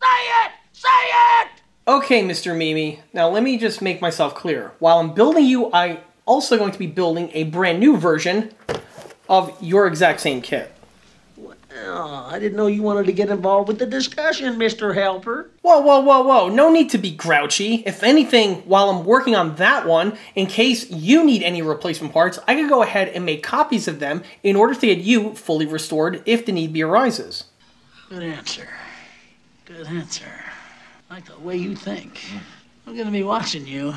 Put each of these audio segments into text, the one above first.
Say it! Say it! Okay, Mr. Mimi, now let me just make myself clear. While I'm building you, I'm also going to be building a brand new version of your exact same kit. Well, I didn't know you wanted to get involved with the discussion, Mr. Helper. Whoa, whoa, whoa, whoa. No need to be grouchy. If anything, while I'm working on that one, in case you need any replacement parts, I can go ahead and make copies of them in order to get you fully restored if the need be arises. Good answer. Good answer. I like the way you think. I'm going to be watching you.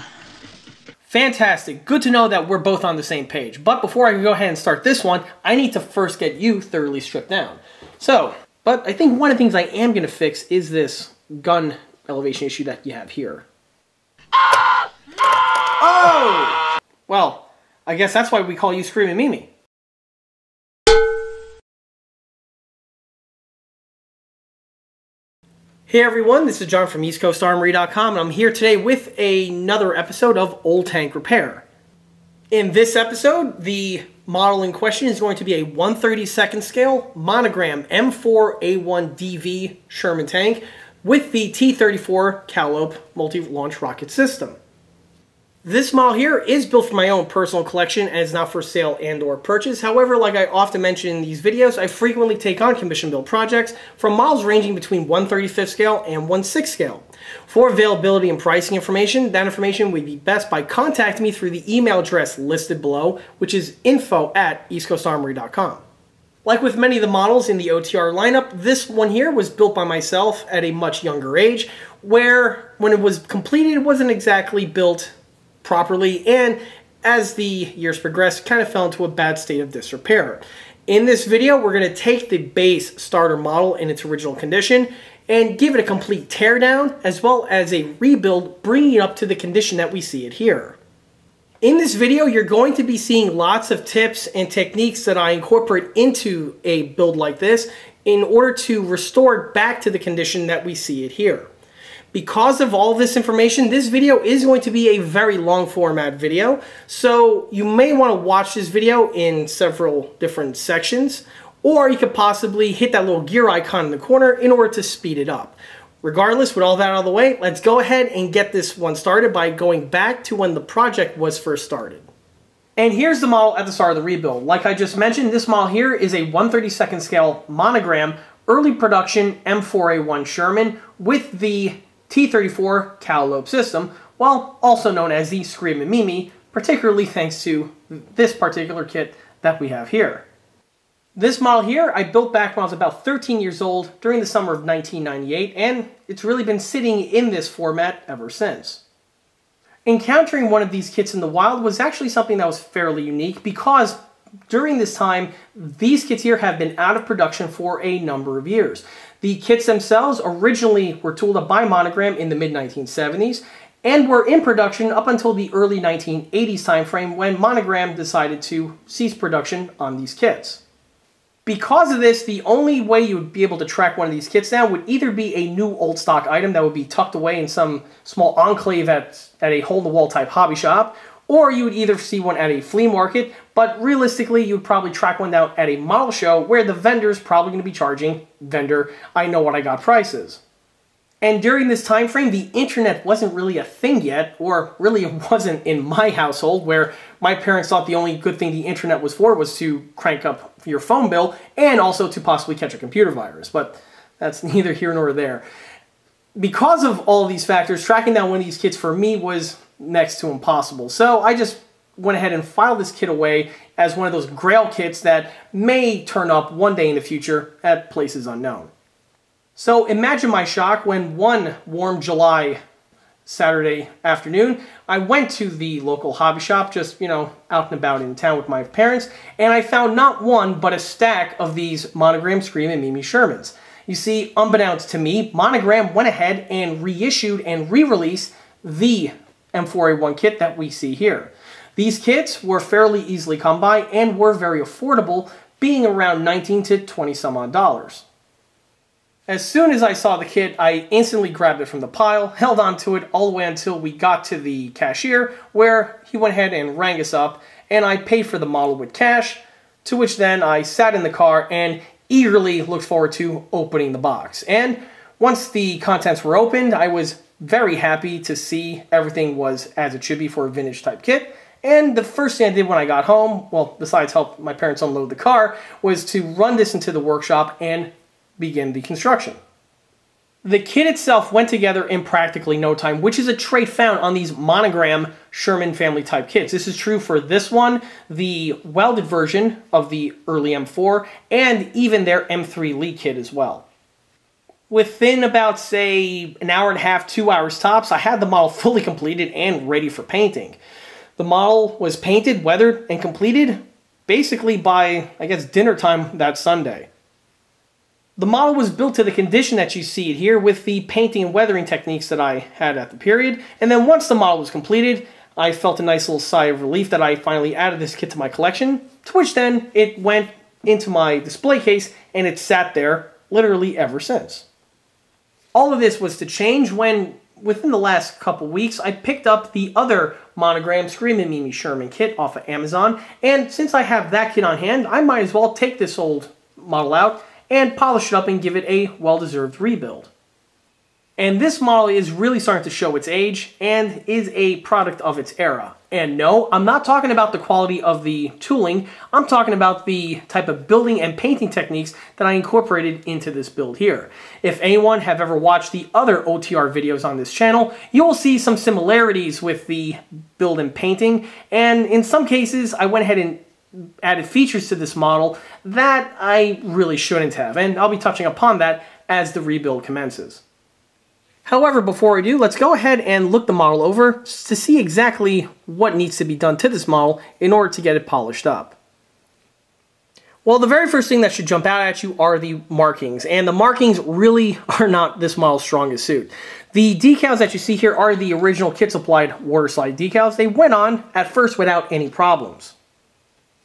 Fantastic. Good to know that we're both on the same page. But before I can go ahead and start this one, I need to first get you thoroughly stripped down. So, but I think one of the things I am going to fix is this gun elevation issue that you have here. Oh! Well, I guess that's why we call you Screamin Mimi. Hey everyone, this is John from EastCoastArmory.com, and I'm here today with another episode of Old Tank Repair. In this episode, the model in question is going to be a 1/32 scale Monogram M4A1 DV Sherman tank with the T34 Calliope multi-launch rocket system. This model here is built for my own personal collection and is not for sale and or purchase. However, like I often mention in these videos, I frequently take on commission build projects from models ranging between 1/35 scale and 1/6 scale. For availability and pricing information, that information would be best by contacting me through the email address listed below, which is info@eastcoastarmory.com. Like with many of the models in the OTR lineup, this one here was built by myself at a much younger age, where when it was completed, it wasn't exactly built properly, and as the years progressed, kind of fell into a bad state of disrepair. In this video, we're going to take the base starter model in its original condition and give it a complete teardown, as well as a rebuild, bringing it up to the condition that we see it here. In this video, you're going to be seeing lots of tips and techniques that I incorporate into a build like this in order to restore it back to the condition that we see it here. Because of all this information, this video is going to be a very long format video, so you may want to watch this video in several different sections, or you could possibly hit that little gear icon in the corner in order to speed it up. Regardless, with all that out of the way, let's go ahead and get this one started by going back to when the project was first started. And here's the model at the start of the rebuild. Like I just mentioned, this model here is a 1/32 scale Monogram early production M4A1 Sherman with the T34 Calliope system, well, also known as the Screamin Mimi, particularly thanks to this particular kit that we have here. This model here I built back when I was about 13 years old during the summer of 1998, and it's really been sitting in this format ever since. Encountering one of these kits in the wild was actually something that was fairly unique because during this time, these kits here have been out of production for a number of years. The kits themselves originally were tooled up by Monogram in the mid-1970s and were in production up until the early 1980s timeframe when Monogram decided to cease production on these kits. Because of this, the only way you would be able to track one of these kits down would either be a new old stock item that would be tucked away in some small enclave at a hole-in-the-wall type hobby shop, or you would either see one at a flea market, but realistically you would probably track one down at a model show where the vendor's probably going to be charging vendor I know what I got prices. And during this time frame, the internet wasn't really a thing yet, or really it wasn't in my household, where my parents thought the only good thing the internet was for was to crank up your phone bill and also to possibly catch a computer virus, but that's neither here nor there. Because of all of these factors, tracking down one of these kits for me was next to impossible. So I just went ahead and filed this kit away as one of those grail kits that may turn up one day in the future at places unknown. So imagine my shock when one warm July Saturday afternoon, I went to the local hobby shop, just, out and about in town with my parents, and I found not one, but a stack of these Monogram Screamin Mimi Shermans. You see, unbeknownst to me, Monogram went ahead and reissued and re-released the M4A1 kit that we see here. These kits were fairly easily come by and were very affordable, being around $19 to $20 some odd dollars. As soon as I saw the kit, I instantly grabbed it from the pile, held on to it all the way until we got to the cashier, where he went ahead and rang us up, and I paid for the model with cash, to which then I sat in the car and eagerly looked forward to opening the box. And Once the contents were opened, I was very happy to see everything was as it should be for a vintage type kit. And the first thing I did when I got home, well, besides help my parents unload the car, was to run this into the workshop and begin the construction. The kit itself went together in practically no time, which is a trait found on these Monogram Sherman family type kits. This is true for this one, the welded version of the early M4, and even their M3 Lee kit as well. Within about, say, an hour and a half, 2 hours tops, I had the model fully completed and ready for painting. The model was painted, weathered, and completed basically by, I guess, dinner time that Sunday. The model was built to the condition that you see it here with the painting and weathering techniques that I had at the period. And then once the model was completed, I felt a nice little sigh of relief that I finally added this kit to my collection, to which then it went into my display case and it sat there literally ever since. All of this was to change when, within the last couple weeks, I picked up the other Monogram Screamin Mimi Sherman kit off of Amazon, and since I have that kit on hand, I might as well take this old model out and polish it up and give it a well-deserved rebuild. And this model is really starting to show its age and is a product of its era. And no, I'm not talking about the quality of the tooling, I'm talking about the type of building and painting techniques that I incorporated into this build here. If anyone have ever watched the other OTR videos on this channel, you will see some similarities with the build and painting, and in some cases I went ahead and added features to this model that I really shouldn't have, and I'll be touching upon that as the rebuild commences. However, before I do, let's go ahead and look the model over to see exactly what needs to be done to this model in order to get it polished up. Well, the very first thing that should jump out at you are the markings, and the markings really are not this model's strongest suit. The decals that you see here are the original kit supplied water slide decals. They went on at first without any problems.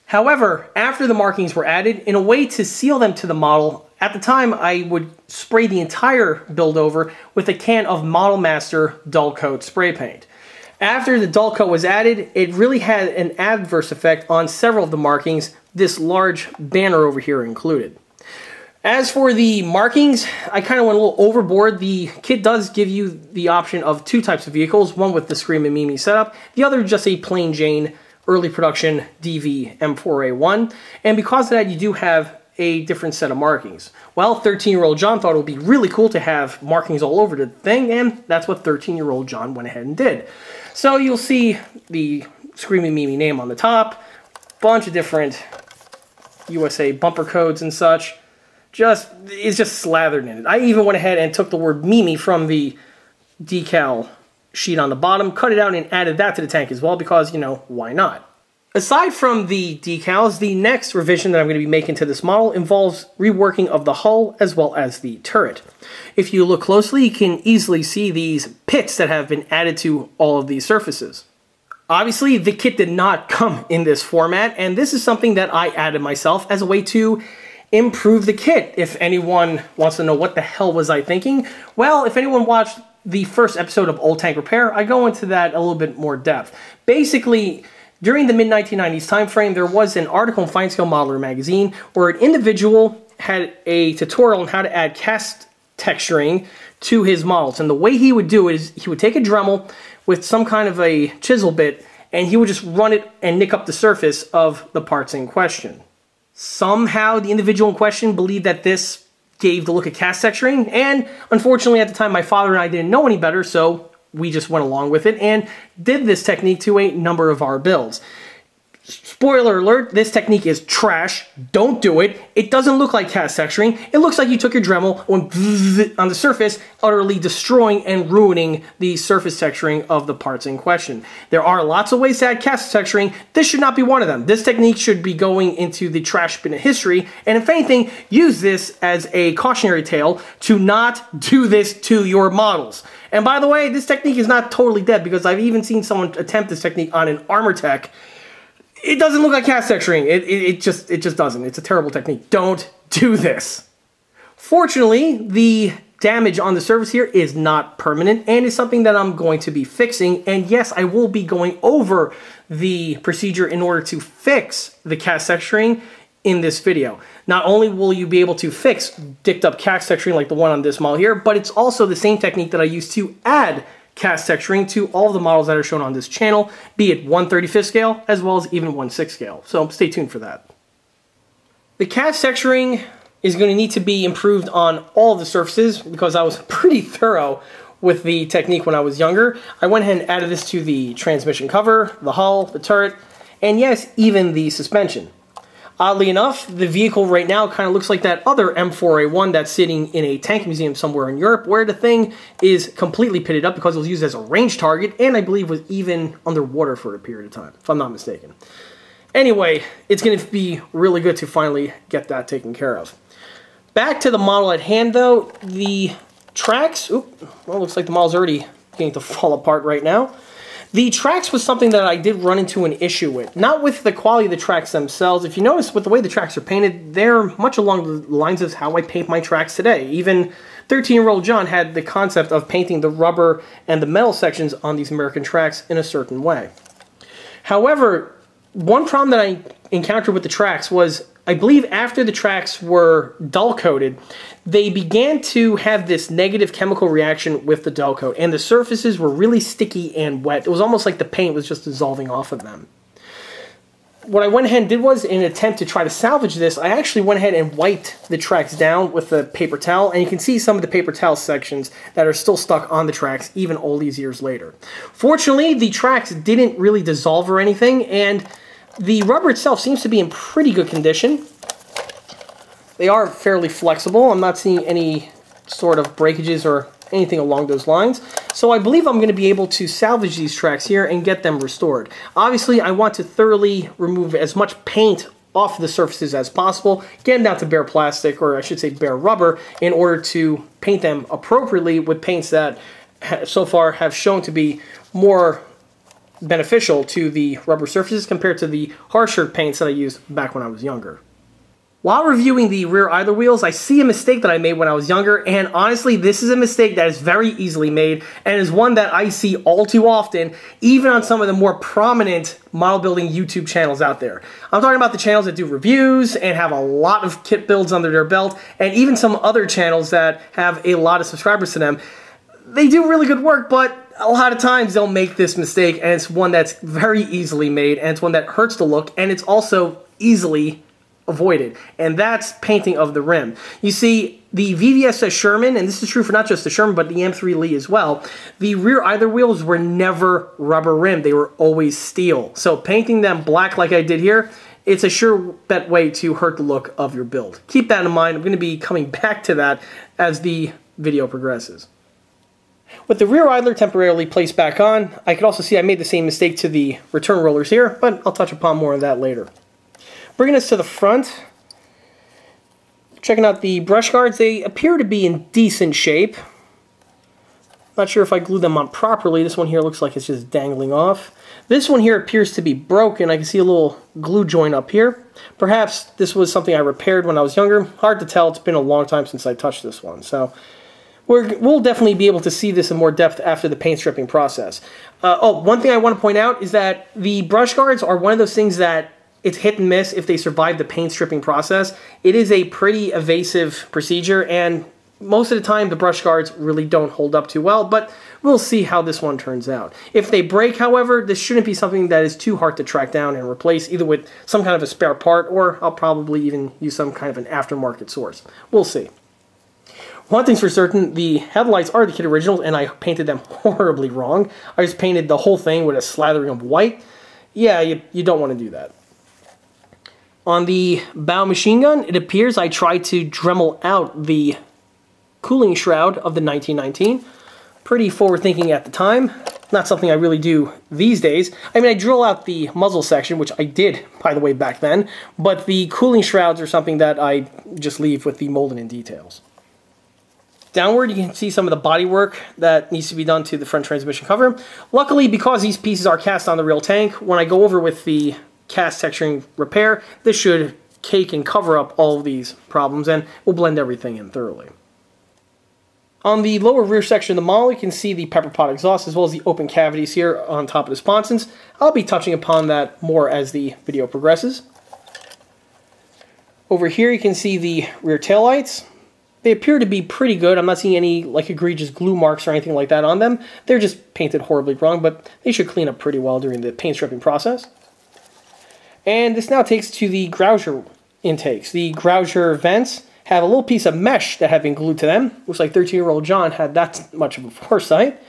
However, after the markings were added, in a way to seal them to the model, at the time I would spray the entire build over with a can of Model Master Dull Coat spray paint. After the dull coat was added, it really had an adverse effect on several of the markings, this large banner over here included. As for the markings, I kind of went a little overboard. The kit does give you the option of two types of vehicles, one with the Screamin Mimi setup, the other just a plain Jane early production DV M4A1, and because of that you do have a different set of markings. Well, 13-year-old John thought it would be really cool to have markings all over the thing, and that's what 13-year-old John went ahead and did. So you'll see the Screamin Mimi name on the top, bunch of different USA bumper codes and such. It's just slathered in it. I even went ahead and took the word Mimi from the decal sheet on the bottom, cut it out and added that to the tank as well because, you know, why not? Aside from the decals, the next revision that I'm going to be making to this model involves reworking of the hull as well as the turret. If you look closely, you can easily see these pits that have been added to all of these surfaces. Obviously, the kit did not come in this format, and this is something that I added myself as a way to improve the kit. If anyone wants to know what the hell was I thinking, well, if anyone watched the first episode of Old Tank Repair, I go into that a little bit more depth. Basically, during the mid-1990s time frame, there was an article in Fine Scale Modeler magazine where an individual had a tutorial on how to add cast texturing to his models. And the way he would do it is he would take a Dremel with some kind of a chisel bit, and he would just run it and nick up the surface of the parts in question. Somehow, the individual in question believed that this gave the look of cast texturing, and unfortunately at the time my father and I didn't know any better, so we just went along with it and did this technique to a number of our builds. Spoiler alert, this technique is trash. Don't do it. It doesn't look like cast texturing. It looks like you took your Dremel, went on the surface, utterly destroying and ruining the surface texturing of the parts in question. There are lots of ways to add cast texturing. This should not be one of them. This technique should be going into the trash bin of history, and if anything, use this as a cautionary tale to not do this to your models. And by the way, this technique is not totally dead because I've even seen someone attempt this technique on an Armor Tech. It doesn't look like cast texturing. It just doesn't. It's a terrible technique. Don't do this. Fortunately, the damage on the surface here is not permanent and is something that I'm going to be fixing. And yes, I will be going over the procedure in order to fix the cast texturing in this video. Not only will you be able to fix dicked up cast texturing like the one on this model here, but it's also the same technique that I use to add cast texturing to all of the models that are shown on this channel, be it 1/35 scale as well as even 1/6 scale. So stay tuned for that. The cast texturing is going to need to be improved on all of the surfaces because I was pretty thorough with the technique when I was younger. I went ahead and added this to the transmission cover, the hull, the turret, and yes, even the suspension. Oddly enough, the vehicle right now kind of looks like that other M4A1 that's sitting in a tank museum somewhere in Europe, where the thing is completely pitted up because it was used as a range target, and I believe was even underwater for a period of time, if I'm not mistaken. Anyway, it's going to be really good to finally get that taken care of. Back to the model at hand, though, the tracks, well, looks like the model's already beginning to fall apart right now. The tracks was something that I did run into an issue with. Not with the quality of the tracks themselves. If you notice with the way the tracks are painted, they're much along the lines of how I paint my tracks today. Even 13-year-old John had the concept of painting the rubber and the metal sections on these American tracks in a certain way. However, one problem that I encountered with the tracks was, I believe after the tracks were dull coated, they began to have this negative chemical reaction with the dull coat, and the surfaces were really sticky and wet. It was almost like the paint was just dissolving off of them. What I went ahead and did was, in an attempt to try to salvage this, I actually went ahead and wiped the tracks down with a paper towel, and you can see some of the paper towel sections that are still stuck on the tracks even all these years later. Fortunately, the tracks didn't really dissolve or anything, and the rubber itself seems to be in pretty good condition. They are fairly flexible. I'm not seeing any sort of breakages or anything along those lines. So I believe I'm going to be able to salvage these tracks here and get them restored. Obviously, I want to thoroughly remove as much paint off the surfaces as possible, get them down to bare plastic, or I should say bare rubber, in order to paint them appropriately with paints that so far have shown to be more beneficial to the rubber surfaces compared to the harsher paints that I used back when I was younger. While reviewing the rear idler wheels, I see a mistake that I made when I was younger, and honestly, this is a mistake that is very easily made, and is one that I see all too often, even on some of the more prominent model building YouTube channels out there. I'm talking about the channels that do reviews and have a lot of kit builds under their belt, and even some other channels that have a lot of subscribers to them. They do really good work, but a lot of times they'll make this mistake, and it's one that's very easily made, and it's one that hurts to look, and it's also easily avoided, and that's painting of the rim. You see, the VVSS Sherman, and this is true for not just the Sherman, but the M3 Lee as well, the rear idler wheels were never rubber rimmed. They were always steel. So painting them black like I did here, it's a sure bet way to hurt the look of your build. Keep that in mind. I'm going to be coming back to that as the video progresses. With the rear idler temporarily placed back on, I could also see I made the same mistake to the return rollers here, but I'll touch upon more of that later. Bringing us to the front, checking out the brush guards, they appear to be in decent shape. Not sure if I glued them on properly. This one here looks like it's just dangling off. This one here appears to be broken. I can see a little glue joint up here. Perhaps this was something I repaired when I was younger. Hard to tell. It's been a long time since I touched this one. So we'll definitely be able to see this in more depth after the paint stripping process. One thing I want to point out is that the brush guards are one of those things that it's hit and miss if they survive the paint stripping process. It is a pretty evasive procedure, and most of the time the brush guards really don't hold up too well, but we'll see how this one turns out. If they break, however, this shouldn't be something that is too hard to track down and replace, either with some kind of a spare part, or I'll probably even use some kind of an aftermarket source. We'll see. One thing's for certain, the headlights are the kit originals, and I painted them horribly wrong. I just painted the whole thing with a slathering of white. Yeah, you don't want to do that. On the bow machine gun, it appears I tried to Dremel out the cooling shroud of the 1919. Pretty forward-thinking at the time. Not something I really do these days. I mean, I drill out the muzzle section, which I did, by the way, back then, but the cooling shrouds are something that I just leave with the molding and details. Downward, you can see some of the body work that needs to be done to the front transmission cover. Luckily, because these pieces are cast on the real tank, when I go over with the cast texturing repair, this should cake and cover up all of these problems, and we'll blend everything in thoroughly. On the lower rear section of the model, you can see the pepper pot exhaust as well as the open cavities here on top of the sponsons. I'll be touching upon that more as the video progresses. Over here you can see the rear taillights. They appear to be pretty good. I'm not seeing any like egregious glue marks or anything like that on them. They're just painted horribly wrong, but they should clean up pretty well during the paint stripping process. And this now takes to the grouser intakes. The grouser vents have a little piece of mesh that had been glued to them. Looks like 13-year-old John had that much of a foresight.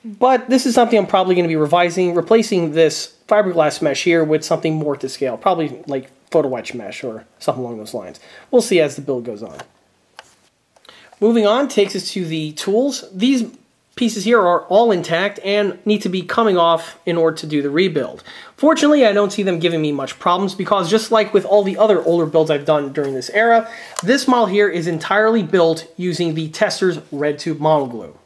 But this is something I'm probably going to be revising, replacing this fiberglass mesh here with something more to scale. Probably like photo etch mesh or something along those lines. We'll see as the build goes on. Moving on takes us to the tools. These pieces here are all intact and need to be coming off in order to do the rebuild. Fortunately, I don't see them giving me much problems because just like with all the other older builds I've done during this era, this model here is entirely built using the Tester's red tube model glue.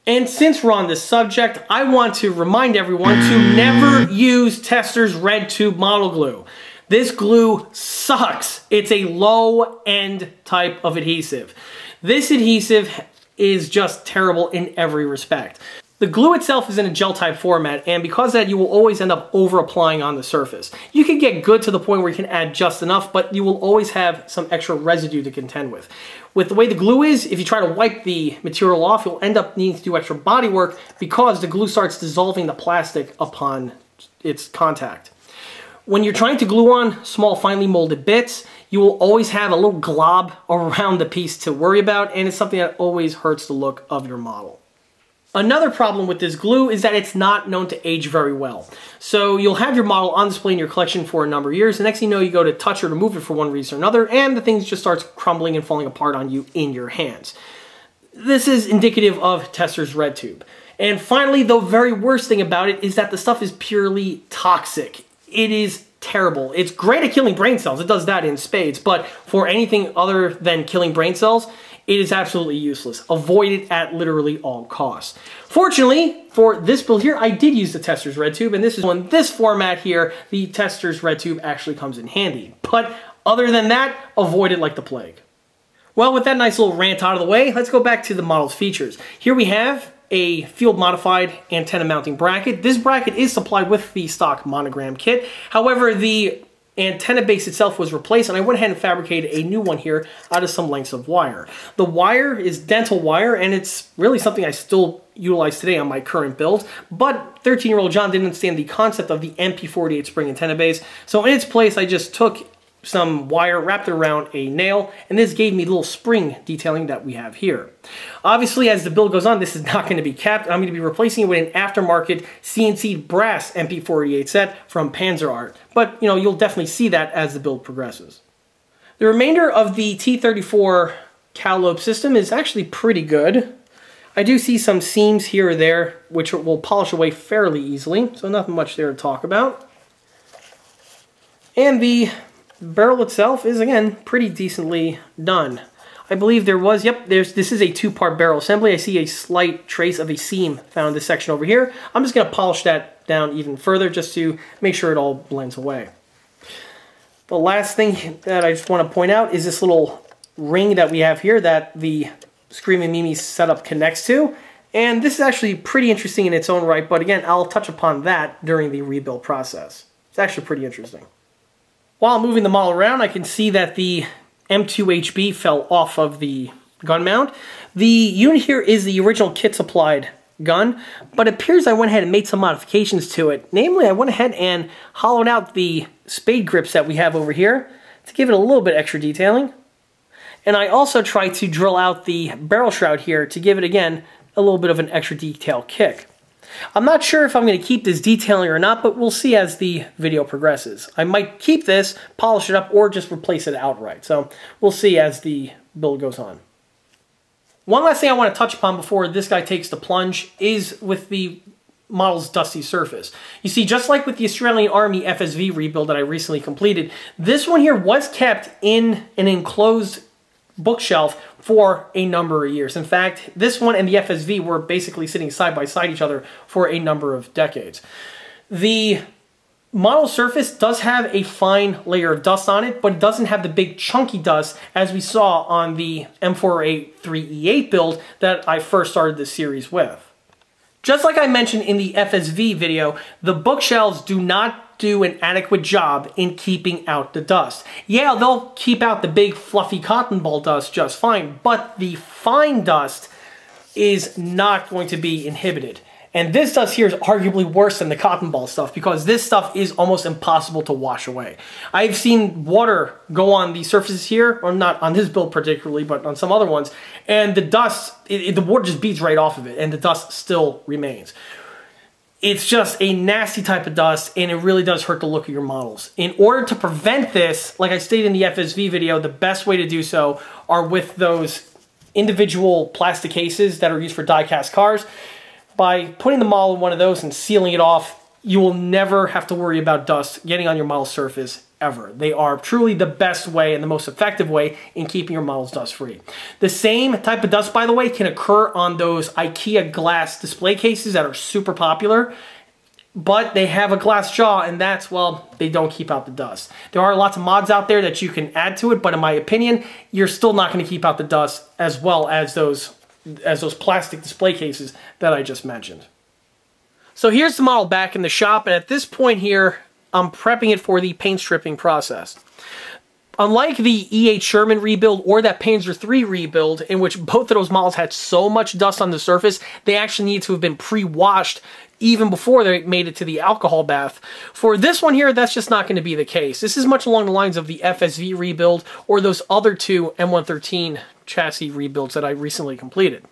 And since we're on this subject, I want to remind everyone to never use Tester's red tube model glue. This glue sucks. It's a low-end type of adhesive. This adhesive is just terrible in every respect. The glue itself is in a gel type format, and because of that, you will always end up over applying on the surface. You can get good to the point where you can add just enough, but you will always have some extra residue to contend with. With the way the glue is, if you try to wipe the material off, you'll end up needing to do extra body work because the glue starts dissolving the plastic upon its contact. When you're trying to glue on small finely molded bits, you will always have a little glob around the piece to worry about, and it's something that always hurts the look of your model. Another problem with this glue is that it's not known to age very well. So you'll have your model on display in your collection for a number of years, and next thing you know, you go to touch or to move it for one reason or another, and the thing just starts crumbling and falling apart on you in your hands. This is indicative of Tester's red tube. And finally, the very worst thing about it is that the stuff is purely toxic. It is terrible. It's great at killing brain cells. It does that in spades. But for anything other than killing brain cells, it is absolutely useless. Avoid it at literally all costs. Fortunately, for this build here, I did use the Tester's red tube, and this is in this format here, the Tester's red tube actually comes in handy. But other than that, avoid it like the plague. Well, with that nice little rant out of the way, let's go back to the model's features. Here we have a field-modified antenna mounting bracket. This bracket is supplied with the stock Monogram kit. However, the antenna base itself was replaced, and I went ahead and fabricated a new one here out of some lengths of wire. The wire is dental wire, and it's really something I still utilize today on my current build, but 13-year-old John didn't understand the concept of the MP48 spring antenna base, so in its place I just took some wire, wrapped it around a nail, and this gave me the little spring detailing that we have here. Obviously, as the build goes on, this is not going to be capped. I'm going to be replacing it with an aftermarket CNC brass MP48 set from Panzer Art. But, you know, you'll definitely see that as the build progresses. The remainder of the T34 Calliope system is actually pretty good. I do see some seams here or there, which will polish away fairly easily, so nothing much there to talk about. And the barrel itself is, again, pretty decently done. I believe there was, this is a two-part barrel assembly. I see a slight trace of a seam found in this section over here. I'm just going to polish that down even further just to make sure it all blends away. The last thing that I just want to point out is this little ring that we have here that the Screamin Mimi setup connects to. And this is actually pretty interesting in its own right, but again, I'll touch upon that during the rebuild process. It's actually pretty interesting. While moving the model around, I can see that the M2HB fell off of the gun mount. The unit here is the original kit supplied gun, but it appears I went ahead and made some modifications to it. Namely, I went ahead and hollowed out the spade grips that we have over here to give it a little bit extra detailing. And I also tried to drill out the barrel shroud here to give it, again, a little bit of an extra detail kick. I'm not sure if I'm going to keep this detailing or not, but we'll see as the video progresses. I might keep this, polish it up, or just replace it outright. So we'll see as the build goes on. One last thing I want to touch upon before this guy takes the plunge is with the model's dusty surface. You see, just like with the Australian Army FSV rebuild that I recently completed, this one here was kept in an enclosed bookshelf for a number of years. In fact, this one and the FSV were basically sitting side by side each other for a number of decades. The model surface does have a fine layer of dust on it, but it doesn't have the big chunky dust as we saw on the M4A3E8 build that I first started this series with. Just like I mentioned in the FSV video, the bookshelves do not not do an adequate job in keeping out the dust. Yeah, they'll keep out the big fluffy cotton ball dust just fine, but the fine dust is not going to be inhibited. And this dust here is arguably worse than the cotton ball stuff because this stuff is almost impossible to wash away. I've seen water go on the surfaces here, or not on this build particularly, but on some other ones, and the dust, the water just beats right off of it, and the dust still remains. It's just a nasty type of dust, and it really does hurt the look of your models. In order to prevent this, like I stated in the FSV video, the best way to do so are with those individual plastic cases that are used for die-cast cars. By putting the model in one of those and sealing it off, you will never have to worry about dust getting on your model surface ever. They are truly the best way and the most effective way in keeping your models dust-free. The same type of dust, by the way, can occur on those IKEA glass display cases that are super popular, but they have a glass jaw, and that's, well, they don't keep out the dust. There are lots of mods out there that you can add to it, but in my opinion, you're still not going to keep out the dust as well as those plastic display cases that I just mentioned. So here's the model back in the shop, and at this point here, I'm prepping it for the paint stripping process. Unlike the E8 Sherman rebuild or that Panzer III rebuild, in which both of those models had so much dust on the surface, they actually need to have been pre-washed even before they made it to the alcohol bath. For this one here, that's just not going to be the case. This is much along the lines of the FSV rebuild or those other two M113 chassis rebuilds that I recently completed.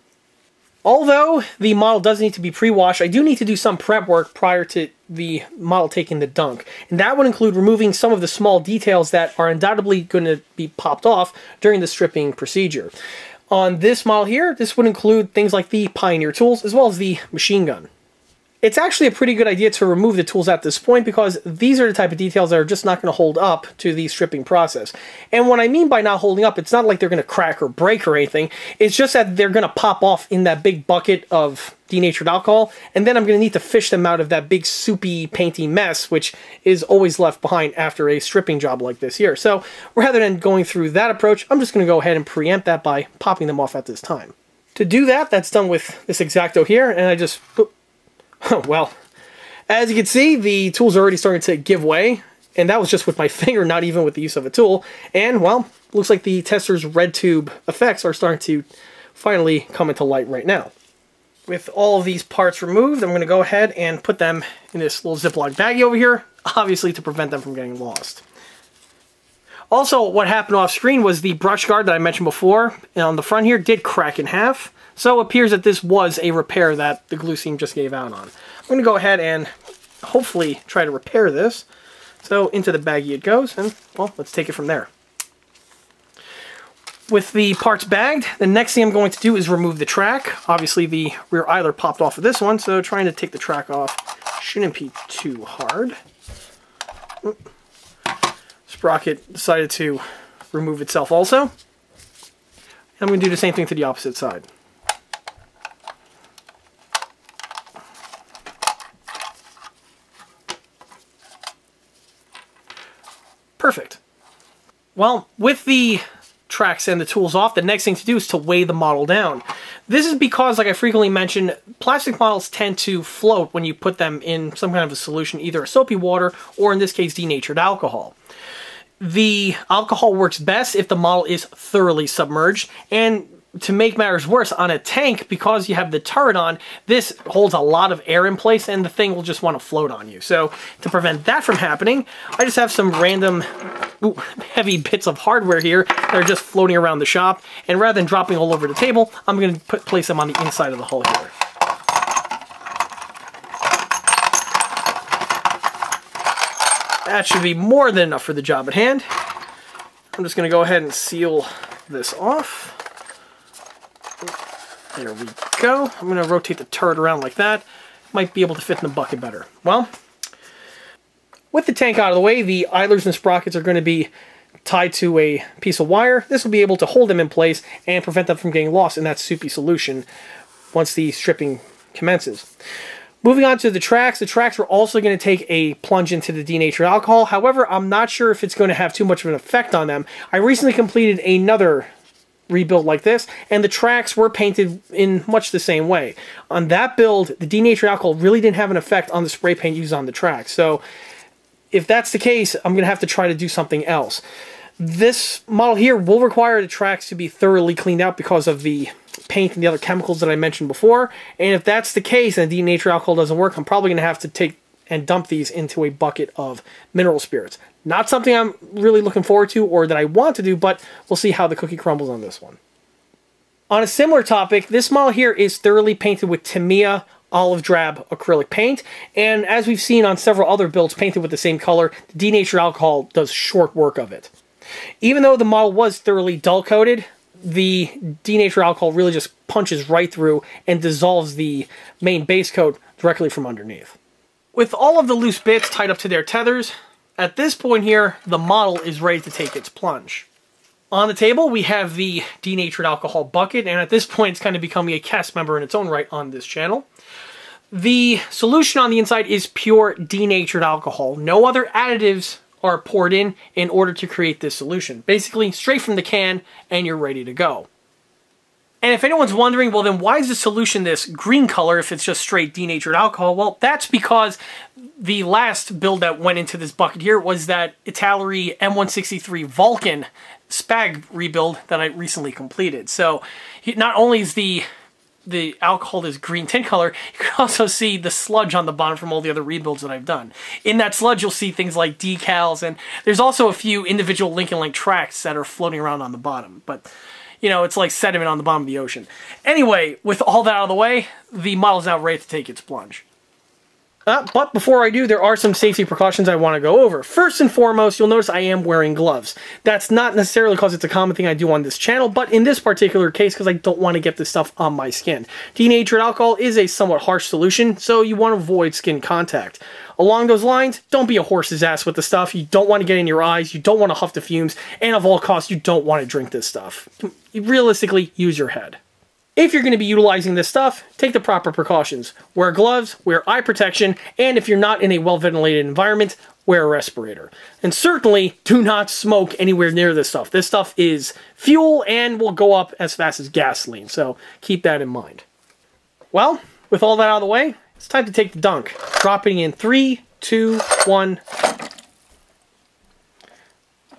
Although the model does need to be pre-washed, I do need to do some prep work prior to the model taking the dunk. And that would include removing some of the small details that are undoubtedly going to be popped off during the stripping procedure. On this model here, this would include things like the Pioneer tools as well as the machine gun. It's actually a pretty good idea to remove the tools at this point because these are the type of details that are just not going to hold up to the stripping process. And what I mean by not holding up, it's not like they're going to crack or break or anything. It's just that they're going to pop off in that big bucket of denatured alcohol, and then I'm going to need to fish them out of that big soupy, painty mess, which is always left behind after a stripping job like this here. So rather than going through that approach, I'm just going to go ahead and preempt that by popping them off at this time. To do that, that's done with this X-Acto here, and I just... well, as you can see, the tool's already starting to give way, and that was just with my finger, not even with the use of a tool. And, well, looks like the tester's red tube effects are starting to finally come into light right now. With all of these parts removed, I'm going to go ahead and put them in this little Ziploc baggie over here, obviously to prevent them from getting lost. Also, what happened off screen was the brush guard that I mentioned before, and on the front here, did crack in half. So it appears that this was a repair that the glue seam just gave out on. I'm going to go ahead and hopefully try to repair this. So into the baggie it goes, and, well, let's take it from there. With the parts bagged, the next thing I'm going to do is remove the track. Obviously the rear idler popped off of this one, so trying to take the track off shouldn't be too hard. Sprocket decided to remove itself also. I'm going to do the same thing to the opposite side. Perfect. Well, with the tracks and the tools off, the next thing to do is to weigh the model down. This is because, like I frequently mention, plastic models tend to float when you put them in some kind of a solution, either a soapy water or in this case denatured alcohol. The alcohol works best if the model is thoroughly submerged, and to make matters worse, on a tank, because you have the turret on, this holds a lot of air in place and the thing will just want to float on you. So to prevent that from happening, I just have some random heavy bits of hardware here that are just floating around the shop, and rather than dropping all over the table, I'm going to place them on the inside of the hull here. That should be more than enough for the job at hand. I'm just going to go ahead and seal this off. There we go. I'm going to rotate the turret around like that. Might be able to fit in the bucket better. Well, with the tank out of the way, the idlers and sprockets are going to be tied to a piece of wire. This will be able to hold them in place and prevent them from getting lost in that soupy solution once the stripping commences. Moving on to the tracks are also going to take a plunge into the denatured alcohol. However, I'm not sure if it's going to have too much of an effect on them. I recently completed another rebuild like this, and the tracks were painted in much the same way. On that build, the denatured alcohol really didn't have an effect on the spray paint used on the tracks. So if that's the case, I'm going to have to try to do something else. This model here will require the tracks to be thoroughly cleaned out because of the paint and the other chemicals that I mentioned before. And if that's the case and denatured alcohol doesn't work, I'm probably going to have to take and dump these into a bucket of mineral spirits. Not something I'm really looking forward to or that I want to do, but we'll see how the cookie crumbles on this one. On a similar topic, this model here is thoroughly painted with Tamiya olive drab acrylic paint, and as we've seen on several other builds painted with the same color, the denatured alcohol does short work of it. Even though the model was thoroughly dull coated, the denatured alcohol really just punches right through and dissolves the main base coat directly from underneath. With all of the loose bits tied up to their tethers, at this point here, the model is ready to take its plunge. On the table, we have the denatured alcohol bucket, and at this point, it's kind of becoming a cast member in its own right on this channel. The solution on the inside is pure denatured alcohol. No other additives are poured in order to create this solution. Basically, straight from the can, and you're ready to go. And if anyone's wondering, well then why is the solution this green color if it's just straight denatured alcohol? Well, that's because the last build that went into this bucket here was that Italeri M163 Vulcan Spag rebuild that I recently completed. So not only is the alcohol this green tint color, you can also see the sludge on the bottom from all the other rebuilds that I've done. In that sludge, you'll see things like decals, and there's also a few individual Lincoln Link tracks that are floating around on the bottom. But, you know, it's like sediment on the bottom of the ocean. Anyway, with all that out of the way, the model's now ready to take its plunge. But before I do, there are some safety precautions I want to go over. First and foremost, you'll notice I am wearing gloves. That's not necessarily because it's a common thing I do on this channel, but in this particular case, because I don't want to get this stuff on my skin. Denatured alcohol is a somewhat harsh solution, so you want to avoid skin contact. Along those lines, don't be a horse's ass with the stuff. You don't want to get in your eyes, you don't want to huff the fumes, and of all costs, you don't want to drink this stuff. Realistically, use your head. If you're going to be utilizing this stuff, take the proper precautions. Wear gloves, wear eye protection, and if you're not in a well-ventilated environment, wear a respirator. And certainly, do not smoke anywhere near this stuff. This stuff is fuel and will go up as fast as gasoline, so keep that in mind. Well, with all that out of the way, it's time to take the dunk. Dropping in 3, 2, 1.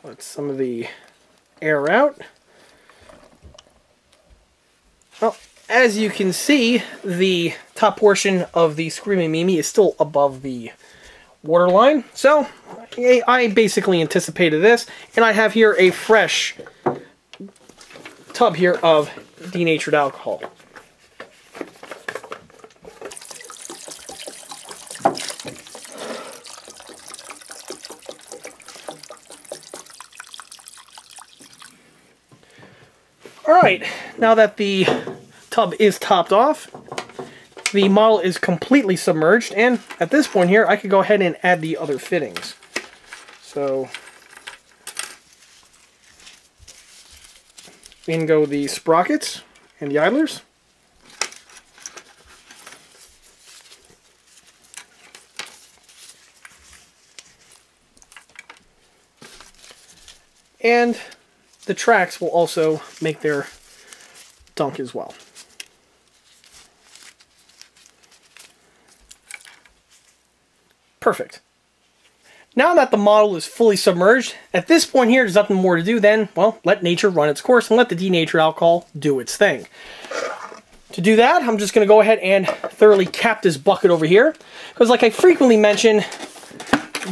Let some of the air out. Well, as you can see, the top portion of the Screamin Mimi is still above the waterline. So, I basically anticipated this, and I have here a fresh tub here of denatured alcohol. Alright, now that the tub is topped off, the model is completely submerged, and at this point here, I could go ahead and add the other fittings. So, in go the sprockets and the idlers. And the tracks will also make their dunk as well. Perfect. Now that the model is fully submerged, at this point here there's nothing more to do than, well, let nature run its course and let the denatured alcohol do its thing. To do that, I'm just going to go ahead and thoroughly cap this bucket over here, because like I frequently mention,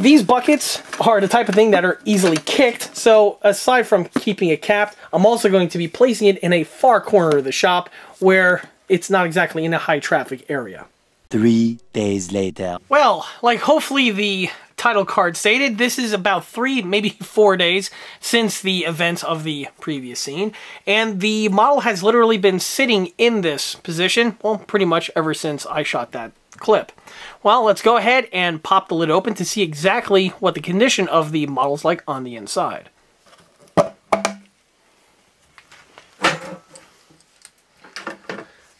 these buckets are the type of thing that are easily kicked, so aside from keeping it capped, I'm also going to be placing it in a far corner of the shop where it's not exactly in a high traffic area. 3 days later. Well, like hopefully the title card stated, this is about 3, maybe 4 days since the events of the previous scene, and the model has literally been sitting in this position, well, pretty much ever since I shot that clip. Well, let's go ahead and pop the lid open to see exactly what the condition of the model's like on the inside.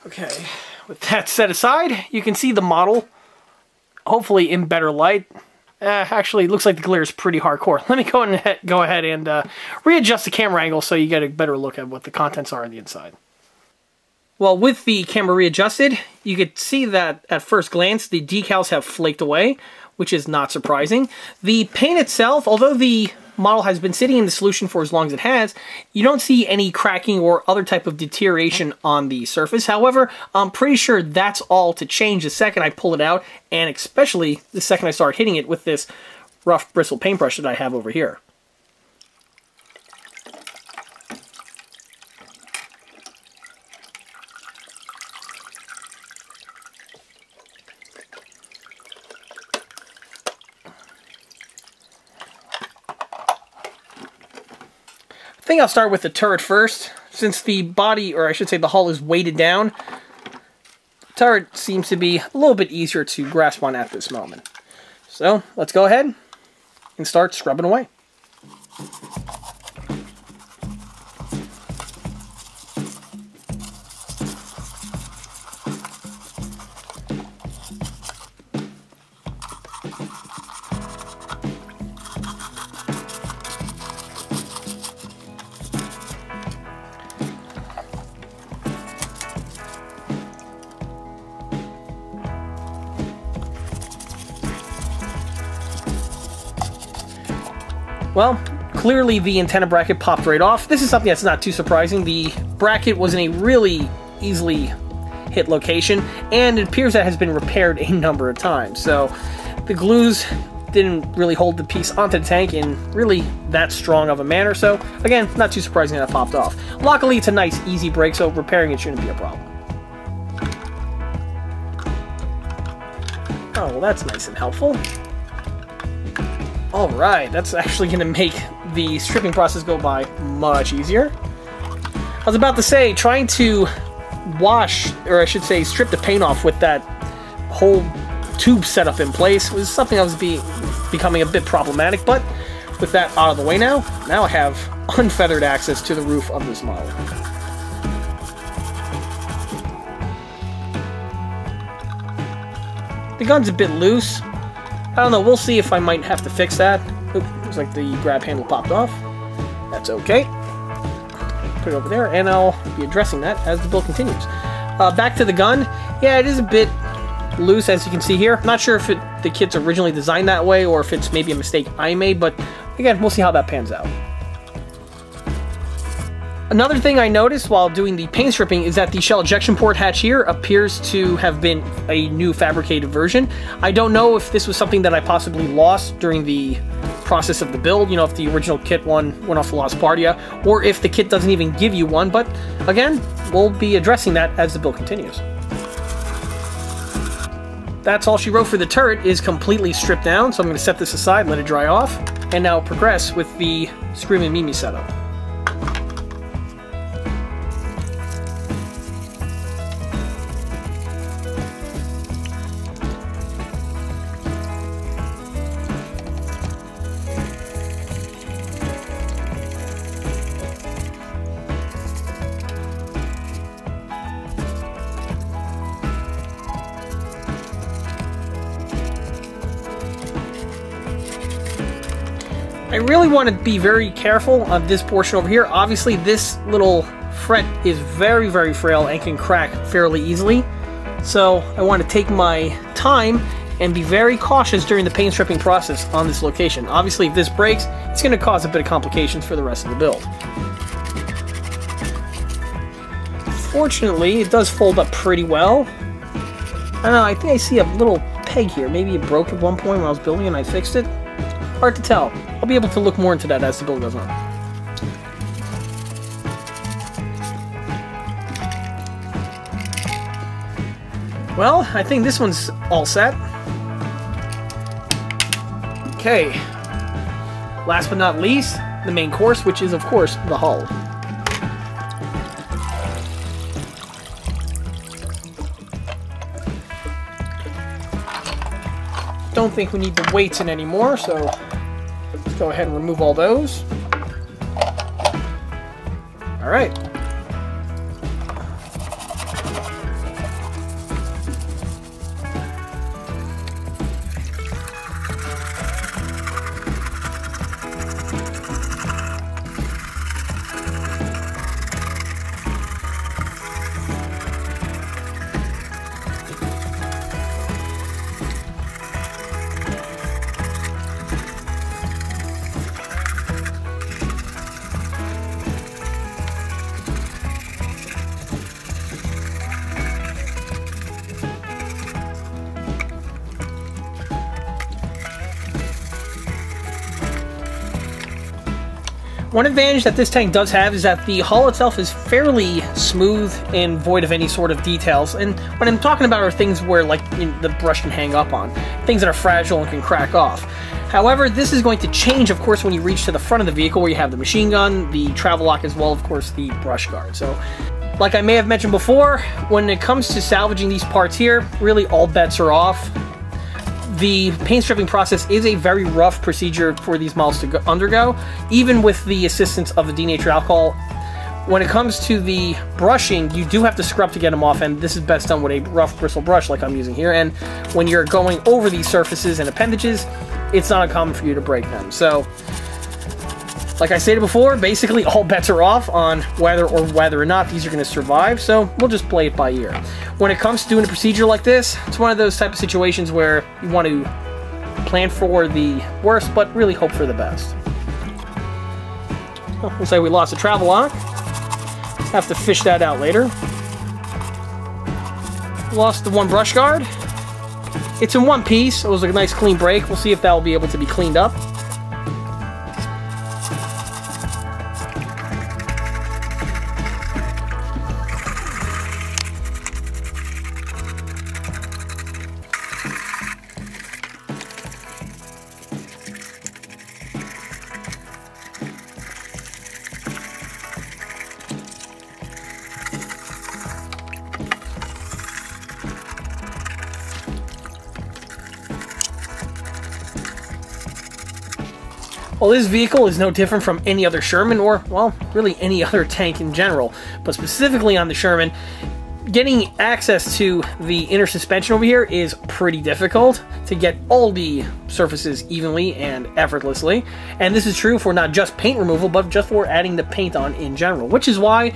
Okay, with that set aside, you can see the model, hopefully in better light. Actually, it looks like the glare is pretty hardcore. Let me go ahead and readjust the camera angle so you get a better look at what the contents are on the inside. Well, with the camera readjusted, you could see that at first glance, the decals have flaked away, which is not surprising. The paint itself, although the model has been sitting in the solution for as long as it has, you don't see any cracking or other type of deterioration on the surface. However, I'm pretty sure that's all to change the second I pull it out, and especially the second I start hitting it with this rough bristle paintbrush that I have over here. I think I'll start with the turret first. Since the body, or I should say the hull, is weighted down, the turret seems to be a little bit easier to grasp on at this moment. So let's go ahead and start scrubbing away. Well, clearly the antenna bracket popped right off. This is something that's not too surprising. The bracket was in a really easily hit location, and it appears that has been repaired a number of times. So the glues didn't really hold the piece onto the tank in really that strong of a manner. So again, not too surprising that it popped off. Luckily, it's a nice easy break, so repairing it shouldn't be a problem. Oh, well, that's nice and helpful. Alright, that's actually going to make the stripping process go by much easier. I was about to say, trying to wash, or I should say strip the paint off with that whole tube setup in place was something that was becoming a bit problematic, but with that out of the way now I have unfeathered access to the roof of this model. The gun's a bit loose. I don't know, we'll see if I might have to fix that. Oop, looks like the grab handle popped off. That's okay. Put it over there, and I'll be addressing that as the build continues. Back to the gun. Yeah, it is a bit loose, as you can see here. I'm not sure if the kit's originally designed that way, or if it's maybe a mistake I made, but again, we'll see how that pans out. Another thing I noticed while doing the paint stripping is that the shell ejection port hatch here appears to have been a new fabricated version. I don't know if this was something that I possibly lost during the process of the build, you know, if the original kit one went off the lost party, or if the kit doesn't even give you one, but again, we'll be addressing that as the build continues. That's all she wrote for the turret is completely stripped down, so I'm going to set this aside, let it dry off, and now progress with the Screamin Mimi setup. I really want to be very careful on this portion over here. Obviously, this little fret is very, very frail and can crack fairly easily. So I want to take my time and be very cautious during the paint stripping process on this location. Obviously, if this breaks, it's going to cause a bit of complications for the rest of the build. Fortunately, it does fold up pretty well. I don't know, I think I see a little peg here. Maybe it broke at one point when I was building and I fixed it. Hard to tell. I'll be able to look more into that as the build goes on. Well, I think this one's all set. Okay. Last but not least, the main course, which is, of course, the hull. Don't think we need the weights in anymore, so let's go ahead and remove all those. All right. One advantage that this tank does have is that the hull itself is fairly smooth and void of any sort of details. And what I'm talking about are things where, like, the brush can hang up on, things that are fragile and can crack off. However, this is going to change, of course, when you reach to the front of the vehicle, where you have the machine gun, the travel lock, as well, of course, the brush guard. So, like I may have mentioned before, when it comes to salvaging these parts here, really all bets are off. The paint stripping process is a very rough procedure for these models to undergo, even with the assistance of the denatured alcohol. When it comes to the brushing, you do have to scrub to get them off, and this is best done with a rough bristle brush like I'm using here. And when you're going over these surfaces and appendages, it's not uncommon for you to break them. So, like I stated before, basically all bets are off on whether or not these are going to survive, so we'll just play it by ear. When it comes to doing a procedure like this, it's one of those type of situations where you want to plan for the worst, but really hope for the best. Well, looks like we lost the travel lock. Have to fish that out later. Lost the one brush guard. It's in one piece. It was a nice clean break. We'll see if that will be able to be cleaned up. Well, this vehicle is no different from any other Sherman, or, well, really any other tank in general. But specifically on the Sherman, getting access to the inner suspension over here is pretty difficult to get all the surfaces evenly and effortlessly. And this is true for not just paint removal, but just for adding the paint on in general. Which is why,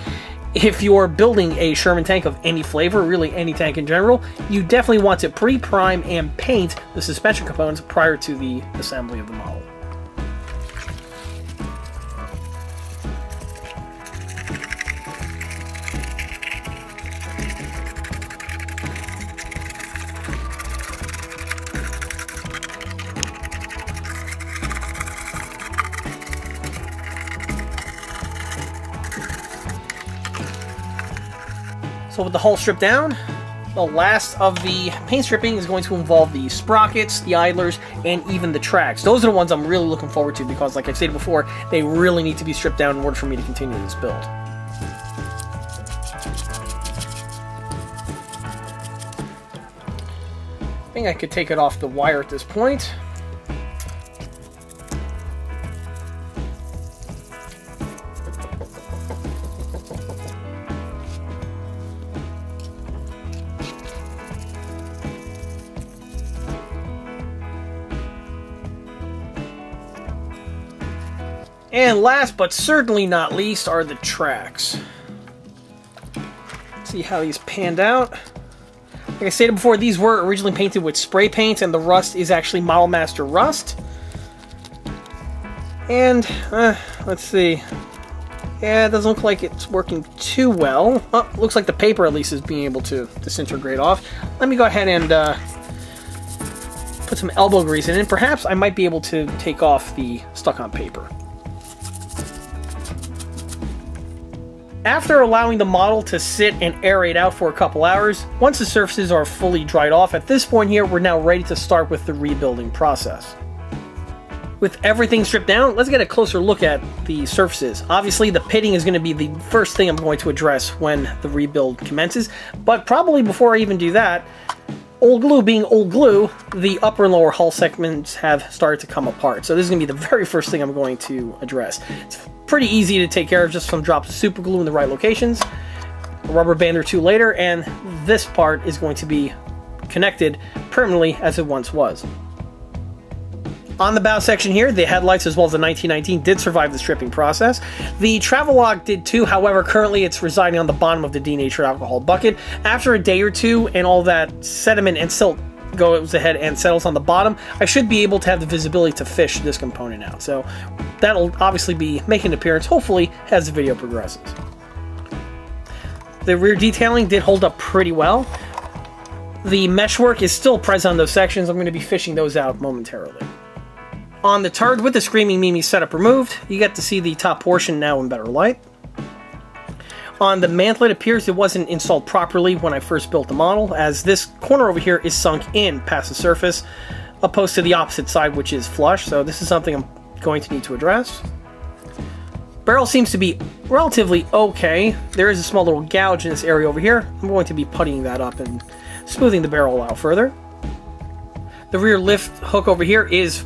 if you're building a Sherman tank of any flavor, really any tank in general, you definitely want to pre-prime and paint the suspension components prior to the assembly of the model. So with the hull stripped down, the last of the paint stripping is going to involve the sprockets, the idlers, and even the tracks. Those are the ones I'm really looking forward to because, like I stated before, they really need to be stripped down in order for me to continue this build. I think I could take it off the wire at this point. And last but certainly not least are the tracks. Let's see how these panned out. Like I stated before, these were originally painted with spray paint, and the rust is actually Model Master rust. And, let's see. Yeah, it doesn't look like it's working too well. Oh, looks like the paper at least is being able to disintegrate off. Let me go ahead and put some elbow grease in it, and perhaps I might be able to take off the stuck-on paper. After allowing the model to sit and aerate out for a couple hours, once the surfaces are fully dried off, at this point here, we're now ready to start with the rebuilding process. With everything stripped down, let's get a closer look at the surfaces. Obviously, the pitting is going to be the first thing I'm going to address when the rebuild commences, but probably before I even do that, old glue being old glue, the upper and lower hull segments have started to come apart. So this is going to be the very first thing I'm going to address. It's pretty easy to take care of, just some drops of super glue in the right locations, a rubber band or two later, and this part is going to be connected permanently as it once was. On the bow section here, the headlights as well as the 1919 did survive the stripping process. The travel lock did too, however currently it's residing on the bottom of the denatured alcohol bucket. After a day or two and all that sediment and silt goes ahead and settles on the bottom, I should be able to have the visibility to fish this component out. So that'll obviously be making an appearance, hopefully, as the video progresses. The rear detailing did hold up pretty well. The meshwork is still present on those sections. I'm going to be fishing those out momentarily. On the turret with the Screamin Mimi setup removed, you get to see the top portion now in better light. On the mantle, it appears it wasn't installed properly when I first built the model, as this corner over here is sunk in past the surface, opposed to the opposite side, which is flush, so this is something I'm going to need to address. Barrel seems to be relatively okay. There is a small little gouge in this area over here. I'm going to be puttying that up and smoothing the barrel out further. The rear lift hook over here is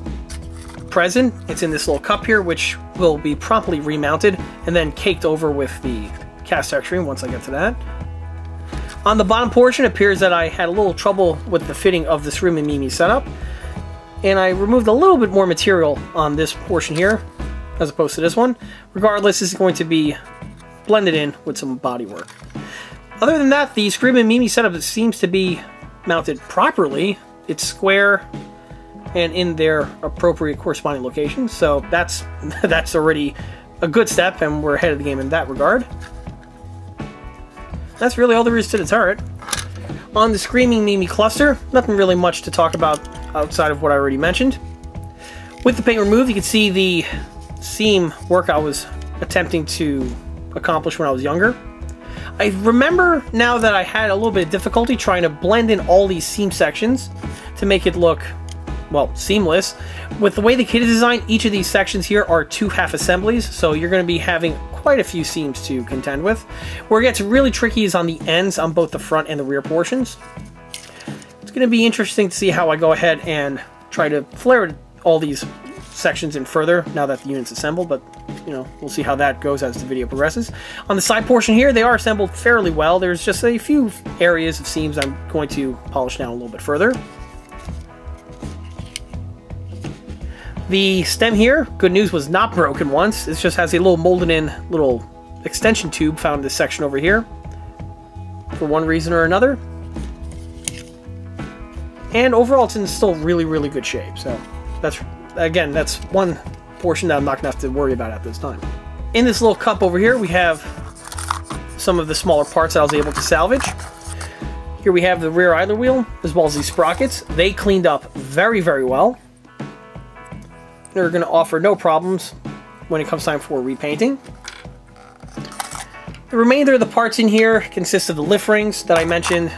present. It's in this little cup here, which will be promptly remounted and then caked over with the cast texturing once I get to that. On the bottom portion, it appears that I had a little trouble with the fitting of the Screamin Mimi setup, and I removed a little bit more material on this portion here as opposed to this one. Regardless, this is going to be blended in with some bodywork. Other than that, the Screamin Mimi setup seems to be mounted properly. It's square and in their appropriate corresponding locations, so that's already a good step, and we're ahead of the game in that regard. That's really all there is to the turret. On the Screamin Mimi cluster, nothing really much to talk about outside of what I already mentioned. With the paint removed, you can see the seam work I was attempting to accomplish when I was younger. I remember now that I had a little bit of difficulty trying to blend in all these seam sections to make it look, well, seamless. With the way the kit is designed, each of these sections here are 2 half assemblies, so you're going to be having quite a few seams to contend with. Where it gets really tricky is on the ends on both the front and the rear portions. It's going to be interesting to see how I go ahead and try to flare all these sections in further now that the unit's assembled, but you know, we'll see how that goes as the video progresses. On the side portion here, they are assembled fairly well. There's just a few areas of seams I'm going to polish down a little bit further. The stem here, good news, was not broken once. It just has a little molded in little extension tube found in this section over here for one reason or another. And overall, it's in still really, really good shape. So that's one portion that I'm not going to have to worry about at this time. In this little cup over here, we have some of the smaller parts that I was able to salvage. Here we have the rear idler wheel, as well as these sprockets. They cleaned up very, very well. They're going to offer no problems when it comes time for repainting. The remainder of the parts in here consist of the lift rings that I mentioned,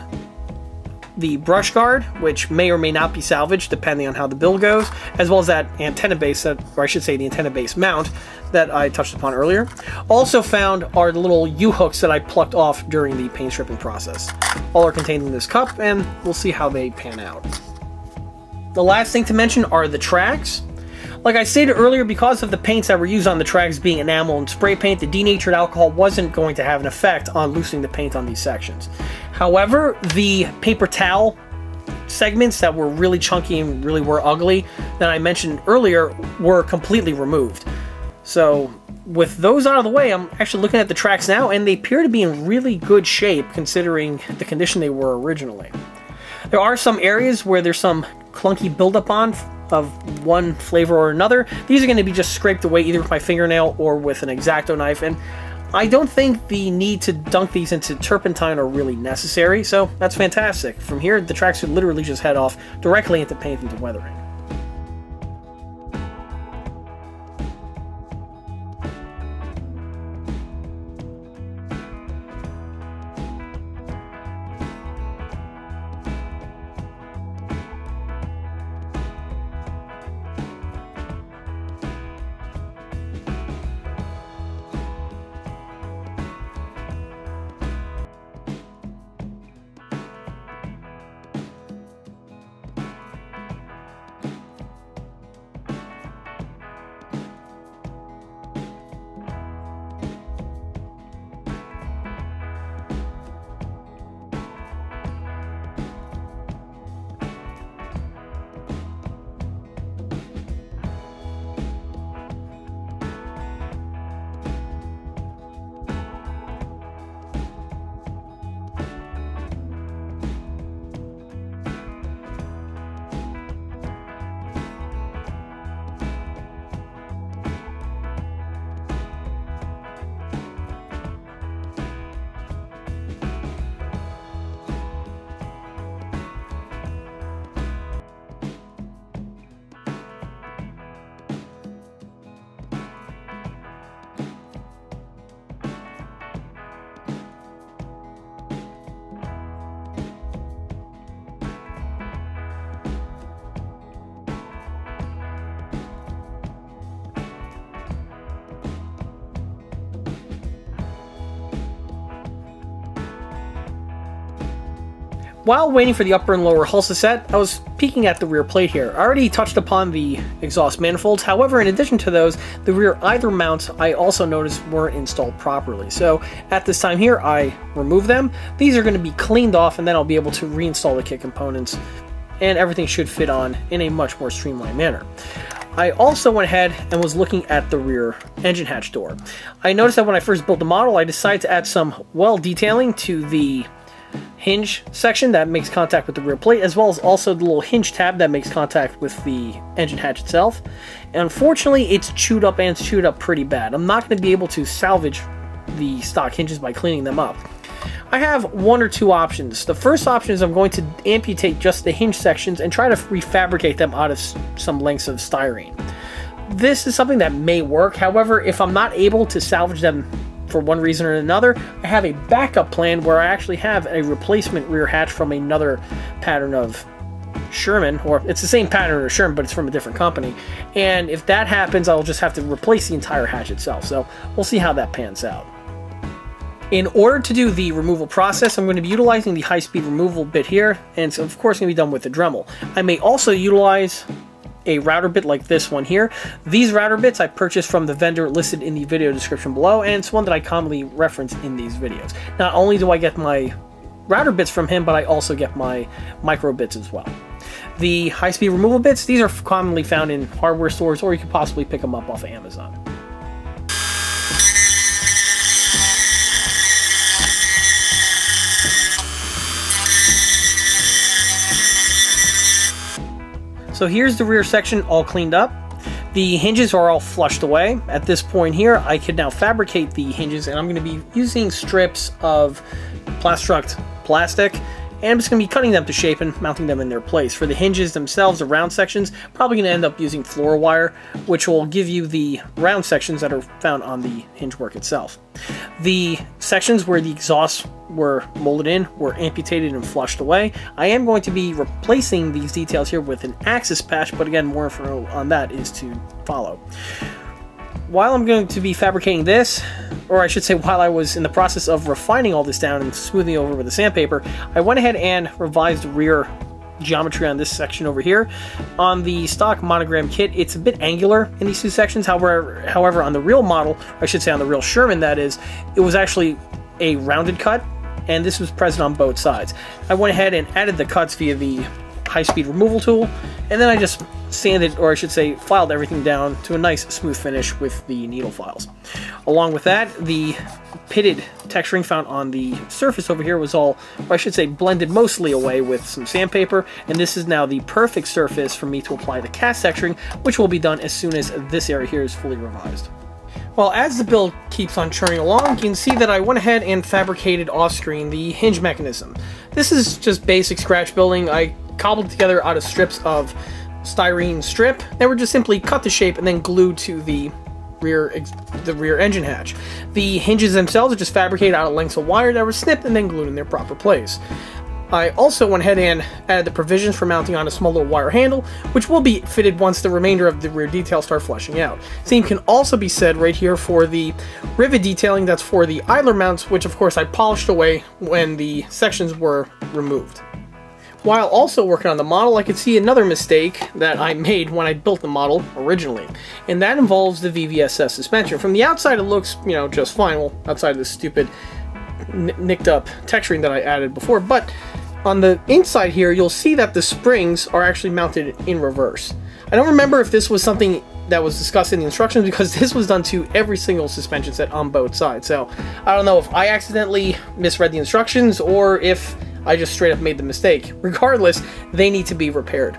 the brush guard, which may or may not be salvaged depending on how the build goes, as well as that antenna base, or I should say the antenna base mount that I touched upon earlier. Also found are the little U-hooks that I plucked off during the paint stripping process. All are contained in this cup, and we'll see how they pan out. The last thing to mention are the tracks. Like I stated earlier, because of the paints that were used on the tracks being enamel and spray paint, the denatured alcohol wasn't going to have an effect on loosening the paint on these sections. However, the paper towel segments that were really chunky and really were ugly that I mentioned earlier were completely removed. So with those out of the way, I'm actually looking at the tracks now, and they appear to be in really good shape considering the condition they were originally. There are some areas where there's some clunky buildup on of one flavor or another. These are going to be just scraped away either with my fingernail or with an X-Acto knife, and I don't think the need to dunk these into turpentine are really necessary, so that's fantastic. From here, the tracks should literally just head off directly into paint and weathering. While waiting for the upper and lower hulls to set, I was peeking at the rear plate here. I already touched upon the exhaust manifolds, however, in addition to those, the rear idler mounts I also noticed weren't installed properly. So at this time here, I removed them. These are going to be cleaned off, and then I'll be able to reinstall the kit components, and everything should fit on in a much more streamlined manner. I also went ahead and was looking at the rear engine hatch door. I noticed that when I first built the model, I decided to add some well detailing to the hinge section that makes contact with the rear plate, as well as also the little hinge tab that makes contact with the engine hatch itself. And unfortunately, it's chewed up, and it's chewed up pretty bad. I'm not going to be able to salvage the stock hinges by cleaning them up. I have one or two options. The first option is I'm going to amputate just the hinge sections and try to refabricate them out of some lengths of styrene. This is something that may work. However, if I'm not able to salvage them for one reason or another, I have a backup plan where I actually have a replacement rear hatch from another pattern of Sherman, or it's the same pattern of Sherman, but it's from a different company. And if that happens, I'll just have to replace the entire hatch itself. So we'll see how that pans out. In order to do the removal process, I'm going to be utilizing the high-speed removal bit here, and it's of course going to be done with the Dremel. I may also utilize a router bit like this one here. These router bits I purchased from the vendor listed in the video description below, and it's one that I commonly reference in these videos. Not only do I get my router bits from him, but I also get my micro bits as well. The high-speed removal bits, these are commonly found in hardware stores, or you could possibly pick them up off of Amazon. So here's the rear section all cleaned up. The hinges are all flushed away. At this point here, I can now fabricate the hinges, and I'm going to be using strips of Plastruct plastic, and I'm just going to be cutting them to shape and mounting them in their place. For the hinges themselves, the round sections, probably going to end up using floor wire, which will give you the round sections that are found on the hinge work itself. The sections where the exhausts were molded in were amputated and flushed away. I am going to be replacing these details here with an axis patch, but again, more info on that is to follow. While I'm going to be fabricating this, or I should say while I was in the process of refining all this down and smoothing it over with the sandpaper, I went ahead and revised the rear geometry on this section over here. On the stock Monogram kit, it's a bit angular in these two sections. However, on the real model, I should say on the real Sherman that is, it was actually a rounded cut, and this was present on both sides. I went ahead and added the cuts via the high-speed removal tool, and then I just sanded, or I should say filed everything down to a nice smooth finish with the needle files. Along with that, the pitted texturing found on the surface over here was all, or I should say blended mostly away with some sandpaper, and this is now the perfect surface for me to apply the cast texturing, which will be done as soon as this area here is fully revised. Well, as the build keeps on churning along, you can see that I went ahead and fabricated off-screen the hinge mechanism. This is just basic scratch building. I cobbled together out of strips of styrene strip that were just simply cut to shape and then glued to the rear engine hatch. The hinges themselves are just fabricated out of lengths of wire that were snipped and then glued in their proper place. I also went ahead and added the provisions for mounting on a small little wire handle, which will be fitted once the remainder of the rear details start fleshing out. Same can also be said right here for the rivet detailing that's for the idler mounts, which of course I polished away when the sections were removed. While also working on the model, I could see another mistake that I made when I built the model originally, and that involves the VVSS suspension. From the outside it looks, just fine, well, outside of this stupid nicked up texturing that I added before, but on the inside here, you'll see that the springs are actually mounted in reverse. I don't remember if this was something that was discussed in the instructions, because this was done to every single suspension set on both sides. So I don't know if I accidentally misread the instructions or if I just straight up made the mistake. Regardless, they need to be repaired.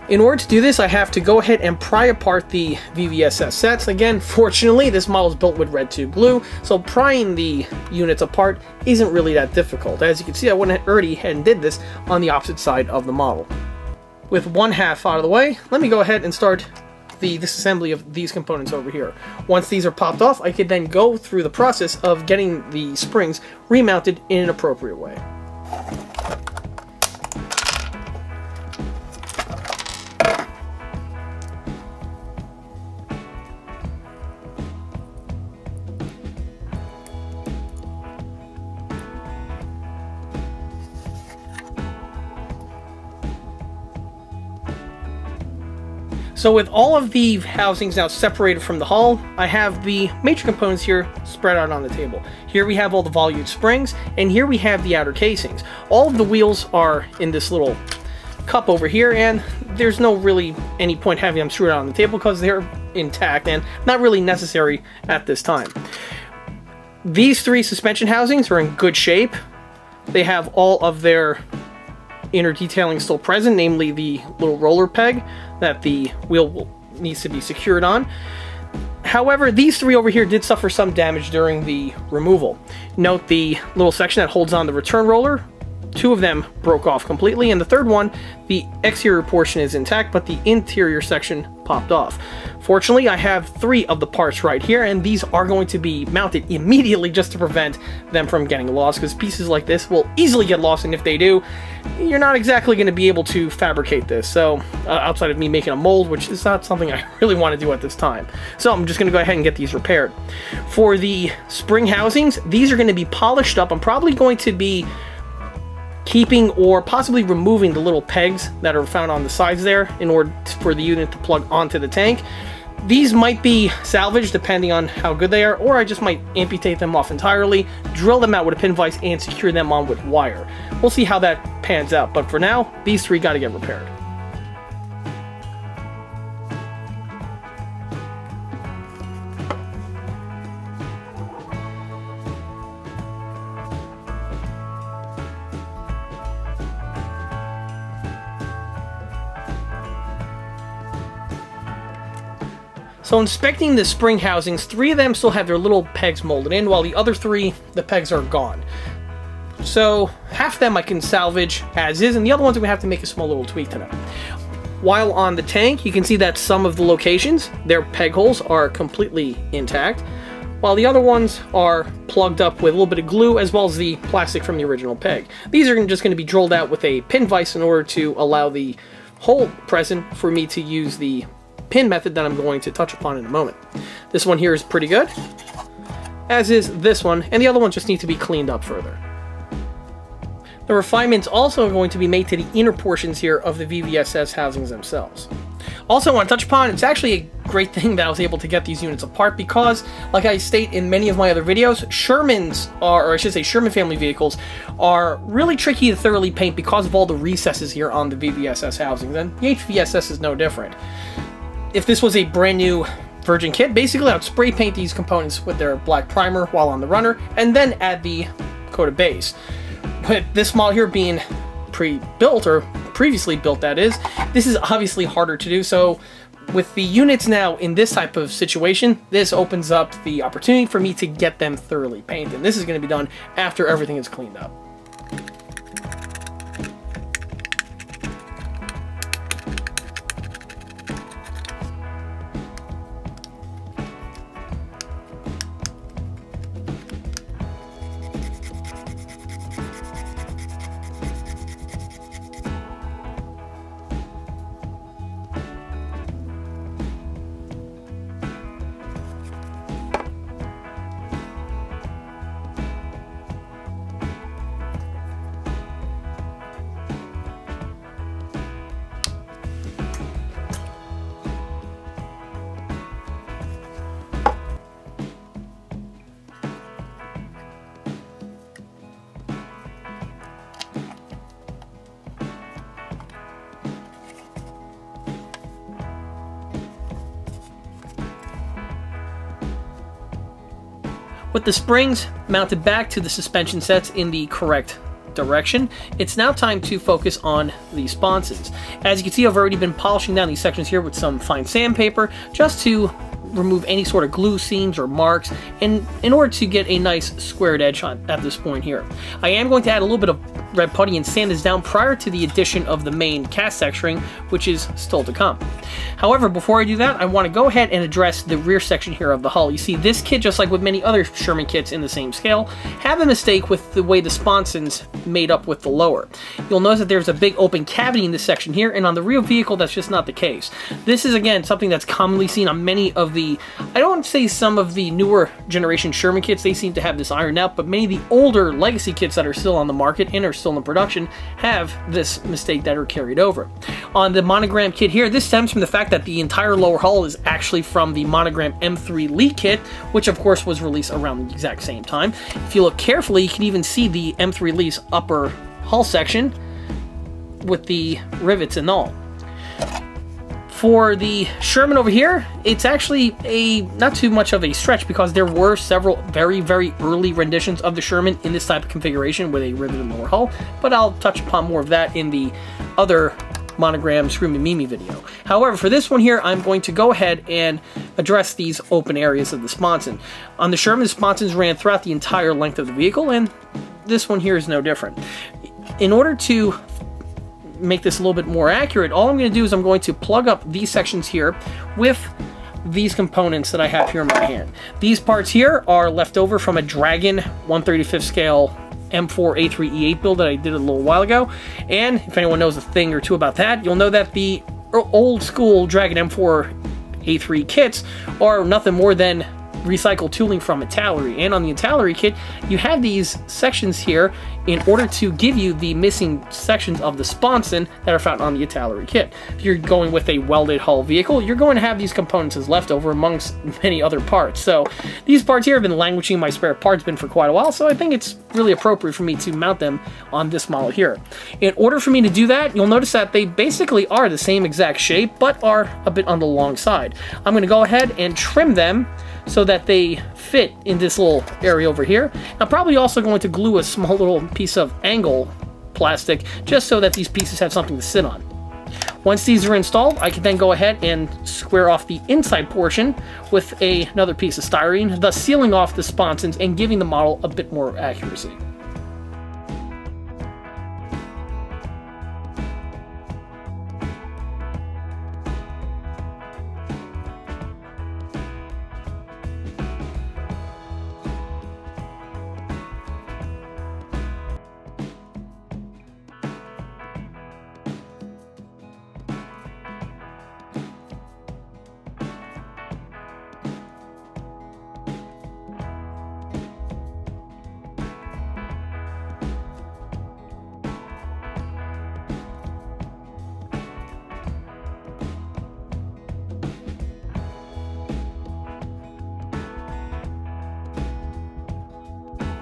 In order to do this, I have to go ahead and pry apart the VVSS sets. Again, fortunately, this model is built with red tube glue, so prying the units apart isn't really that difficult. As you can see, I went already ahead and did this on the opposite side of the model. With one half out of the way, let me go ahead and start the disassembly of these components over here. Once these are popped off, I could then go through the process of getting the springs remounted in an appropriate way. So with all of the housings now separated from the hull, I have the major components here spread out on the table. Here we have all the volute springs, and here we have the outer casings. All of the wheels are in this little cup over here, and there's no really any point having them screwed out on the table because they're intact and not really necessary at this time. These three suspension housings are in good shape. They have all of their inner detailing still present, namely the little roller peg that the wheel needs to be secured on. However, these three over here did suffer some damage during the removal. Note the little section that holds on the return roller. Two of them broke off completely, and the third one, the exterior portion is intact, but the interior section popped off. Fortunately, I have three of the parts right here, and these are going to be mounted immediately just to prevent them from getting lost, because pieces like this will easily get lost, and if they do, you're not exactly going to be able to fabricate this. So, outside of me making a mold, which is not something I really want to do at this time. So I'm just going to go ahead and get these repaired. For the spring housings, these are going to be polished up. I'm probably going to be keeping or possibly removing the little pegs that are found on the sides there in order for the unit to plug onto the tank. These might be salvaged depending on how good they are, or I just might amputate them off entirely, drill them out with a pin vise, and secure them on with wire. We'll see how that pans out, but for now, these three got to get repaired. So inspecting the spring housings, three of them still have their little pegs molded in, while the other three, the pegs are gone. So half of them I can salvage as is, and the other ones we have to make a small little tweak to them. While on the tank, you can see that some of the locations, their peg holes are completely intact, while the other ones are plugged up with a little bit of glue as well as the plastic from the original peg. These are just going to be drilled out with a pin vise in order to allow the hole present for me to use the pin method that I'm going to touch upon in a moment. This one here is pretty good, as is this one, and the other ones just need to be cleaned up further. The refinements also are going to be made to the inner portions here of the VVSS housings themselves. Also, I want to touch upon, it's actually a great thing that I was able to get these units apart because, like I state in many of my other videos, Shermans or I should say Sherman family vehicles are really tricky to thoroughly paint because of all the recesses here on the VVSS housings, and the HVSS is no different. If this was a brand new virgin kit, basically I would spray paint these components with their black primer while on the runner, and then add the coated base. But this model here being pre-built, or previously built that is, this is obviously harder to do, so with the units now in this type of situation, this opens up the opportunity for me to get them thoroughly painted. This is going to be done after everything is cleaned up. With the springs mounted back to the suspension sets in the correct direction, it's now time to focus on the sponsons. As you can see, I've already been polishing down these sections here with some fine sandpaper just to remove any sort of glue seams or marks, and in order to get a nice squared edge at this point here. I am going to add a little bit of red putty and sand this down prior to the addition of the main cast texturing, which is still to come. However, before I do that, I want to go ahead and address the rear section here of the hull. You see, this kit, just like with many other Sherman kits in the same scale, have a mistake with the way the sponsons made up with the lower. You'll notice that there's a big open cavity in this section here, and on the real vehicle, that's just not the case. This is, again, something that's commonly seen on many of the, I don't want to say some of the newer generation Sherman kits, they seem to have this ironed out, but many of the older legacy kits that are still on the market and are still still in production have this mistake that are carried over. On the Monogram kit here, this stems from the fact that the entire lower hull is actually from the Monogram M3 Elite kit, which of course was released around the exact same time. If you look carefully, you can even see the M3 Elite's upper hull section with the rivets and all. For the Sherman over here, it's actually not too much of a stretch because there were several very, very early renditions of the Sherman in this type of configuration with a riveted lower hull, but I'll touch upon more of that in the other Monogram Screamin Mimi video. However, for this one here, I'm going to go ahead and address these open areas of the sponson. On the Sherman, the sponsons ran throughout the entire length of the vehicle, and this one here is no different. In order to make this a little bit more accurate, all I'm going to do is I'm going to plug up these sections here with these components that I have here in my hand. These parts here are left over from a Dragon 1/35 scale M4A1 E8 build that I did a little while ago, and if anyone knows a thing or two about that, you'll know that the old school Dragon M4A1 kits are nothing more than recycled tooling from Italeri, and on the Italeri kit you have these sections here in order to give you the missing sections of the sponson that are found on the Italeri kit. If you're going with a welded hull vehicle, you're going to have these components as leftover amongst many other parts. So these parts here have been languishing in my spare parts bin for quite a while, so I think it's really appropriate for me to mount them on this model here. In order for me to do that, you'll notice that they basically are the same exact shape but are a bit on the long side. I'm going to go ahead and trim them so that they fit in this little area over here. I'm probably also going to glue a small little piece of angle plastic just so that these pieces have something to sit on. Once these are installed, I can then go ahead and square off the inside portion with another piece of styrene, thus sealing off the sponsons and giving the model a bit more accuracy.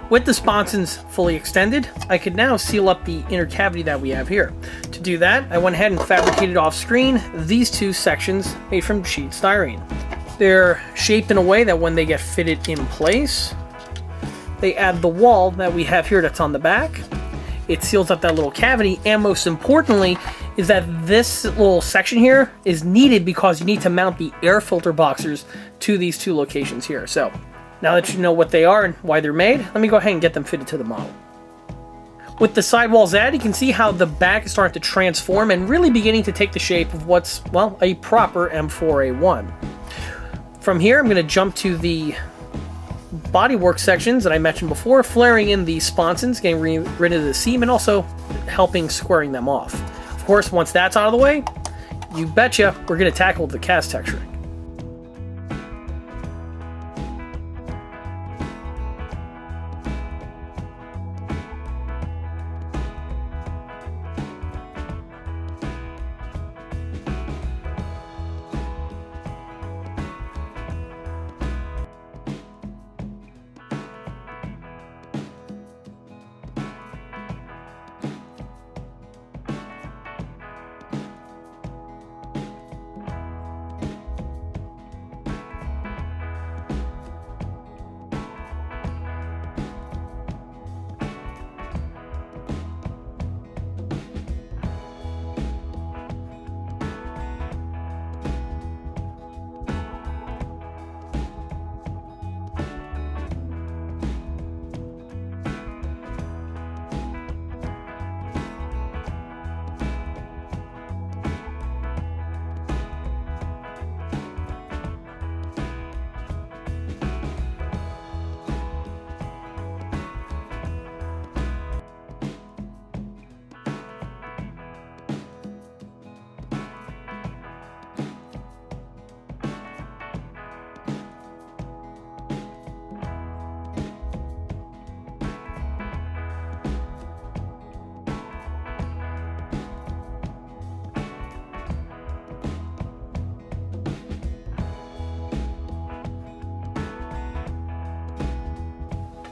With the sponsons fully extended, I could now seal up the inner cavity that we have here. To do that, I went ahead and fabricated off screen these two sections made from sheet styrene. They're shaped in a way that when they get fitted in place, they add the wall that we have here that's on the back. It seals up that little cavity, and most importantly is that this little section here is needed because you need to mount the air filter boxers to these two locations here. So now that you know what they are and why they're made, let me go ahead and get them fitted to the model. With the sidewalls added, you can see how the back is starting to transform and really beginning to take the shape of what's, well, a proper M4A1. From here, I'm going to jump to the bodywork sections that I mentioned before, flaring in the sponsons, getting rid of the seam, and also helping squaring them off. Of course, once that's out of the way, you betcha we're going to tackle the cast texturing.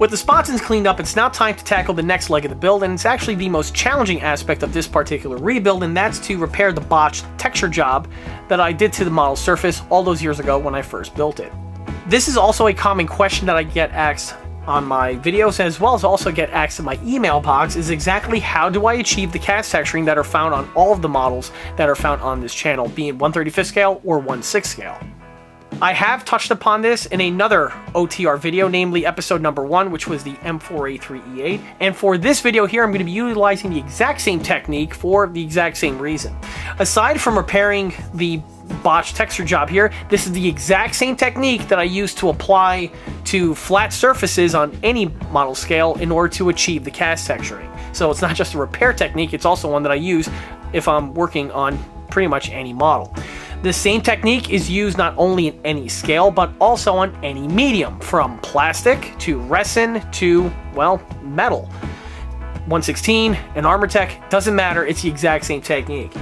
With the sponsons cleaned up, it's now time to tackle the next leg of the build, and it's actually the most challenging aspect of this particular rebuild, and that's to repair the botched texture job that I did to the model surface all those years ago when I first built it. This is also a common question that I get asked on my videos, as well as also get asked in my email box, is exactly how do I achieve the cast texturing that are found on all of the models that are found on this channel, be it 1/35 scale or 1/6 scale. I have touched upon this in another OTR video, namely episode number 1, which was the M4A3E8, and for this video here I'm going to be utilizing the exact same technique for the exact same reason. Aside from repairing the botched texture job here, this is the exact same technique that I use to apply to flat surfaces on any model scale in order to achieve the cast texturing. So it's not just a repair technique, it's also one that I use if I'm working on pretty much any model. The same technique is used not only in any scale, but also on any medium, from plastic to resin to, well, metal. 116, an Armortech, doesn't matter, it's the exact same technique.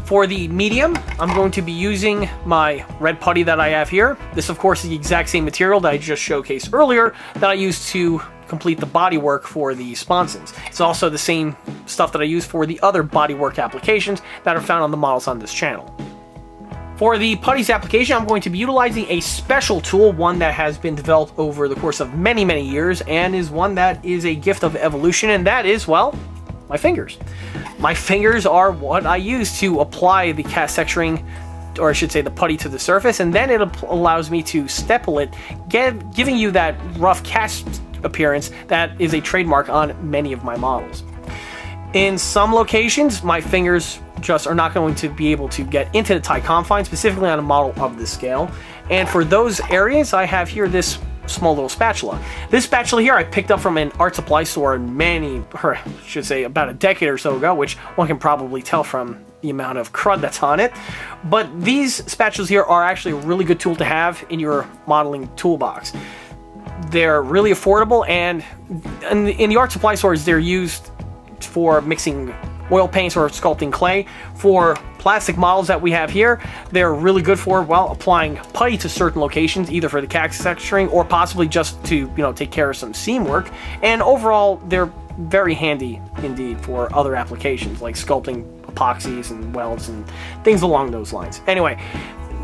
For the medium, I'm going to be using my red putty that I have here. This, of course, is the exact same material that I just showcased earlier that I used to complete the bodywork for the sponsons. It's also the same stuff that I use for the other bodywork applications that are found on the models on this channel. For the putties application, I'm going to be utilizing a special tool, one that has been developed over the course of many, many years, and is one that is a gift of evolution, and that is, well, my fingers. My fingers are what I use to apply the cast texturing, or I should say the putty, to the surface, and then it allows me to stipple it, giving you that rough cast appearance that is a trademark on many of my models. In some locations, my fingers just are not going to be able to get into the tight confines, specifically on a model of this scale. And for those areas, I have here this small little spatula. This spatula here I picked up from an art supply store or I should say about a decade or so ago, which one can probably tell from the amount of crud that's on it. But these spatulas here are actually a really good tool to have in your modeling toolbox. They're really affordable, and in the art supply stores, they're used for mixing oil paints or sculpting clay. For plastic models that we have here, they're really good for, well, applying putty to certain locations, either for the cast texturing or possibly just to, you know, take care of some seam work. And overall, they're very handy indeed for other applications like sculpting epoxies and welds and things along those lines. Anyway,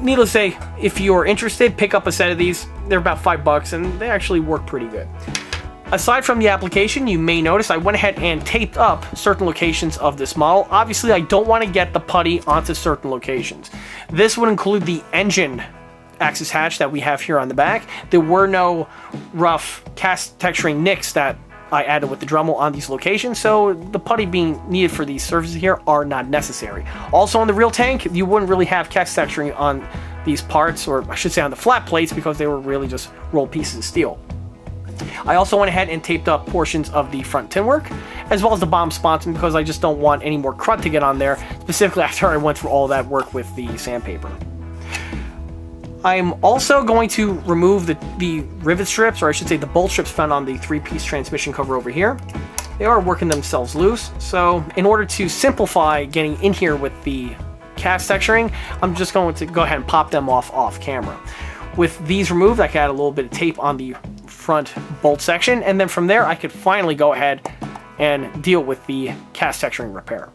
needless to say, if you're interested, pick up a set of these. They're about $5 and they actually work pretty good. Aside from the application, you may notice I went ahead and taped up certain locations of this model. Obviously, I don't want to get the putty onto certain locations. This would include the engine axis hatch that we have here on the back. There were no rough cast texturing nicks that I added with the Dremel on these locations, so the putty being needed for these surfaces here are not necessary. Also on the real tank, you wouldn't really have cast texturing on these parts, or I should say on the flat plates, because they were really just rolled pieces of steel. I also went ahead and taped up portions of the front tin work, as well as the bottom sponson, because I just don't want any more crud to get on there, specifically after I went through all that work with the sandpaper. I'm also going to remove the rivet strips, or I should say the bolt strips found on the 3-piece transmission cover over here. They are working themselves loose, so in order to simplify getting in here with the cast texturing, I'm just going to go ahead and pop them off camera. With these removed, I can add a little bit of tape on the front bolt section, and then from there I could finally go ahead and deal with the cast texturing repair.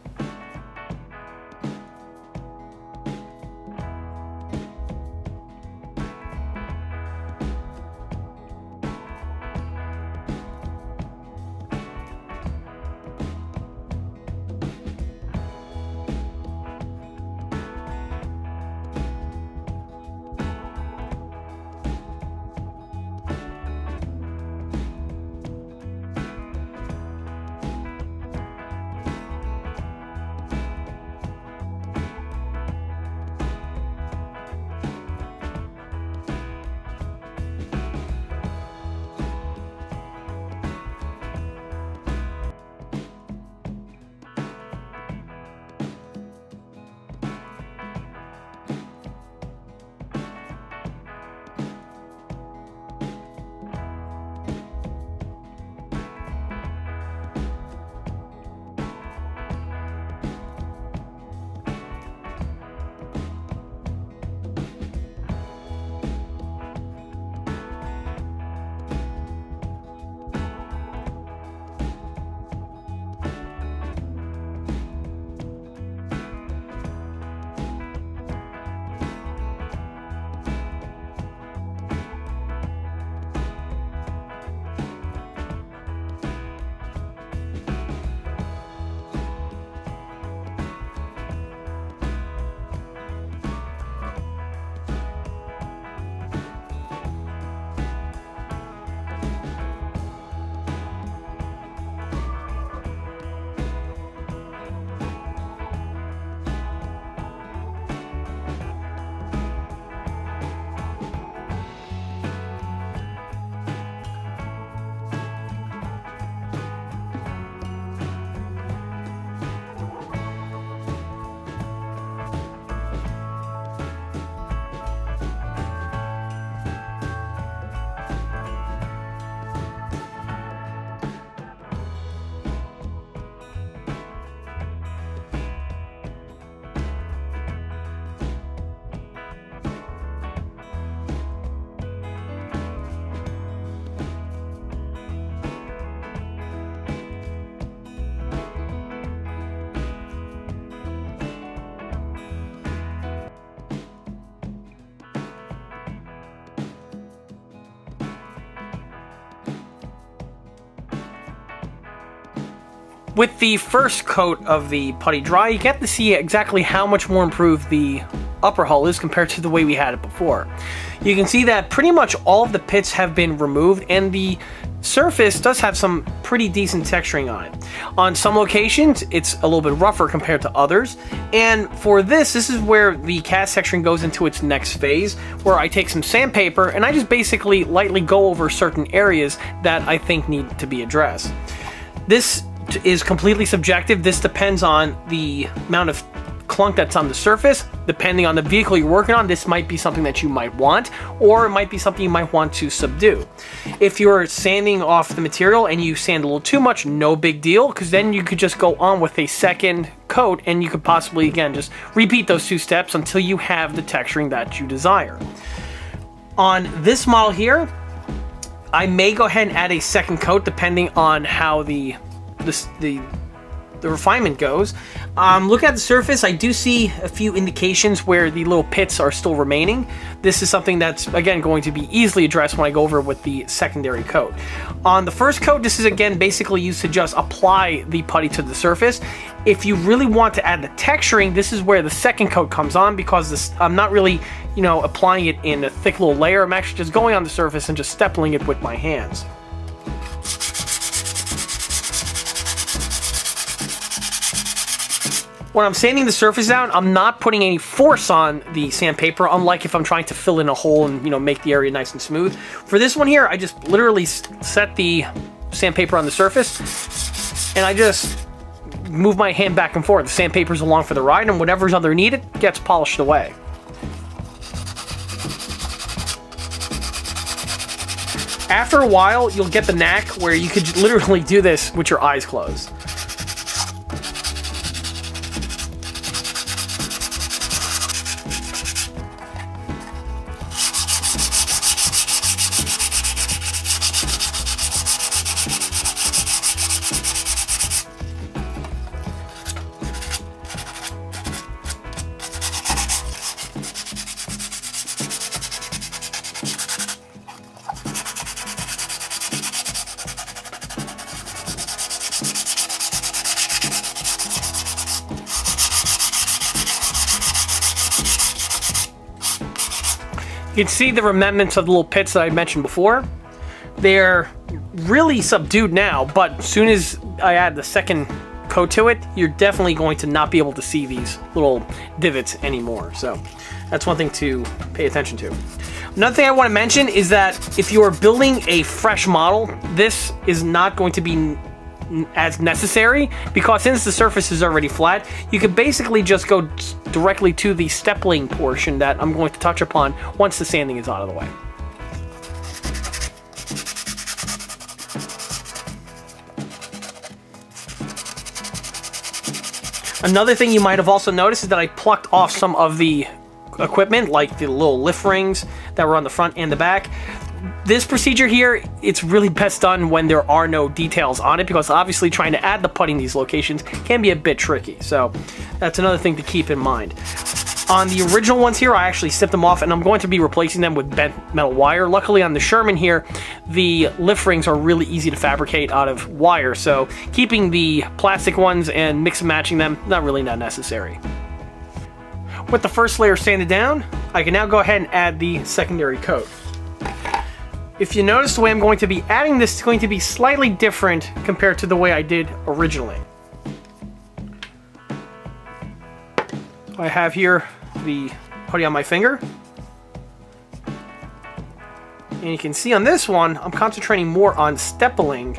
With the first coat of the putty dry, you get to see exactly how much more improved the upper hull is compared to the way we had it before. You can see that pretty much all of the pits have been removed, and the surface does have some pretty decent texturing on it. On some locations, it's a little bit rougher compared to others, and for this is where the cast texturing goes into its next phase, where I take some sandpaper and I just basically lightly go over certain areas that I think need to be addressed. This is completely subjective. This depends on the amount of clunk that's on the surface. Depending on the vehicle you're working on, this might be something that you might want, or it might be something you might want to subdue. If you're sanding off the material and you sand a little too much, no big deal, because then you could just go on with a second coat and you could possibly, again, just repeat those 2 steps until you have the texturing that you desire. On this model here, I may go ahead and add a second coat depending on how the refinement goes. Looking at the surface, I do see a few indications where the little pits are still remaining. This is something that's, again, going to be easily addressed when I go over with the secondary coat. On the first coat, this is, again, basically used to just apply the putty to the surface. If you really want to add the texturing, this is where the second coat comes on, because I'm not really, applying it in a thick little layer. I'm actually just going on the surface and just steppling it with my hands. When I'm sanding the surface down, I'm not putting any force on the sandpaper, unlike if I'm trying to fill in a hole and, make the area nice and smooth. For this one here, I just literally set the sandpaper on the surface, and I just move my hand back and forth. The sandpaper's along for the ride, and whatever's underneath it gets polished away. After a while, you'll get the knack where you could literally do this with your eyes closed. You can see the remnants of the little pits that I mentioned before. They're really subdued now, but as soon as I add the second coat to it, you're definitely going to not be able to see these little divots anymore. So that's one thing to pay attention to. Another thing I want to mention is that if you are building a fresh model, this is not going to be as necessary, because since the surface is already flat, you could basically just go directly to the steppling portion that I'm going to touch upon once the sanding is out of the way. Another thing you might have also noticed is that I plucked off some of the equipment, like the little lift rings that were on the front and the back. This procedure here, it's really best done when there are no details on it, because obviously trying to add the putty in these locations can be a bit tricky. So that's another thing to keep in mind. On the original ones here, I actually snipped them off, and I'm going to be replacing them with bent metal wire. Luckily on the Sherman here, the lift rings are really easy to fabricate out of wire, so keeping the plastic ones and mix and matching them, not necessary. With the first layer sanded down, I can now go ahead and add the secondary coat. If you notice, the way I'm going to be adding this is going to be slightly different compared to the way I did originally. I have here the putty on my finger. And you can see on this one, I'm concentrating more on steppling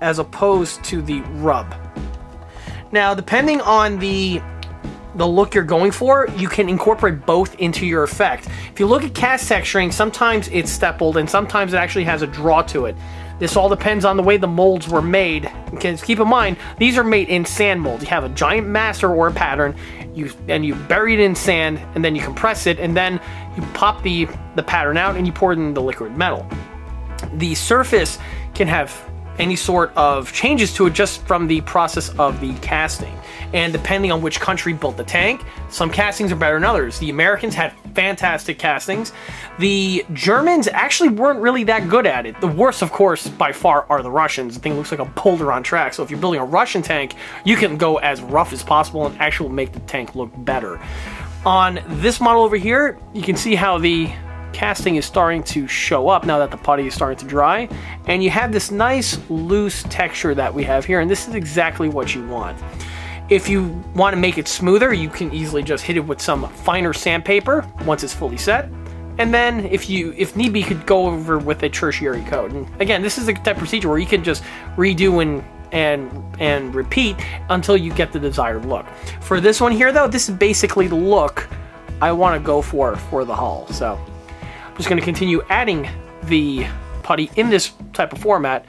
as opposed to the rub. Now, depending on the look you're going for, you can incorporate both into your effect. If you look at cast texturing, sometimes it's stippled and sometimes it actually has a draw to it. This all depends on the way the molds were made. Because keep in mind, these are made in sand molds. You have a giant master or a pattern, and you bury it in sand, and then you compress it, and then you pop the pattern out and you pour it in the liquid metal. The surface can have any sort of changes to it just from the process of the casting. And depending on which country built the tank, some castings are better than others. The Americans had fantastic castings. The Germans actually weren't really that good at it. The worst, of course, by far are the Russians. The thing looks like a boulder on track. So if you're building a Russian tank, you can go as rough as possible and actually make the tank look better. On this model over here, you can see how the casting is starting to show up now that the putty is starting to dry, and you have this nice loose texture that we have here, and this is exactly what you want. If you want to make it smoother, you can easily just hit it with some finer sandpaper once it's fully set, and then if need be, you could go over with a tertiary coat. And again, this is the type of procedure where you can just redo and repeat until you get the desired look. For this one here though, this is basically the look I want to go for the hull. So I'm just going to continue adding the putty in this type of format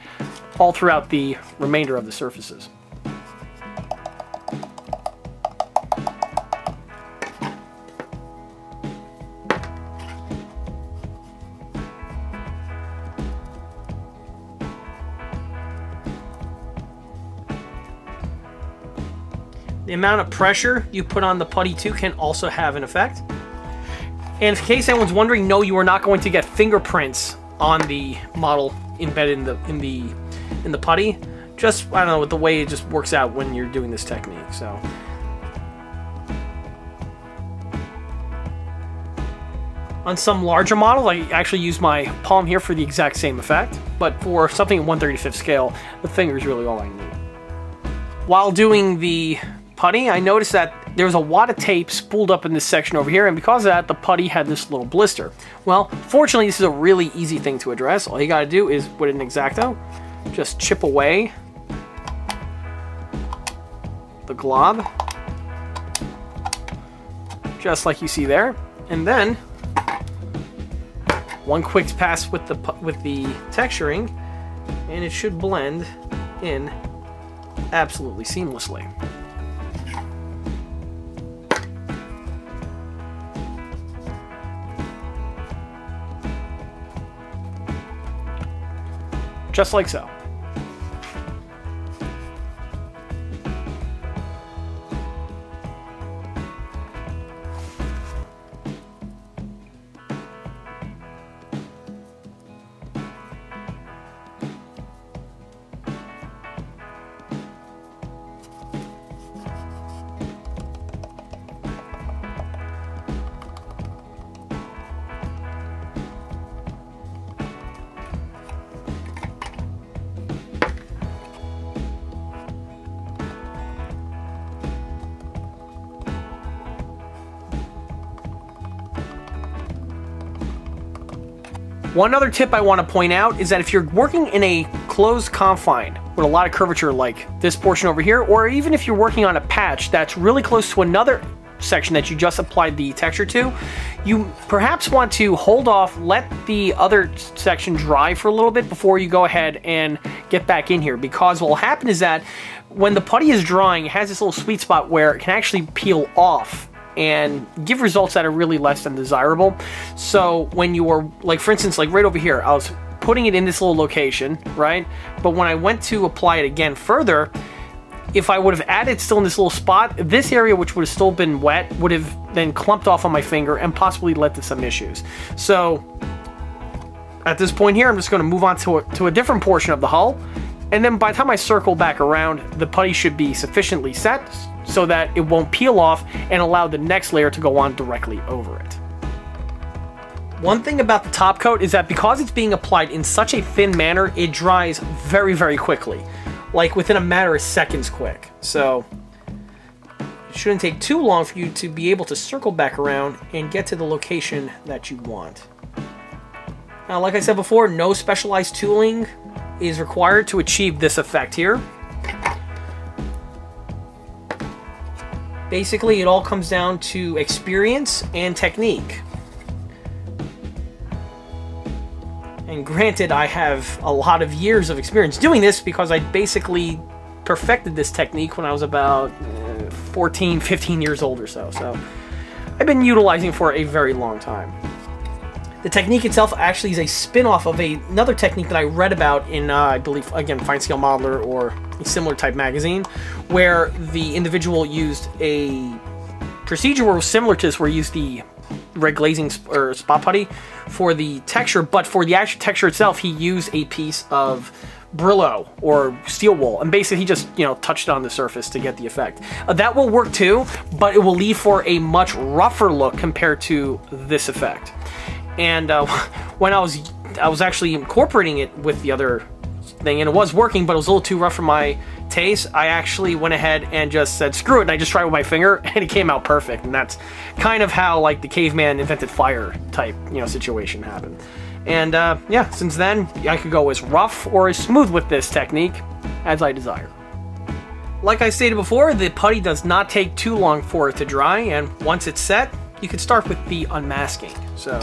all throughout the remainder of the surfaces. The amount of pressure you put on the putty too can also have an effect. And in case anyone's wondering, no, you are not going to get fingerprints on the model embedded in the putty. Just, I don't know, with the way it just works out when you're doing this technique. So on some larger models, I actually use my palm here for the exact same effect. But for something at 1/35th scale, the finger is really all I need. While doing the putty, I noticed that there was a wad of tape spooled up in this section over here, and because of that, the putty had this little blister. Well, fortunately, this is a really easy thing to address. All you gotta do is put an X-Acto, just chip away the glob, just like you see there, and then one quick pass with the texturing, and it should blend in absolutely seamlessly. Just like so. One other tip I want to point out is that if you're working in a closed confine with a lot of curvature like this portion over here, or even if you're working on a patch that's really close to another section that you just applied the texture to, you perhaps want to hold off, let the other section dry for a little bit before you go ahead and get back in here, because what will happen is that when the putty is drying, it has this little sweet spot where it can actually peel off and give results that are really less than desirable. So when you are, like for instance, like right over here, I was putting it in this little location, right? But when I went to apply it again further, if I would have added still in this little spot, this area, which would have still been wet, would have then clumped off on my finger and possibly led to some issues. So at this point here, I'm just going to move on to a different portion of the hull. And then by the time I circle back around, the putty should be sufficiently set so that it won't peel off and allow the next layer to go on directly over it. One thing about the top coat is that because it's being applied in such a thin manner, it dries very, very quickly. Like within a matter of seconds quick. So it shouldn't take too long for you to be able to circle back around and get to the location that you want. Now, like I said before, no specialized tooling is required to achieve this effect here. Basically, it all comes down to experience and technique. And granted, I have a lot of years of experience doing this because I basically perfected this technique when I was about 14, 15 years old or so. So I've been utilizing it for a very long time. The technique itself actually is a spin-off of another technique that I read about in, I believe, again, Fine Scale Modeler or a similar type magazine, where the individual used a procedure where it was similar to this, where he used the red glazing or spot putty for the texture, but for the actual texture itself, he used a piece of Brillo or steel wool, and basically he just, you know, touched it on the surface to get the effect. That will work too, but it will leave for a much rougher look compared to this effect. And when I was actually incorporating it with the other thing, and it was working, but it was a little too rough for my taste, I actually went ahead and just said screw it, and I just tried with my finger, and it came out perfect. And that's kind of how, like, the caveman invented fire type, you know, situation happened. And yeah, since then I could go as rough or as smooth with this technique as I desire. Like I stated before, the putty does not take too long for it to dry, and once it's set, you could start with the unmasking. So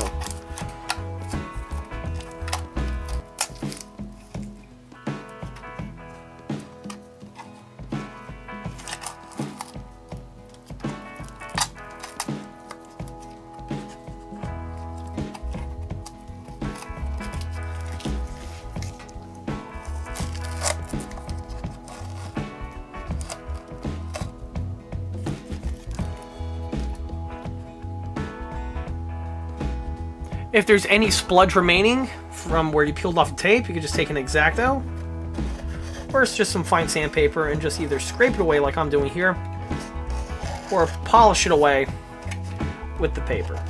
if there's any spludge remaining from where you peeled off the tape, you could just take an X-Acto, or it's just some fine sandpaper, and just either scrape it away like I'm doing here, or polish it away with the paper.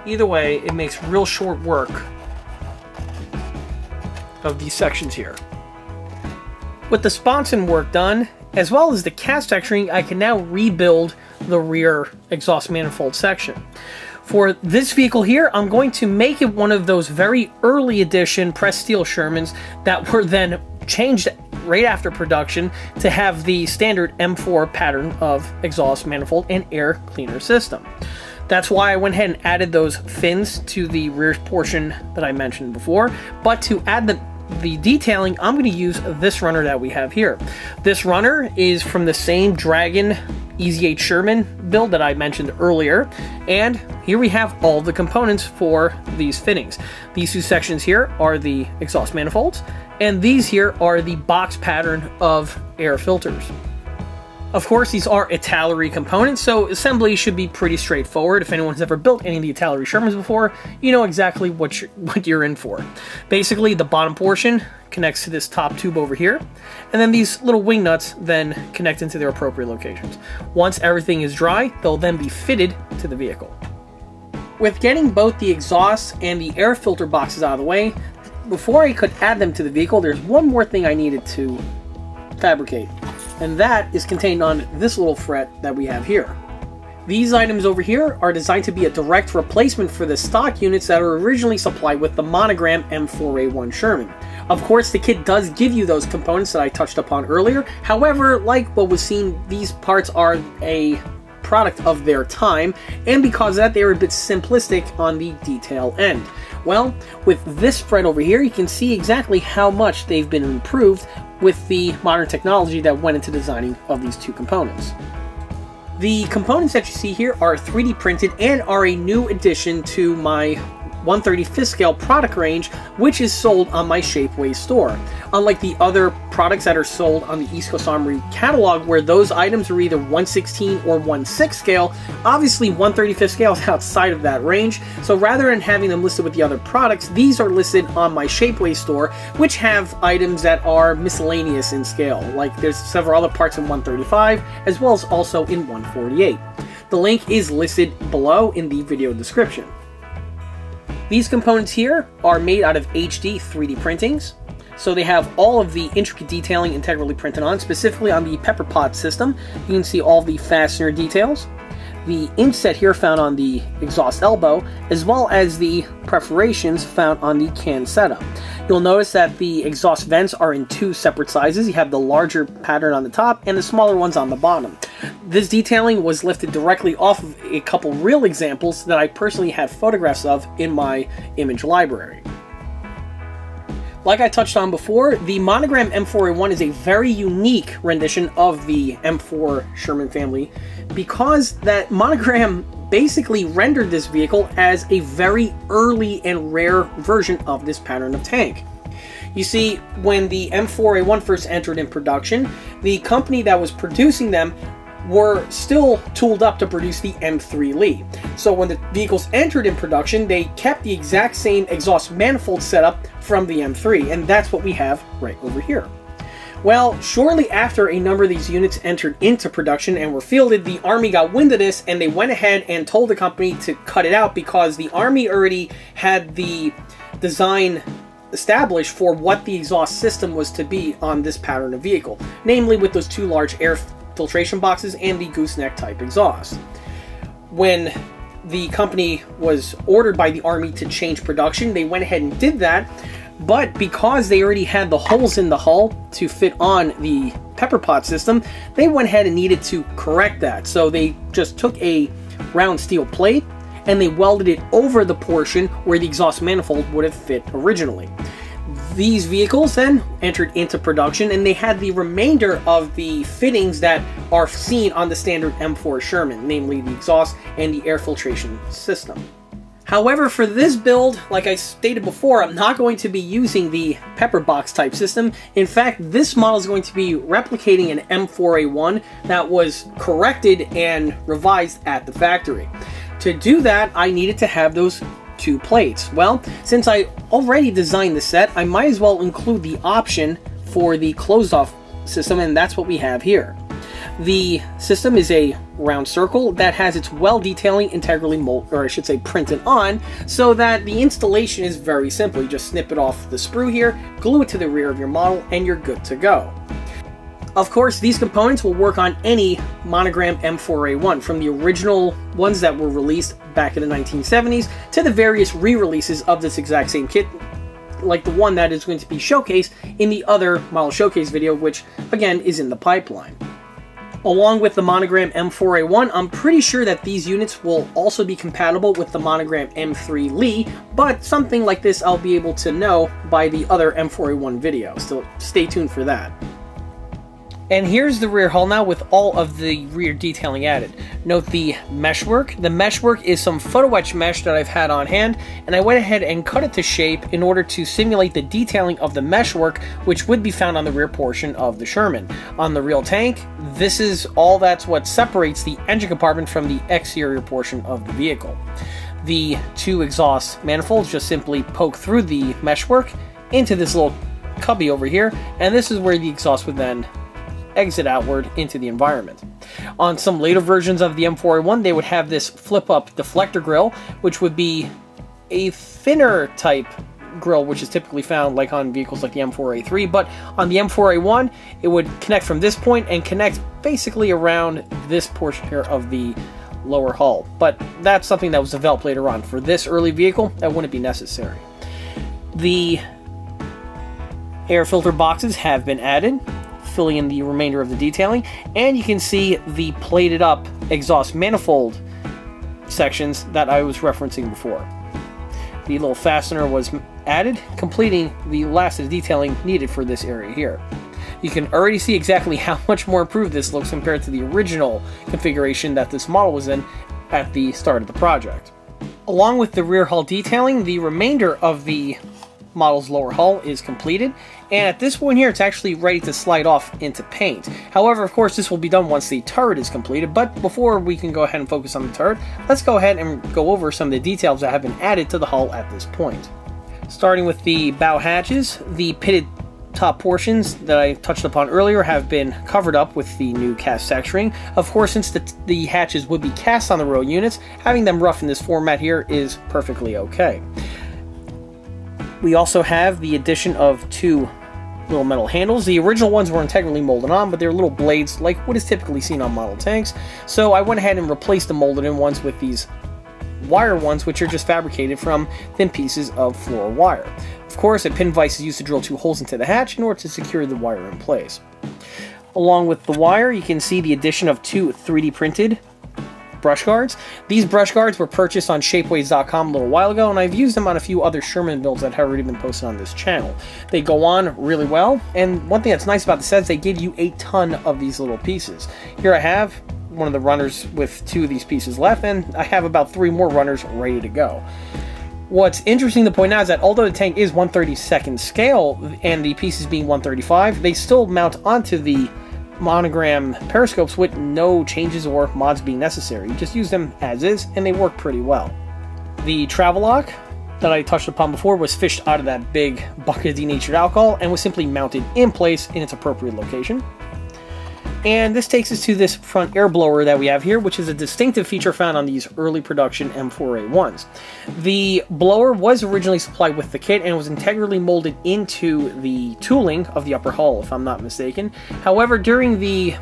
Either way, it makes real short work of these sections here. With the sponson work done, as well as the cast texturing, I can now rebuild the rear exhaust manifold section. For this vehicle here, I'm going to make it one of those very early edition pressed steel Shermans that were then changed right after production to have the standard M4 pattern of exhaust manifold and air cleaner system. That's why I went ahead and added those fins to the rear portion that I mentioned before. But to add the detailing, I'm going to use this runner that we have here. This runner is from the same Dragon Easy 8 Sherman build that I mentioned earlier, and here we have all the components for these fittings. These two sections here are the exhaust manifolds, and these here are the box pattern of air filters. Of course, these are Italeri components, so assembly should be pretty straightforward. If anyone's ever built any of the Italeri Shermans before, you know exactly what you're in for. Basically, the bottom portion connects to this top tube over here, and then these little wing nuts then connect into their appropriate locations. Once everything is dry, they'll then be fitted to the vehicle. With getting both the exhaust and the air filter boxes out of the way, before I could add them to the vehicle, there's one more thing I needed to fabricate, and that is contained on this little fret that we have here. These items over here are designed to be a direct replacement for the stock units that are originally supplied with the Monogram M4A1 Sherman. Of course, the kit does give you those components that I touched upon earlier. However, like what was seen, these parts are a product of their time, and because of that, they are a bit simplistic on the detail end. Well, with this spread over here, you can see exactly how much they've been improved with the modern technology that went into designing of these two components. The components that you see here are 3D printed and are a new addition to my 1/35th scale product range, which is sold on my Shapeways store. Unlike the other products that are sold on the East Coast Armory catalog, where those items are either 1/16 or 1/6 scale, obviously 1/35th scale is outside of that range, so rather than having them listed with the other products, these are listed on my Shapeways store, which have items that are miscellaneous in scale, like there's several other parts in 135, as well as also in 148. The link is listed below in the video description. These components here are made out of HD 3D printings, so they have all of the intricate detailing integrally printed on, specifically on the pepper pot system. You can see all the fastener details, the inset here found on the exhaust elbow, as well as the perforations found on the can setup. You'll notice that the exhaust vents are in two separate sizes. You have the larger pattern on the top and the smaller ones on the bottom. This detailing was lifted directly off of a couple real examples that I personally have photographs of in my image library. Like I touched on before, the Monogram M4A1 is a very unique rendition of the M4 Sherman family because that Monogram basically rendered this vehicle as a very early and rare version of this pattern of tank. You see, when the M4A1 first entered in production, the company that was producing them were still tooled up to produce the M3 Lee. So when the vehicles entered in production, they kept the exact same exhaust manifold setup from the M3, and that's what we have right over here. Well, shortly after a number of these units entered into production and were fielded, the Army got wind of this and they went ahead and told the company to cut it out because the Army already had the design established for what the exhaust system was to be on this pattern of vehicle, namely with those two large air filtration boxes and the gooseneck type exhaust. When the company was ordered by the Army to change production, they went ahead and did that, but because they already had the holes in the hull to fit on the pepper pot system, they went ahead and needed to correct that. So they just took a round steel plate and they welded it over the portion where the exhaust manifold would have fit originally. These vehicles then entered into production and they had the remainder of the fittings that are seen on the standard M4 Sherman, namely the exhaust and the air filtration system. However, for this build, like I stated before, I'm not going to be using the pepper box type system. In fact, this model is going to be replicating an M4A1 that was corrected and revised at the factory. To do that, I needed to have those two plates. Well, since I already designed the set, I might as well include the option for the closed off system, and that's what we have here. The system is a round circle that has its well detailing integrally molded, or I should say printed on, so that the installation is very simple. You just snip it off the sprue here, glue it to the rear of your model, and you're good to go. Of course, these components will work on any Monogram M4A1, from the original ones that were released back in the 1970s to the various re-releases of this exact same kit, like the one that is going to be showcased in the other model showcase video, which again is in the pipeline. Along with the Monogram M4A1, I'm pretty sure that these units will also be compatible with the Monogram M3 Lee, but something like this I'll be able to know by the other M4A1 video, so stay tuned for that. And here's the rear hull now with all of the rear detailing added. Note the meshwork. The meshwork is some photo etch mesh that I've had on hand, and I went ahead and cut it to shape in order to simulate the detailing of the meshwork, which would be found on the rear portion of the Sherman. On the real tank, this is all that's what separates the engine compartment from the exterior portion of the vehicle. The two exhaust manifolds just simply poke through the meshwork into this little cubby over here, and this is where the exhaust would then exit outward into the environment. On some later versions of the M4A1, they would have this flip-up deflector grill, which would be a thinner type grill, which is typically found like on vehicles like the M4A3, but on the M4A1, it would connect from this point and connect basically around this portion here of the lower hull. But that's something that was developed later on. For this early vehicle, that wouldn't be necessary. The air filter boxes have been added, filling in the remainder of the detailing, and you can see the plated up exhaust manifold sections that I was referencing before. The little fastener was added, completing the last of the detailing needed for this area here. You can already see exactly how much more improved this looks compared to the original configuration that this model was in at the start of the project. Along with the rear hull detailing, the remainder of the model's lower hull is completed, and at this point here it's actually ready to slide off into paint. However, of course, this will be done once the turret is completed, but before we can go ahead and focus on the turret, let's go ahead and go over some of the details that have been added to the hull at this point. Starting with the bow hatches, the pitted top portions that I touched upon earlier have been covered up with the new cast texturing. Of course, since the hatches would be cast on the road units, having them rough in this format here is perfectly okay. We also have the addition of two little metal handles. The original ones were integrally molded on, but they're little blades like what is typically seen on model tanks. So I went ahead and replaced the molded in ones with these wire ones, which are just fabricated from thin pieces of fluoro wire. Of course, a pin vise is used to drill two holes into the hatch in order to secure the wire in place. Along with the wire, you can see the addition of two 3D printed brush guards. These brush guards were purchased on shapeways.com a little while ago, and I've used them on a few other Sherman builds that have already been posted on this channel. They go on really well, and one thing that's nice about the set is they give you a ton of these little pieces. Here I have one of the runners with 2 of these pieces left, and I have about 3 more runners ready to go. What's interesting to point out is that although the tank is 1/32nd scale and the pieces being 1/35, they still mount onto the Monogram periscopes with no changes or mods being necessary. You just use them as is, and they work pretty well. The travel lock that I touched upon before was fished out of that big bucket of denatured alcohol and was simply mounted in place in its appropriate location. And this takes us to this front air blower that we have here, which is a distinctive feature found on these early production M4A1s. The blower was originally supplied with the kit and was integrally molded into the tooling of the upper hull, if I'm not mistaken. However, during the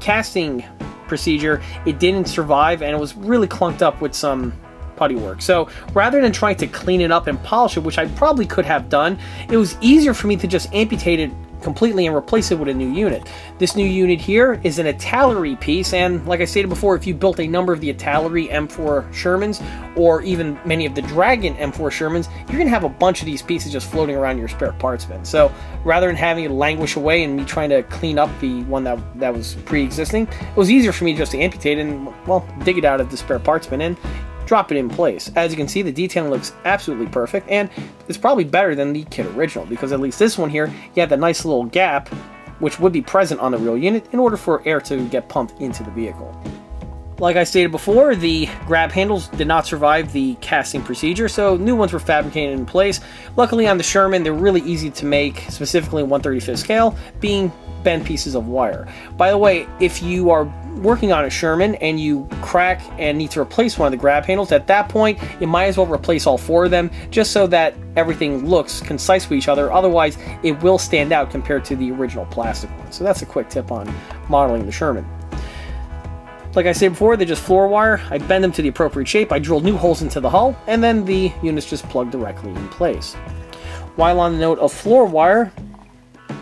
casting procedure, it didn't survive and it was really clunked up with some putty work. So rather than trying to clean it up and polish it, which I probably could have done, it was easier for me to just amputate it completely and replace it with a new unit. This new unit here is an Italeri piece, and like I stated before, if you built a number of the Italeri M4 Shermans or even many of the Dragon M4 Shermans, you're going to have a bunch of these pieces just floating around your spare parts bin. So rather than having it languish away and me trying to clean up the one that was pre-existing, it was easier for me just to amputate it and, well, dig it out of the spare parts bin and drop it in place. As you can see, the detailing looks absolutely perfect, and it's probably better than the kit original, because at least this one here, you have that nice little gap, which would be present on the real unit in order for air to get pumped into the vehicle. Like I stated before, the grab handles did not survive the casting procedure, so new ones were fabricated in place. Luckily on the Sherman, they're really easy to make, specifically in 1/35th scale, being bent pieces of wire. By the way, if you are working on a Sherman and you crack and need to replace one of the grab handles, at that point you might as well replace all 4 of them, just so that everything looks concise with each other. Otherwise it will stand out compared to the original plastic one. So that's a quick tip on modeling the Sherman. Like I said before, they're just floor wire. I bend them to the appropriate shape, I drilled new holes into the hull, and then the units just plug directly in place. While on the note of floor wire,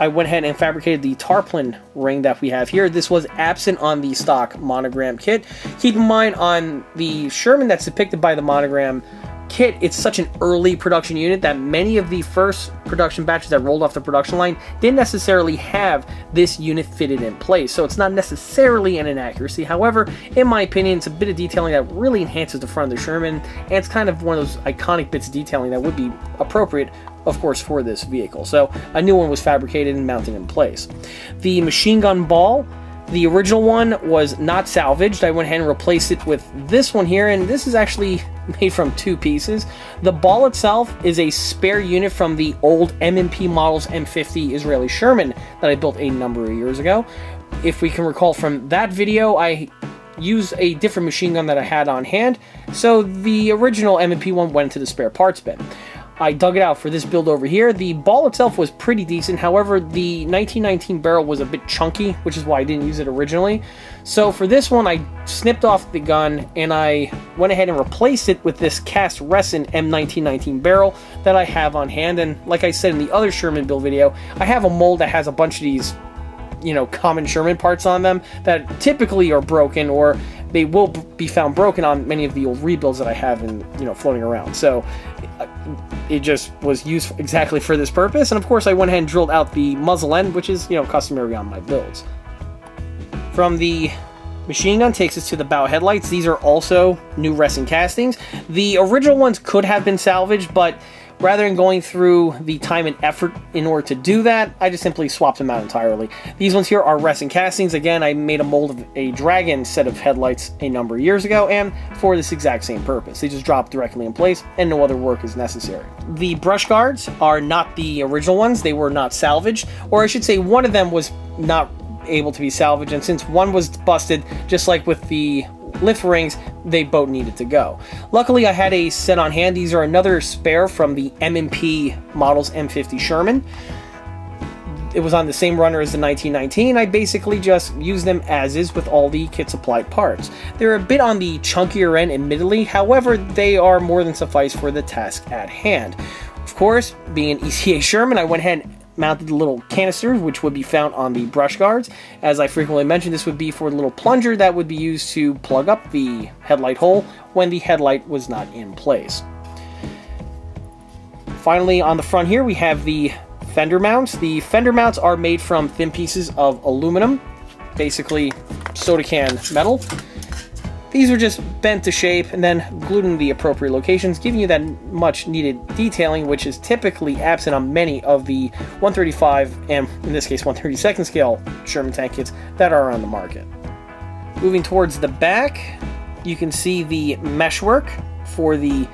I went ahead and fabricated the tarpaulin ring that we have here. This was absent on the stock Monogram kit. Keep in mind, on the Sherman that's depicted by the Monogram kit, it's such an early production unit that many of the first production batches that rolled off the production line didn't necessarily have this unit fitted in place, so it's not necessarily an inaccuracy. However, in my opinion, it's a bit of detailing that really enhances the front of the Sherman, and it's kind of one of those iconic bits of detailing that would be appropriate, of course, for this vehicle. So a new one was fabricated and mounted in place. The machine gun ball, the original one was not salvaged. I went ahead and replaced it with this one here, and this is actually made from 2 pieces. The ball itself is a spare unit from the old M&P models M50 Israeli Sherman that I built a number of years ago. If we can recall from that video, I used a different machine gun that I had on hand, so the original M&P one went into the spare parts bin. I dug it out for this build over here. The ball itself was pretty decent, however the 1919 barrel was a bit chunky, which is why I didn't use it originally. So for this one, I snipped off the gun and I went ahead and replaced it with this cast resin M1919 barrel that I have on hand. And like I said in the other Sherman build video, I have a mold that has a bunch of these, you know, common Sherman parts on them that typically are broken, or they will be found broken on many of the old rebuilds that I have in, you know, floating around. So it just was used exactly for this purpose. And of course I went ahead and drilled out the muzzle end, which is, you know, customary on my builds. From the machine gun takes us to the bow headlights. These are also new resin castings. The original ones could have been salvaged, but rather than going through the time and effort in order to do that, I just simply swapped them out entirely. These ones here are resin castings. Again, I made a mold of a Dragon set of headlights a number of years ago, and for this exact same purpose. They just drop directly in place, and no other work is necessary. The brush guards are not the original ones. They were not salvaged, or I should say one of them was not able to be salvaged, and since one was busted, just like with the lift rings, they both needed to go. Luckily, I had a set on hand. These are another spare from the M&P models M50 Sherman. It was on the same runner as the 1919. I basically just used them as is with all the kit supplied parts. They're a bit on the chunkier end, admittedly. However, they are more than suffice for the task at hand. Of course, being an ECA Sherman, I went ahead and mounted little canisters, which would be found on the brush guards. As I frequently mentioned, this would be for the little plunger that would be used to plug up the headlight hole when the headlight was not in place. Finally, on the front here, we have the fender mounts. The fender mounts are made from thin pieces of aluminum, basically soda can metal. These are just bent to shape and then glued in the appropriate locations, giving you that much needed detailing, which is typically absent on many of the 135 and, in this case, 132nd scale Sherman tank kits that are on the market. Moving towards the back, you can see the meshwork for the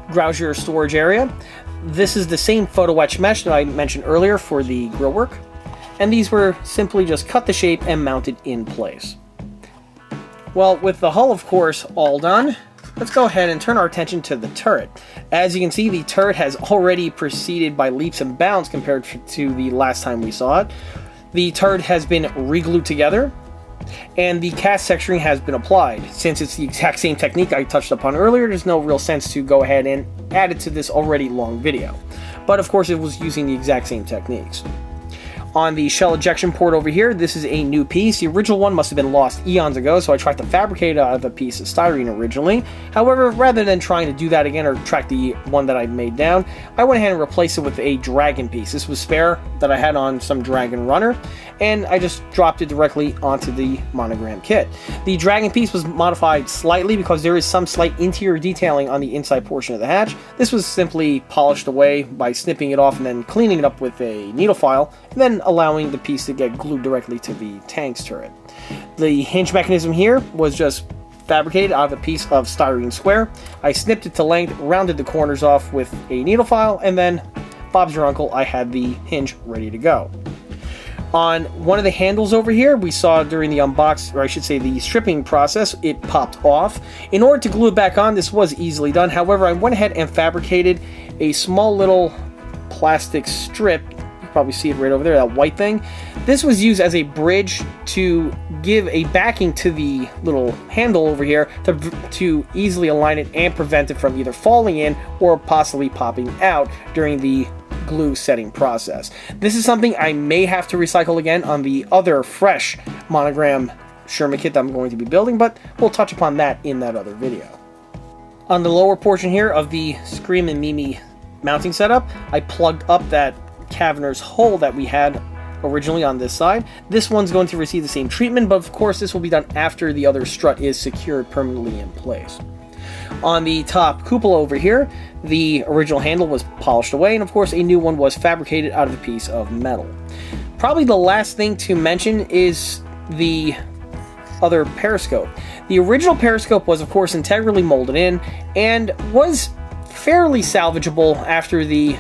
grousier storage area. This is the same photo etch mesh that I mentioned earlier for the grillwork, and these were simply just cut the shape and mounted in place. Well, with the hull, of course, all done, let's go ahead and turn our attention to the turret. As you can see, the turret has already proceeded by leaps and bounds compared to the last time we saw it. The turret has been re-glued together, and the cast texturing has been applied. Since it's the exact same technique I touched upon earlier, there's no real sense to go ahead and add it to this already long video. But of course, it was using the exact same techniques. On the shell ejection port over here, this is a new piece. The original one must have been lost eons ago, so I tried to fabricate it out of a piece of styrene originally. However, rather than trying to do that again or track the one that I made down, I went ahead and replaced it with a dragon piece. This was spare that I had on some dragon runner, and I just dropped it directly onto the Monogram kit. The dragon piece was modified slightly because there is some slight interior detailing on the inside portion of the hatch. This was simply polished away by snipping it off and then cleaning it up with a needle file, and then allowing the piece to get glued directly to the tank's turret. The hinge mechanism here was just fabricated out of a piece of styrene square. I snipped it to length, rounded the corners off with a needle file, and then Bob's your uncle, I had the hinge ready to go. On one of the handles over here, we saw during the unbox, or I should say the stripping process, it popped off. In order to glue it back on, this was easily done. However, I went ahead and fabricated a small little plastic strip. Probably see it right over there, that white thing. This was used as a bridge to give a backing to the little handle over here to easily align it and prevent it from either falling in or possibly popping out during the glue setting process. This is something I may have to recycle again on the other fresh Monogram Sherman kit that I'm going to be building, but we'll touch upon that in that other video. On the lower portion here of the Screamin Mimi mounting setup, I plugged up that Caverner's hole that we had originally on this side. This one's going to receive the same treatment, but of course this will be done after the other strut is secured permanently in place. On the top cupola over here, the original handle was polished away, and of course a new one was fabricated out of a piece of metal. Probably the last thing to mention is the other periscope. The original periscope was of course integrally molded in and was fairly salvageable after the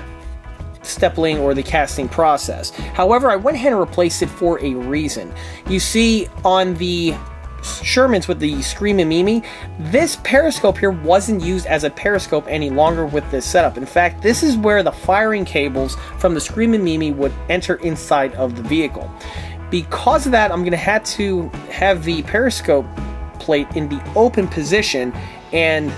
stippling or the casting process. However, I went ahead and replaced it for a reason. You see, on the Shermans with the Screamin Mimi, this periscope here wasn't used as a periscope any longer with this setup. In fact, this is where the firing cables from the Screamin Mimi would enter inside of the vehicle. Because of that, I'm going to have to have the periscope plate in the open position, and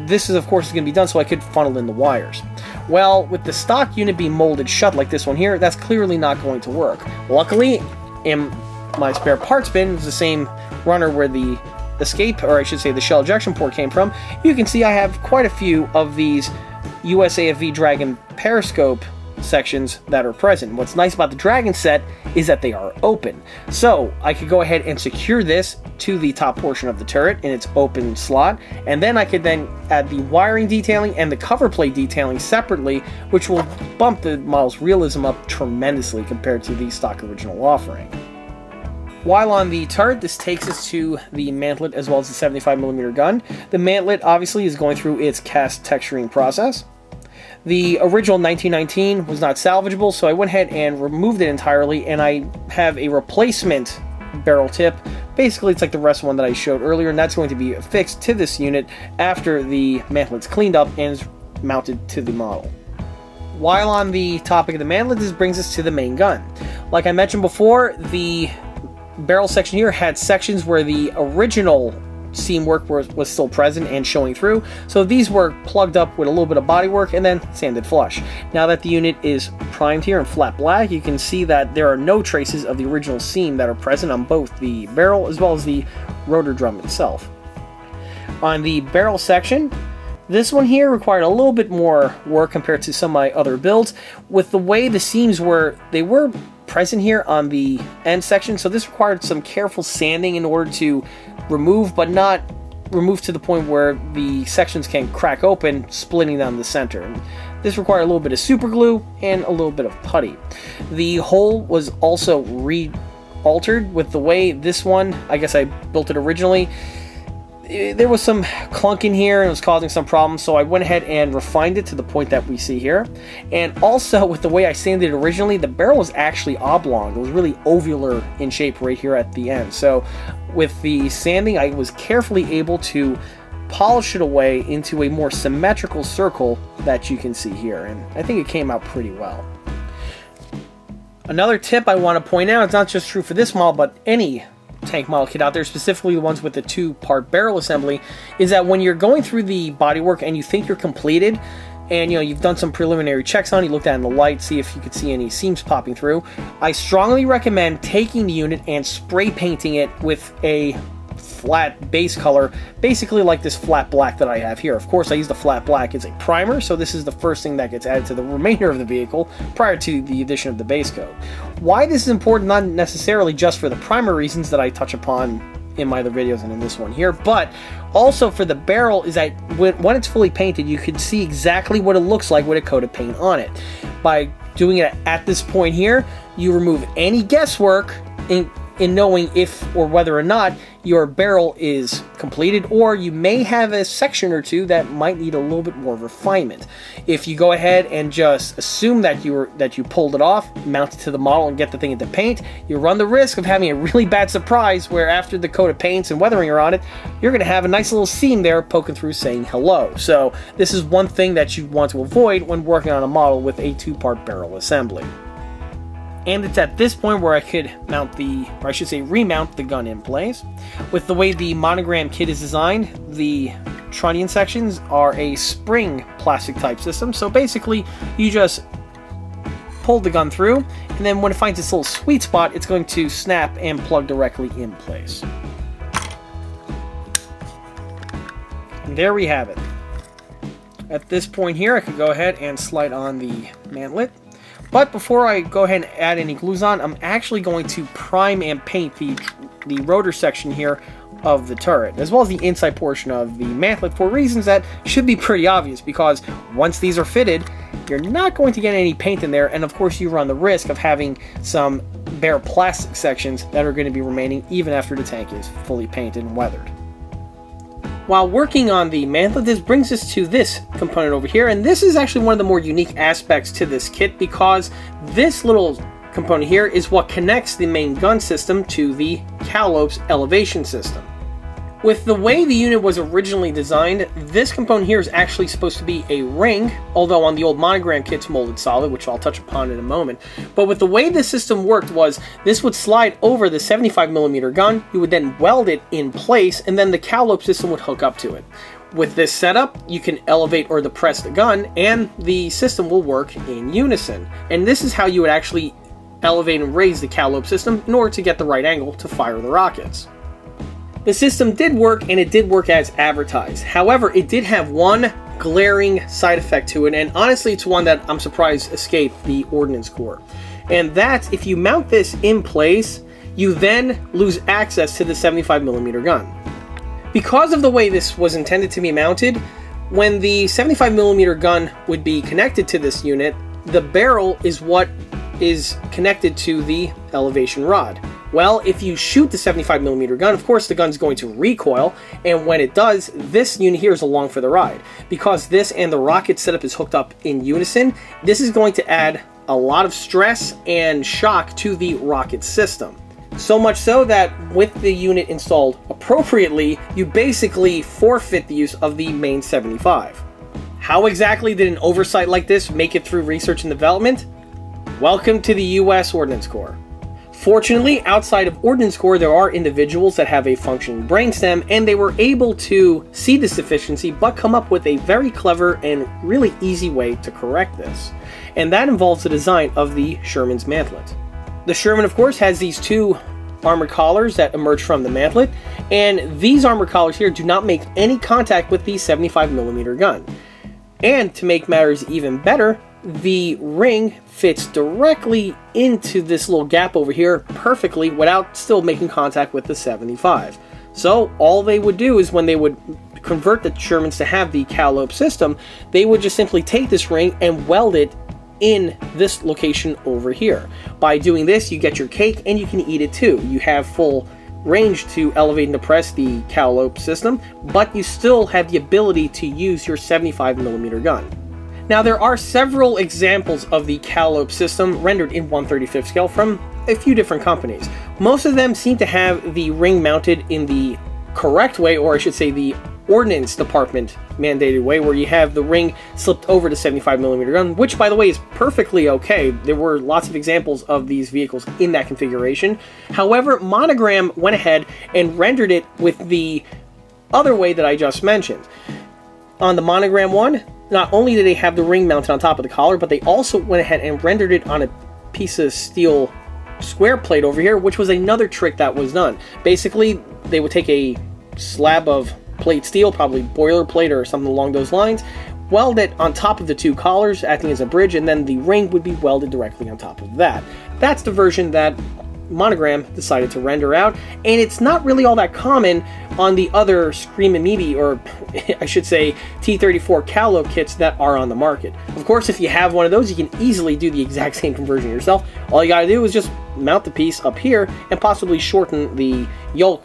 this is of course going to be done so I could funnel in the wires. Well, with the stock unit being molded shut like this one here, that's clearly not going to work. Luckily, in my spare parts bin, it's the same runner where the escape, or I should say the shell ejection port came from. You can see I have quite a few of these USAFV Dragon periscope sections that are present. What's nice about the Dragon set is that they are open. So I could go ahead and secure this to the top portion of the turret in its open slot, and then I could then add the wiring detailing and the cover plate detailing separately, which will bump the model's realism up tremendously compared to the stock original offering. While on the turret, this takes us to the mantlet as well as the 75mm gun. The mantlet obviously is going through its cast texturing process. The original 1919 was not salvageable, so I went ahead and removed it entirely, and I have a replacement barrel tip. Basically, it's like the rest one that I showed earlier, and that's going to be affixed to this unit after the mantlet's cleaned up and is mounted to the model. While on the topic of the mantlet, this brings us to the main gun. Like I mentioned before, the barrel section here had sections where the original seam work was still present and showing through. So these were plugged up with a little bit of bodywork and then sanded flush. Now that the unit is primed here in flat black, you can see that there are no traces of the original seam that are present on both the barrel as well as the rotor drum itself. On the barrel section, this one here required a little bit more work compared to some of my other builds. With the way the seams were, they were present here on the end section, so this required some careful sanding in order to remove, but not remove to the point where the sections can crack open, splitting down the center. And this required a little bit of super glue and a little bit of putty. The hole was also re-altered with the way this one, I guess I built it originally. There was some clunk in here and it was causing some problems, so I went ahead and refined it to the point that we see here. And also with the way I sanded it originally, the barrel was actually oblong. It was really ovular in shape right here at the end. So with the sanding, I was carefully able to polish it away into a more symmetrical circle that you can see here, and I think it came out pretty well. Another tip I want to point out, it's not just true for this model, but any tank model kit out there, specifically the ones with the two-part barrel assembly, is that when you're going through the bodywork and you think you're completed, and you've done some preliminary checks on it, you looked at it in the light, see if you could see any seams popping through, I strongly recommend taking the unit and spray painting it with a flat base color, basically like this flat black that I have here. Of course, I use the flat black as a primer, so this is the first thing that gets added to the remainder of the vehicle prior to the addition of the base coat. Why this is important, not necessarily just for the primer reasons that I touch upon in my other videos and in this one here, but also for the barrel, is that when it's fully painted, you can see exactly what it looks like with a coat of paint on it. By doing it at this point here, you remove any guesswork in knowing if or whether or not your barrel is completed, or you may have a section or two that might need a little bit more refinement. If you go ahead and just assume that you pulled it off, mount it to the model, and get the thing into paint, you run the risk of having a really bad surprise where after the coat of paints and weathering are on it, you're going to have a nice little seam there poking through saying hello. So this is one thing that you want to avoid when working on a model with a two-part barrel assembly. And it's at this point where I could mount or I should say remount the gun in place. With the way the Monogram kit is designed, the trunnion sections are a spring plastic type system, so basically you just pull the gun through, and then when it finds its little sweet spot, it's going to snap and plug directly in place. And there we have it. At this point here, I could go ahead and slide on the mantlet. But before I go ahead and add any glues on, I'm actually going to prime and paint the rotor section here of the turret, as well as the inside portion of the mantlet, for reasons that should be pretty obvious, because once these are fitted, you're not going to get any paint in there, and of course you run the risk of having some bare plastic sections that are going to be remaining even after the tank is fully painted and weathered. While working on the mantlet, this brings us to this component over here, and this is actually one of the more unique aspects to this kit, because this little component here is what connects the main gun system to the Calliope's elevation system. With the way the unit was originally designed, this component here is actually supposed to be a ring, although on the old Monogram kit's molded solid, which I'll touch upon in a moment. But with the way this system worked was, this would slide over the 75mm gun, you would then weld it in place, and then the Calliope system would hook up to it. With this setup, you can elevate or depress the gun, and the system will work in unison. And this is how you would actually elevate and raise the Calliope system in order to get the right angle to fire the rockets. The system did work, and it did work as advertised. However, it did have one glaring side effect to it, and honestly it's one that I'm surprised escaped the Ordnance Corps. And that's, if you mount this in place, you then lose access to the 75mm gun. Because of the way this was intended to be mounted, when the 75mm gun would be connected to this unit, the barrel is what is connected to the elevation rod. Well, if you shoot the 75mm gun, of course the gun's going to recoil, and when it does, this unit here is along for the ride. Because this and the rocket setup is hooked up in unison, this is going to add a lot of stress and shock to the rocket system. So much so that with the unit installed appropriately, you basically forfeit the use of the main 75. How exactly did an oversight like this make it through research and development? Welcome to the US Ordnance Corps. Fortunately, outside of Ordnance Corps, there are individuals that have a functioning brainstem, and they were able to see this deficiency, but come up with a very clever and really easy way to correct this. And that involves the design of the Sherman's mantlet. The Sherman, of course, has these two armored collars that emerge from the mantlet, and these armored collars here do not make any contact with the 75mm gun. And to make matters even better, the ring fits directly into this little gap over here perfectly without still making contact with the 75. So all they would do is when they would convert the Shermans to have the Calliope system, they would just simply take this ring and weld it in this location over here. By doing this, you get your cake and you can eat it too. You have full range to elevate and depress the Calliope system, but you still have the ability to use your 75mm gun. Now, there are several examples of the Calliope system rendered in 1/35 scale from a few different companies. Most of them seem to have the ring mounted in the correct way, or I should say the Ordnance Department mandated way, where you have the ring slipped over the 75mm gun, which, by the way, is perfectly okay. There were lots of examples of these vehicles in that configuration. However, Monogram went ahead and rendered it with the other way that I just mentioned. On the Monogram one, not only did they have the ring mounted on top of the collar, but they also went ahead and rendered it on a piece of steel square plate over here, which was another trick that was done. Basically, they would take a slab of plate steel, probably boilerplate or something along those lines, weld it on top of the two collars, acting as a bridge, and then the ring would be welded directly on top of that. That's the version that Monogram decided to render out, and it's not really all that common on the other Screamin Mimi, or I should say T34 Calliope kits that are on the market. Of course, if you have one of those, you can easily do the exact same conversion yourself. All you gotta do is just mount the piece up here and possibly shorten the yoke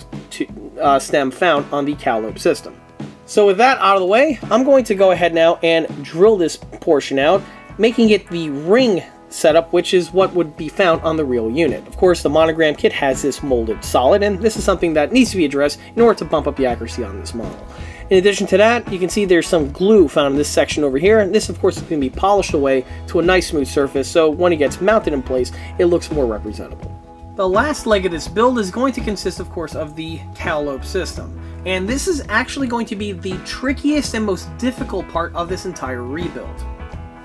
stem found on the Calliope system. So with that out of the way, I'm going to go ahead now and drill this portion out, making it the ring setup, which is what would be found on the real unit. Of course, the Monogram kit has this molded solid, and this is something that needs to be addressed in order to bump up the accuracy on this model. In addition to that, you can see there's some glue found in this section over here, and this of course is going to be polished away to a nice smooth surface, so when it gets mounted in place, it looks more representable. The last leg of this build is going to consist, of course, of the Calliope system, and this is actually going to be the trickiest and most difficult part of this entire rebuild.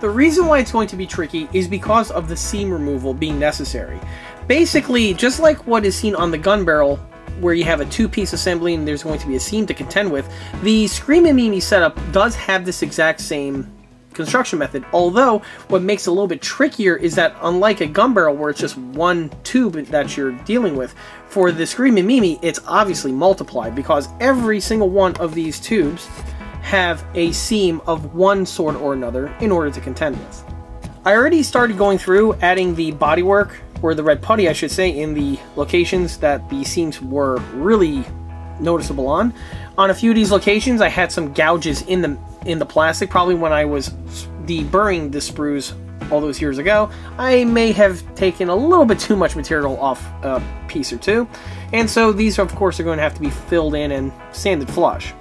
The reason why it's going to be tricky is because of the seam removal being necessary. Basically, just like what is seen on the gun barrel, where you have a two-piece assembly and there's going to be a seam to contend with, the Screamin Mimi setup does have this exact same construction method, although what makes it a little bit trickier is that unlike a gun barrel where it's just one tube that you're dealing with, for the Screamin Mimi it's obviously multiplied because every single one of these tubes have a seam of one sort or another in order to contend with. I already started going through adding the bodywork, or the red putty I should say, in the locations that the seams were really noticeable on. On a few of these locations I had some gouges in the plastic, probably when I was deburring the sprues all those years ago. I may have taken a little bit too much material off a piece or two, and so these of course are going to have to be filled in and sanded flush.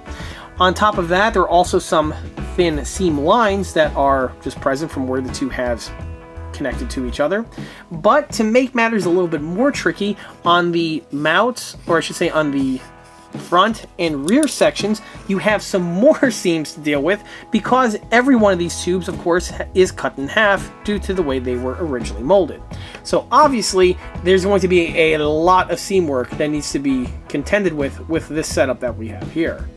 On top of that, there are also some thin seam lines that are just present from where the two halves connected to each other. But to make matters a little bit more tricky, on the mounts, or I should say on the front and rear sections, you have some more seams to deal with because every one of these tubes, of course, is cut in half due to the way they were originally molded. So obviously, there's going to be a lot of seam work that needs to be contended with this setup that we have here.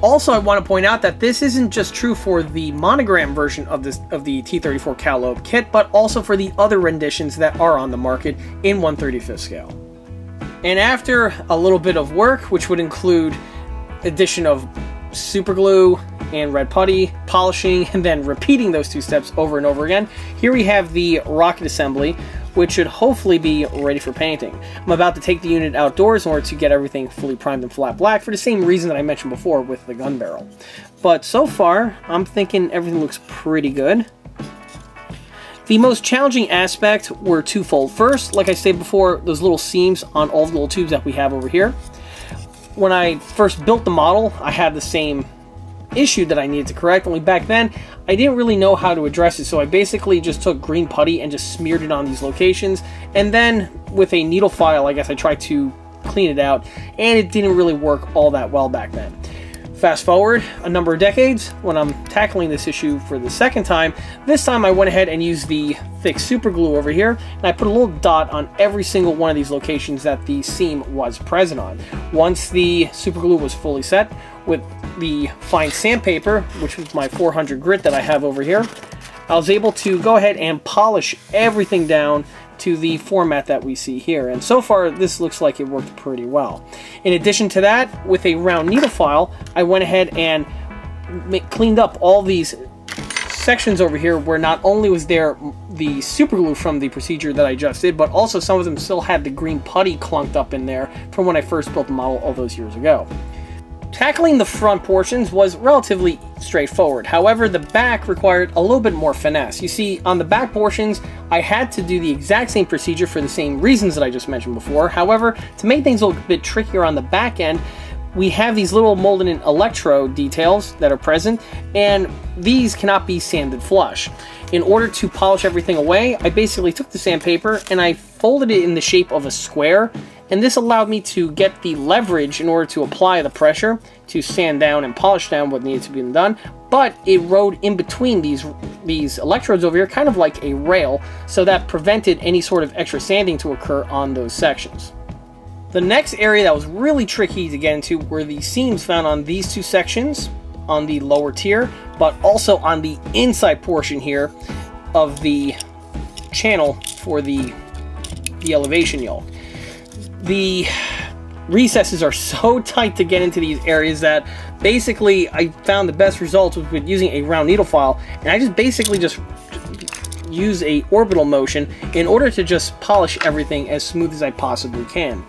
Also, I want to point out that this isn't just true for the Monogram version of the T34 Calliope kit, but also for the other renditions that are on the market in 1/35 scale. And after a little bit of work, which would include addition of super glue and red putty, polishing, and then repeating those two steps over and over again, here we have the rocket assembly, which should hopefully be ready for painting. I'm about to take the unit outdoors in order to get everything fully primed and flat black for the same reason that I mentioned before with the gun barrel. But so far, I'm thinking everything looks pretty good. The most challenging aspect were twofold. First, like I said before, those little seams on all the little tubes that we have over here. When I first built the model, I had the same issue that I needed to correct, only back then I didn't really know how to address it, so I basically just took green putty and just smeared it on these locations, and then with a needle file, I guess I tried to clean it out, and it didn't really work all that well back then. Fast forward a number of decades, when I'm tackling this issue for the second time, this time I went ahead and used the thick super glue over here, and I put a little dot on every single one of these locations that the seam was present on. Once the super glue was fully set, with the fine sandpaper, which was my 400 grit that I have over here, I was able to go ahead and polish everything down to the format that we see here, and so far this looks like it worked pretty well. In addition to that, with a round needle file, I went ahead and cleaned up all these sections over here where not only was there the super glue from the procedure that I just did, but also some of them still had the green putty clunked up in there from when I first built the model all those years ago. Tackling the front portions was relatively straightforward. However, the back required a little bit more finesse. You see, on the back portions, I had to do the exact same procedure for the same reasons that I just mentioned before. However, to make things a little bit trickier on the back end, we have these little molded in electrode details that are present, and these cannot be sanded flush. In order to polish everything away, I basically took the sandpaper and I folded it in the shape of a square, and this allowed me to get the leverage in order to apply the pressure to sand down and polish down what needed to be done, but it rode in between these electrodes over here, kind of like a rail, so that prevented any sort of extra sanding to occur on those sections. The next area that was really tricky to get into were the seams found on these two sections on the lower tier, but also on the inside portion here of the channel for the elevation yoke. The recesses are so tight to get into these areas that basically I found the best results with using a round needle file, and I just basically use a orbital motion in order to just polish everything as smooth as I possibly can.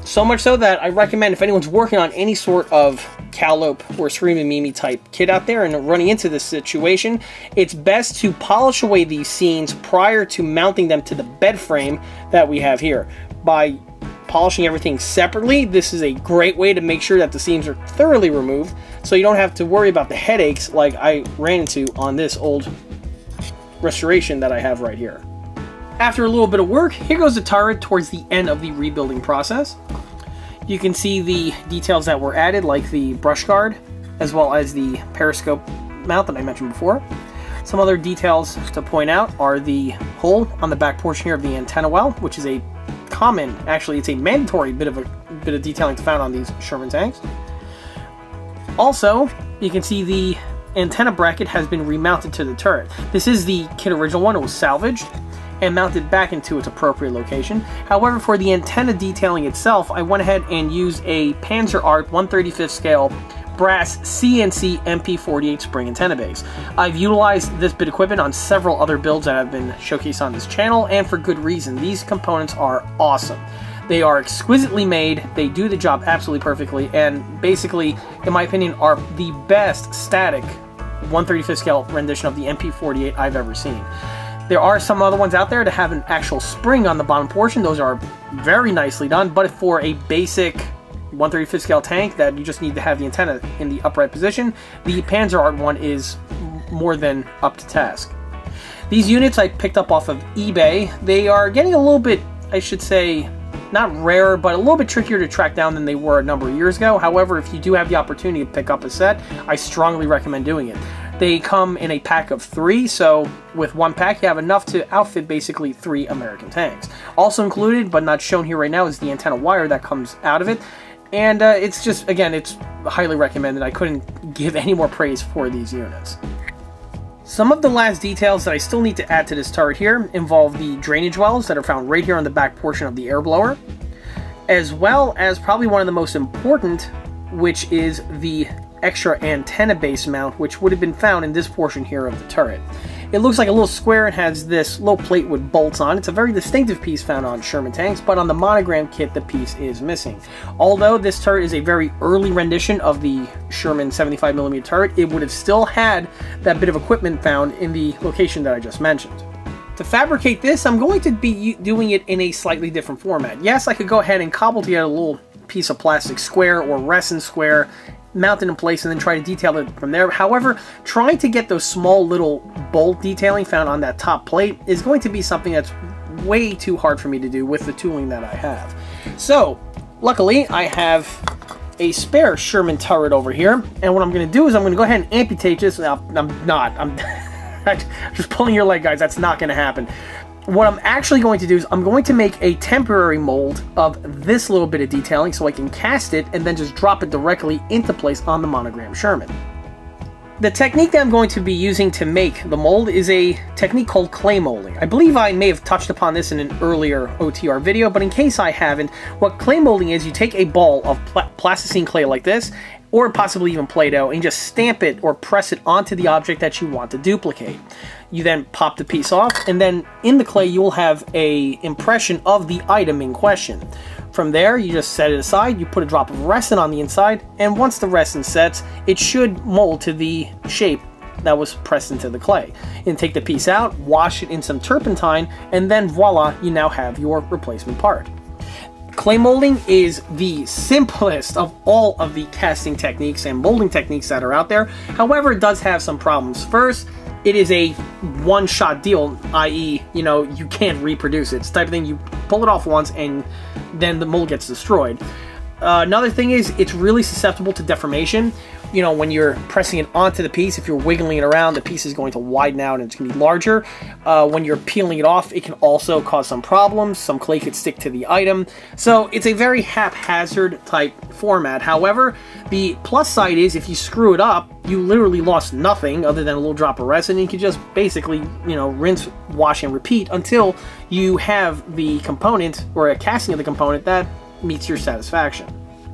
So much so that I recommend, if anyone's working on any sort of Calliope or Screamin Mimi type kit out there and running into this situation, it's best to polish away these seams prior to mounting them to the bed frame that we have here. By polishing everything separately, this is a great way to make sure that the seams are thoroughly removed, so you don't have to worry about the headaches like I ran into on this old restoration that I have right here. After a little bit of work, here goes the turret towards the end of the rebuilding process. You can see the details that were added, like the brush guard, as well as the periscope mount that I mentioned before. Some other details to point out are the hole on the back portion here of the antenna well, which is a common, actually it's a mandatory bit of detailing found on these Sherman tanks. Also, you can see the antenna bracket has been remounted to the turret. This is the kit original one. It was salvaged and mounted back into its appropriate location. However, for the antenna detailing itself, I went ahead and used a Panzer Art 1/35 scale brass CNC MP48 spring antenna base. I've utilized this bit of equipment on several other builds that have been showcased on this channel, and for good reason. These components are awesome. They are exquisitely made, they do the job absolutely perfectly, and basically, in my opinion, are the best static 1/35 scale rendition of the MP48 I've ever seen. There are some other ones out there that have an actual spring on the bottom portion. Those are very nicely done, but for a basic 1/35 scale tank that you just need to have the antenna in the upright position, the Panzer Art one is more than up to task. These units I picked up off of eBay. They are getting a little bit, I should say, not rarer, but a little bit trickier to track down than they were a number of years ago. However, if you do have the opportunity to pick up a set, I strongly recommend doing it. They come in a pack of 3, so with one pack you have enough to outfit basically 3 American tanks. Also included, but not shown here right now, is the antenna wire that comes out of it. And it's just, again, it's highly recommended. I couldn't give any more praise for these units. Some of the last details that I still need to add to this turret here involve the drainage wells that are found right here on the back portion of the air blower, as well as probably one of the most important, which is the extra antenna base mount, which would have been found in this portion here of the turret. It looks like a little square and has this little plate with bolts on. It's a very distinctive piece found on Sherman tanks, but on the Monogram kit the piece is missing. Although this turret is a very early rendition of the Sherman 75mm turret, it would have still had that bit of equipment found in the location that I just mentioned. To fabricate this, I'm going to be doing it in a slightly different format. Yes, I could go ahead and cobble together a little piece of plastic square or resin square, mount it in place, and then try to detail it from there. However, trying to get those small little bolt detailing found on that top plate is going to be something that's way too hard for me to do with the tooling that I have. So, luckily, I have a spare Sherman turret over here, and what I'm going to do is I'm going to go ahead and amputate this. Now, I'm just pulling your leg, guys. That's not going to happen. What I'm actually going to do is I'm going to make a temporary mold of this little bit of detailing so I can cast it and then just drop it directly into place on the Monogram Sherman. The technique that I'm going to be using to make the mold is a technique called clay molding. I believe I may have touched upon this in an earlier OTR video, but in case I haven't, what clay molding is, you take a ball of plasticine clay like this, or possibly even Play-Doh, and just stamp it or press it onto the object that you want to duplicate. You then pop the piece off, and then in the clay you will have an impression of the item in question. From there, you just set it aside, you put a drop of resin on the inside, and once the resin sets, it should mold to the shape that was pressed into the clay. And take the piece out, wash it in some turpentine, and then voila, you now have your replacement part. Clay molding is the simplest of all of the casting techniques and molding techniques that are out there. However, it does have some problems. First, it is a one-shot deal, i.e., you know, you can't reproduce it. It's the type of thing you pull it off once and then the mold gets destroyed. Another thing is it's really susceptible to deformation. You know, when you're pressing it onto the piece, if you're wiggling it around, the piece is going to widen out and it's going to be larger. When you're peeling it off, it can also cause some problems. Some clay could stick to the item. So it's a very haphazard type format. However, the plus side is if you screw it up, you literally lost nothing other than a little drop of resin. You can just basically, you know, rinse, wash, and repeat until you have the component or a casting of the component that meets your satisfaction.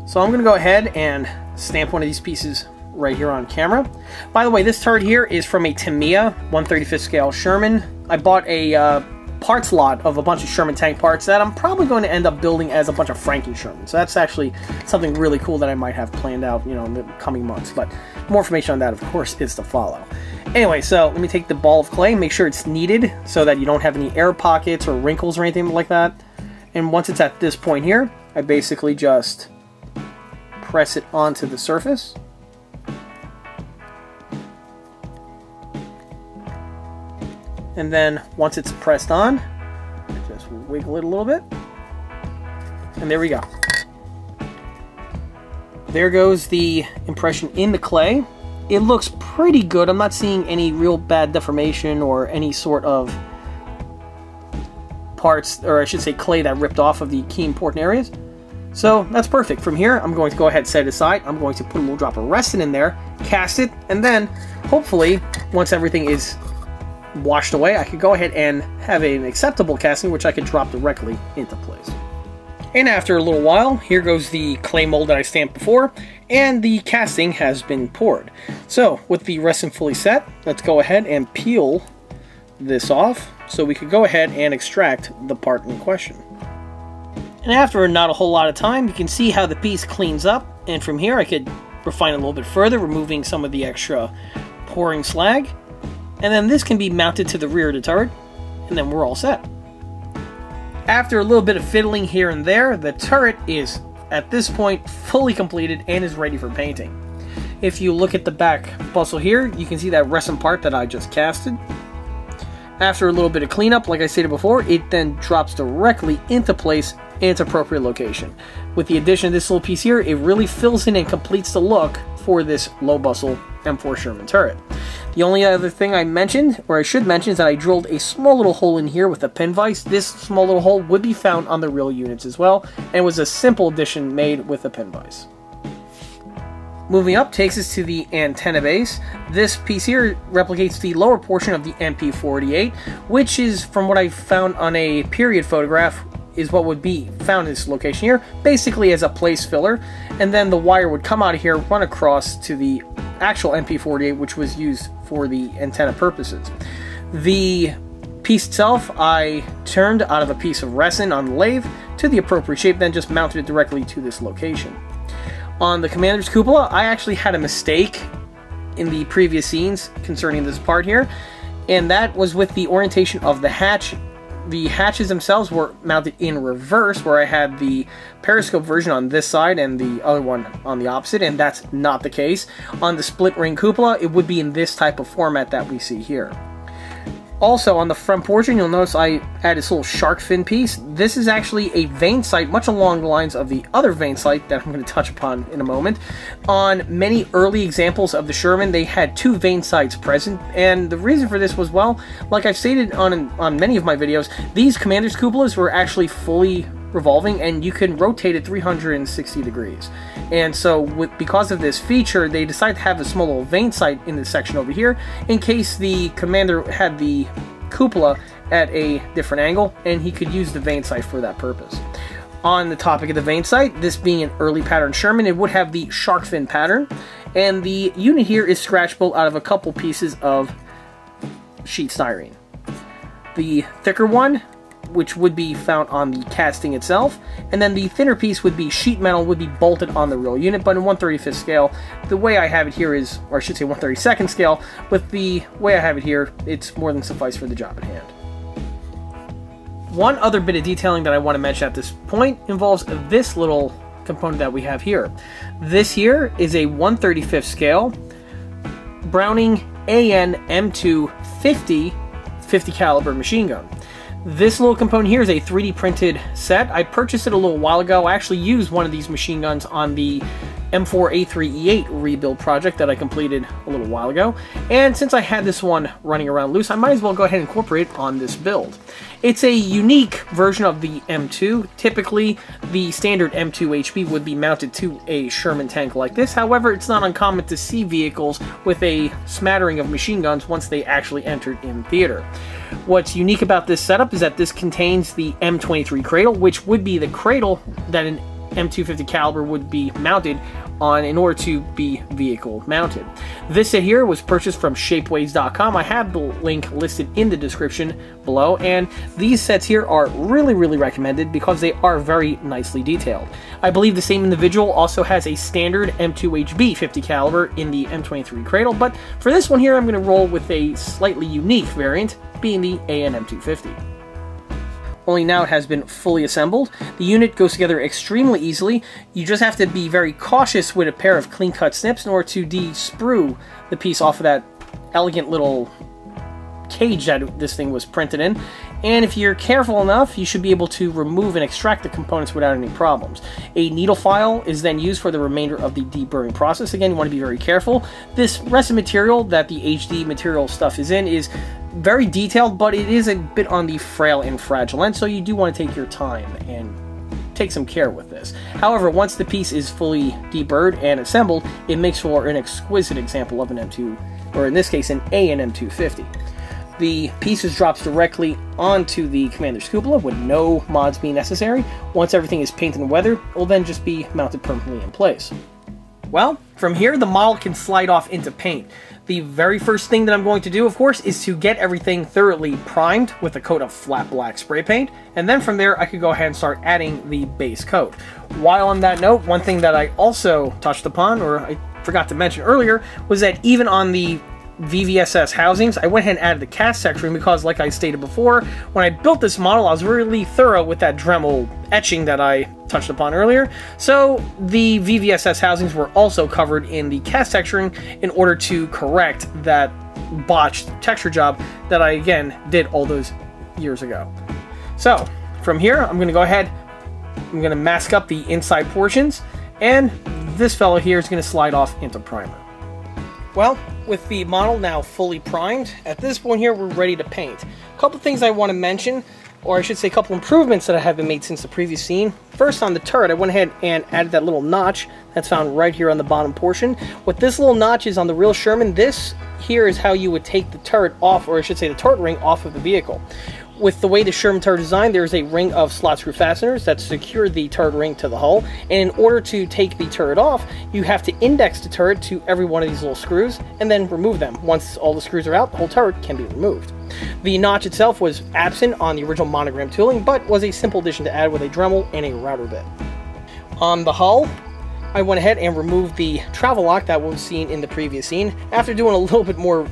So I'm going to go ahead and stamp one of these pieces right here on camera. By the way, this turret here is from a Tamiya 1/35 scale Sherman. I bought a parts lot of a bunch of Sherman tank parts that I'm probably going to end up building as a bunch of Franken Sherman. So that's actually something really cool that I might have planned out, you know, in the coming months. But more information on that, of course, is to follow. Anyway, so let me take the ball of clay, make sure it's kneaded so that you don't have any air pockets or wrinkles or anything like that. And once it's at this point here, I basically just press it onto the surface. And then once it's pressed on, just wiggle it a little bit. And there we go. There goes the impression in the clay. It looks pretty good. I'm not seeing any real bad deformation or any sort of parts, or I should say clay that ripped off of the key important areas. So that's perfect. From here, I'm going to go ahead and set it aside. I'm going to put a little drop of resin in there, cast it, and then hopefully, once everything is washed away, I could go ahead and have an acceptable casting, which I could drop directly into place. And after a little while, here goes the clay mold that I stamped before, and the casting has been poured. So, with the resin fully set, let's go ahead and peel this off, so we could go ahead and extract the part in question. And after not a whole lot of time, you can see how the piece cleans up, and from here I could refine it a little bit further, removing some of the extra pouring slag. And then this can be mounted to the rear of the turret, and then we're all set. After a little bit of fiddling here and there, the turret is, at this point, fully completed and is ready for painting. If you look at the back bustle here, you can see that resin part that I just casted. After a little bit of cleanup, like I stated before, it then drops directly into place in its appropriate location. With the addition of this little piece here, it really fills in and completes the look for this low bustle M4 Sherman turret. The only other thing I mentioned, or I should mention, is that I drilled a small little hole in here with a pin vise. This small little hole would be found on the real units as well, and was a simple addition made with a pin vise. Moving up takes us to the antenna base. This piece here replicates the lower portion of the MP4A1, which is, from what I found on a period photograph, is what would be found in this location here, basically as a place filler, and then the wire would come out of here, run across to the actual MP4A1, which was used for the antenna purposes. The piece itself I turned out of a piece of resin on the lathe to the appropriate shape, then just mounted it directly to this location. On the commander's cupola, I actually had a mistake in the previous scenes concerning this part here, and that was with the orientation of the hatch The hatches themselves were mounted in reverse, where I had the periscope version on this side and the other one on the opposite, and that's not the case. On the split ring cupola, it would be in this type of format that we see here. Also, on the front portion, you'll notice I added this little shark fin piece. This is actually a vane sight, much along the lines of the other vane sight that I'm going to touch upon in a moment. On many early examples of the Sherman, they had 2 vane sights present, and the reason for this was, well, like I've stated on many of my videos, these Commander's cupolas were actually fully revolving, and you can rotate it 360 degrees. And so because of this feature, they decided to have a small little vane sight in this section over here in case the Commander had the cupola at a different angle, and he could use the vane sight for that purpose. On the topic of the vane sight, this being an early pattern Sherman, it would have the shark fin pattern, and the unit here is scratchable out of a couple pieces of sheet styrene. The thicker one, which would be found on the casting itself, and then the thinner piece would be sheet metal, would be bolted on the real unit, but in 1/35 scale. The way I have it here is, or I should say 1/32 scale, with the way I have it here, it's more than suffice for the job at hand. One other bit of detailing that I want to mention at this point involves this little component that we have here. This here is a 1/35 scale Browning AN M250 50 caliber machine gun. This little component here is a 3D printed set. I purchased it a little while ago. I actually used one of these machine guns on the M4A3E8 rebuild project that I completed a little while ago. And since I had this one running around loose, I might as well go ahead and incorporate it on this build. It's a unique version of the M2. Typically, the standard M2 HB would be mounted to a Sherman tank like this. However, it's not uncommon to see vehicles with a smattering of machine guns once they actually entered in theater. What's unique about this setup is that this contains the M23 cradle, which would be the cradle that an M250 caliber would be mounted on in order to be vehicle mounted. This set here was purchased from shapeways.com. I have the link listed in the description below, and these sets here are really recommended because they are very nicely detailed. I believe the same individual also has a standard M2HB 50 caliber in the M23 cradle, but for this one here I'm going to roll with a slightly unique variant, being the AN M250. Only now it has been fully assembled. The unit goes together extremely easily. You just have to be very cautious with a pair of clean cut snips in order to de-sprue the piece off of that elegant little cage that this thing was printed in. And if you're careful enough, you should be able to remove and extract the components without any problems. A needle file is then used for the remainder of the deburring process. Again, you want to be very careful. This resin material that the HD material stuff is in is very detailed, but it is a bit on the frail and fragile end, so you do want to take your time and take some care with this. However, once the piece is fully deburred and assembled, it makes for an exquisite example of an M2, or in this case, an AN M250. The pieces drops directly onto the Commander's cupola with no mods being necessary. Once everything is painted and weathered, it will then just be mounted permanently in place. Well, from here the model can slide off into paint. The very first thing that I'm going to do, of course, is to get everything thoroughly primed with a coat of flat black spray paint, and then from there I could go ahead and start adding the base coat. While on that note, one thing that I also touched upon, or I forgot to mention earlier, was that even on the VVSS housings, I went ahead and added the cast section because, like I stated before, when I built this model, I was really thorough with that Dremel etching that I touched upon earlier. So the VVSS housings were also covered in the cast texturing in order to correct that botched texture job that I, again, did all those years ago. So from here, I'm going to go ahead, I'm going to mask up the inside portions, and this fellow here is going to slide off into primer. Well, with the model now fully primed, at this point here we're ready to paint. A couple things I want to mention, or I should say a couple improvements that have been made since the previous scene. First, on the turret, I went ahead and added that little notch that's found right here on the bottom portion. What this little notch is on the real Sherman, this here is how you would take the turret off, or I should say the turret ring off of the vehicle. With the way the Sherman turret is designed, there is a ring of slot screw fasteners that secure the turret ring to the hull, and in order to take the turret off, you have to index the turret to every one of these little screws, and then remove them. Once all the screws are out, the whole turret can be removed. The notch itself was absent on the original Monogram tooling, but was a simple addition to add with a Dremel and a router bit. On the hull, I went ahead and removed the travel lock that was seen in the previous scene. After doing a little bit more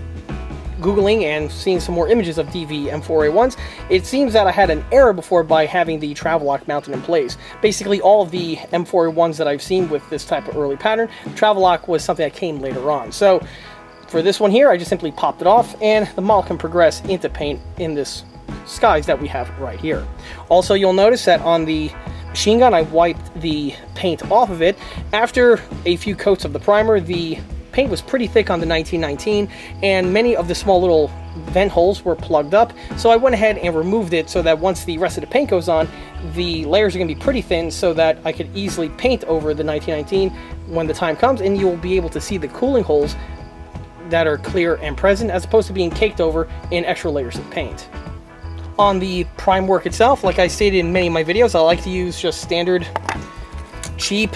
Googling and seeing some more images of DV M4A1s, it seems that I had an error before by having the travel lock mounted in place. Basically, all of the M4A1s that I've seen with this type of early pattern, travel lock was something that came later on. So for this one here, I just simply popped it off, and the model can progress into paint in this skies that we have right here. Also, you'll notice that on the machine gun, I wiped the paint off of it. After a few coats of the primer, the paint was pretty thick on the 1919, and many of the small little vent holes were plugged up, so I went ahead and removed it so that once the rest of the paint goes on, the layers are going to be pretty thin so that I could easily paint over the 1919 when the time comes, and you'll be able to see the cooling holes that are clear and present as opposed to being caked over in extra layers of paint. On the prime work itself, like I stated in many of my videos, I like to use just standard cheap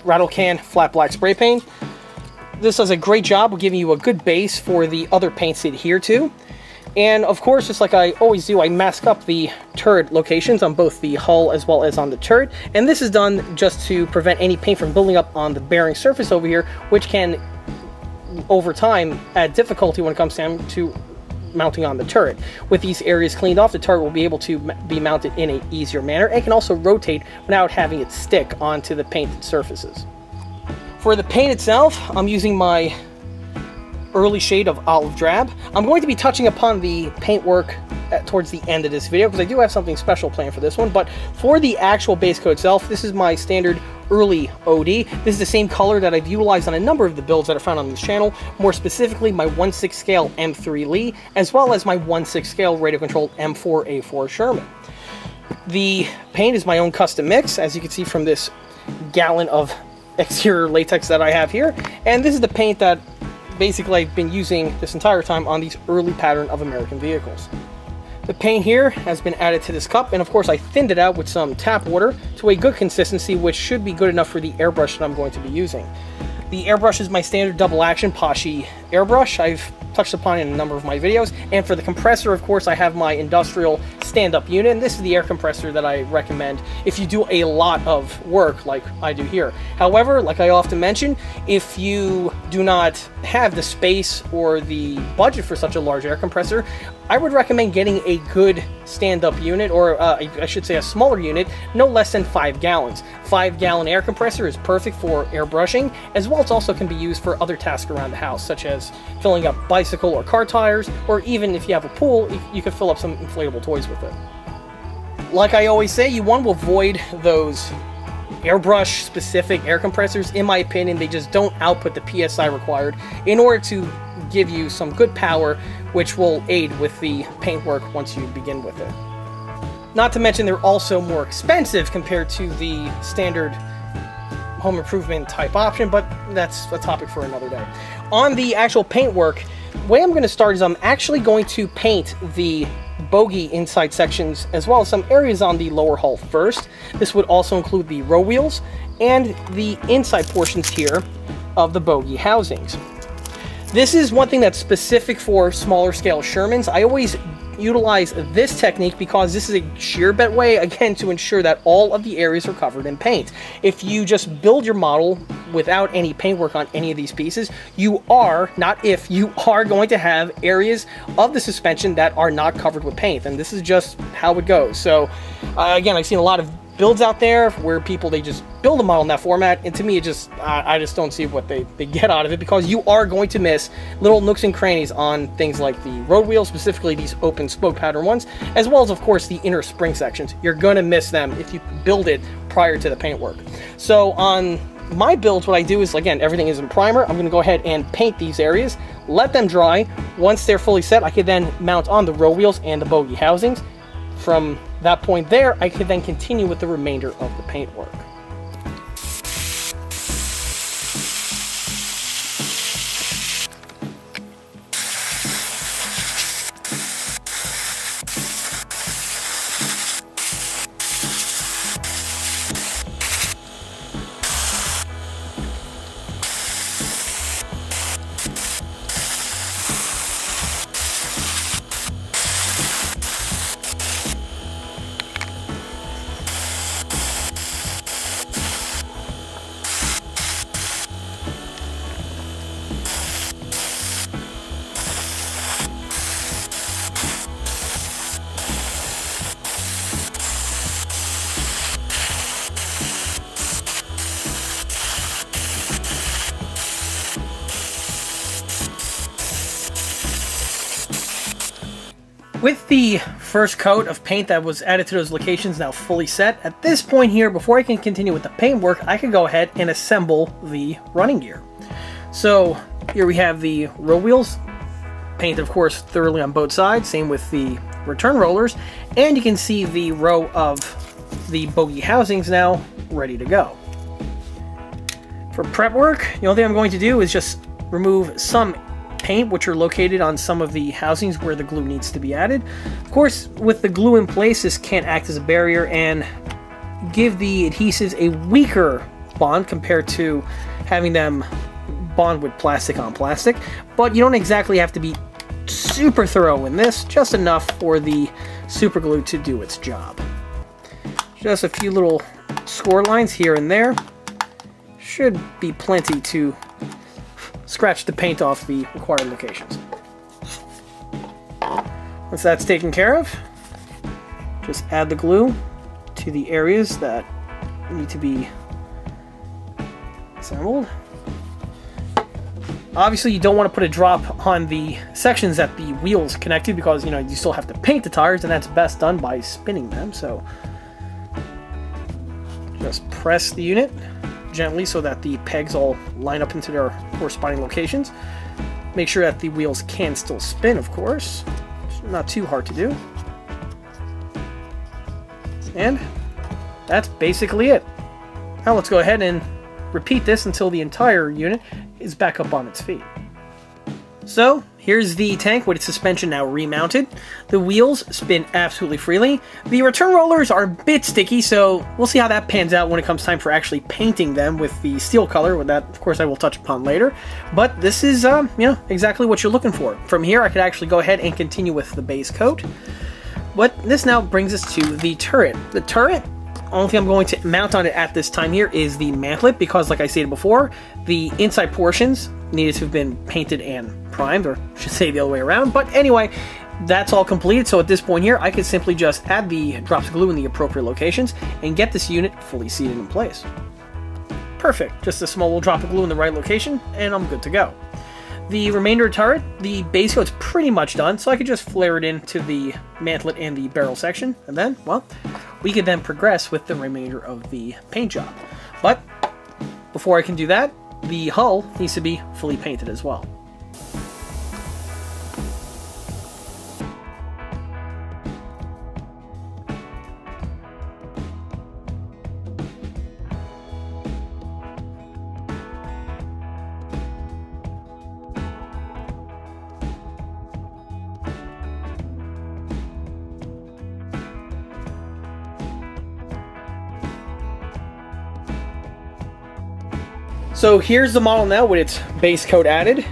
rattle can flat black spray paint. This does a great job of giving you a good base for the other paints to adhere to. And of course, just like I always do, I mask up the turret locations on both the hull as well as on the turret. And this is done just to prevent any paint from building up on the bearing surface over here, which can, over time, add difficulty when it comes down to mounting on the turret. With these areas cleaned off, the turret will be able to be mounted in an easier manner and can also rotate without having it stick onto the painted surfaces. For the paint itself, I'm using my early shade of olive drab. I'm going to be touching upon the paintwork towards the end of this video because I do have something special planned for this one, but for the actual base coat itself, this is my standard early OD. This is the same color that I've utilized on a number of the builds that are found on this channel, more specifically my 1/6 scale M3 Lee, as well as my 1/6 scale radio controlled M4A1 Sherman. The paint is my own custom mix, as you can see from this gallon of exterior latex that I have here, and this is the paint that basically I've been using this entire time on these early pattern of American vehicles. The paint here has been added to this cup, and of course I thinned it out with some tap water to a good consistency, which should be good enough for the airbrush that I'm going to be using. The airbrush is my standard double action Poshy airbrush. I've touched upon it in a number of my videos. And for the compressor, of course, I have my industrial stand-up unit, and this is the air compressor that I recommend if you do a lot of work like I do here. However, like I often mention, if you do not have the space or the budget for such a large air compressor, I would recommend getting a good stand-up unit, or I should say a smaller unit, no less than 5 gallons. 5-gallon air compressor is perfect for airbrushing, as well as also can be used for other tasks around the house, such as filling up bicycle or car tires, or even if you have a pool, you could fill up some inflatable toys with it. Like I always say, you want to avoid those airbrush specific air compressors. In my opinion, they just don't output the PSI required in order to give you some good power, which will aid with the paintwork once you begin with it. Not to mention they're also more expensive compared to the standard home improvement type option, but that's a topic for another day. On the actual paintwork, the way I'm going to start is I'm actually going to paint the bogie inside sections as well as some areas on the lower hull first. This would also include the row wheels and the inside portions here of the bogie housings. This is one thing that's specific for smaller scale Shermans. I always utilize this technique because this is a shear bed way, again, to ensure that all of the areas are covered in paint. If you just build your model without any paintwork on any of these pieces, you are, not if, you are going to have areas of the suspension that are not covered with paint, and this is just how it goes. So again, I've seen a lot of builds out there where people, they just build a model in that format, and to me, it just I just don't see what they get out of it, because you are going to miss little nooks and crannies on things like the road wheels, specifically these open spoke pattern ones, as well as of course the inner spring sections. You're going to miss them if you build it prior to the paintwork. So on my builds, what I do is, again, everything is in primer. I'm going to go ahead and paint these areas, let them dry. Once they're fully set, I can then mount on the row wheels and the bogie housings. From that point there, I could then continue with the remainder of the paintwork. With the first coat of paint that was added to those locations now fully set, at this point here, before I can continue with the paintwork, I can go ahead and assemble the running gear. So here we have the road wheels, painted of course thoroughly on both sides, same with the return rollers, and you can see the row of the bogie housings now ready to go. For prep work, the only thing I'm going to do is just remove some paint which are located on some of the housings where the glue needs to be added. Of course, with the glue in place, this can't act as a barrier and give the adhesives a weaker bond compared to having them bond with plastic on plastic, but you don't exactly have to be super thorough in this, just enough for the super glue to do its job. Just a few little score lines here and there should be plenty to scratch the paint off the required locations. Once that's taken care of, just add the glue to the areas that need to be assembled. Obviously, you don't want to put a drop on the sections that the wheels connect to because, you know, you still have to paint the tires, and that's best done by spinning them. So just press the unit gently so that the pegs all line up into their corresponding locations. Make sure that the wheels can still spin, of course. It's not too hard to do. And that's basically it. Now let's go ahead and repeat this until the entire unit is back up on its feet. So here's the tank with its suspension now remounted. The wheels spin absolutely freely. The return rollers are a bit sticky, so we'll see how that pans out when it comes time for actually painting them with the steel color. With that, of course, I will touch upon later. But this is, you know, exactly what you're looking for. From here, I could actually go ahead and continue with the base coat. But this now brings us to the turret. The turret, only thing I'm going to mount on it at this time here is the mantlet, because like I stated before, the inside portions needed to have been painted and primed, or I should say the other way around. But anyway, that's all completed, so at this point here, I could simply just add the drops of glue in the appropriate locations and get this unit fully seated in place. Perfect, just a small little drop of glue in the right location, and I'm good to go. The remainder of the turret, the base coat's pretty much done, so I could just flare it into the mantlet and the barrel section, and then, well, we could then progress with the remainder of the paint job. But before I can do that, the hull needs to be fully painted as well. So here's the model now with its base coat added.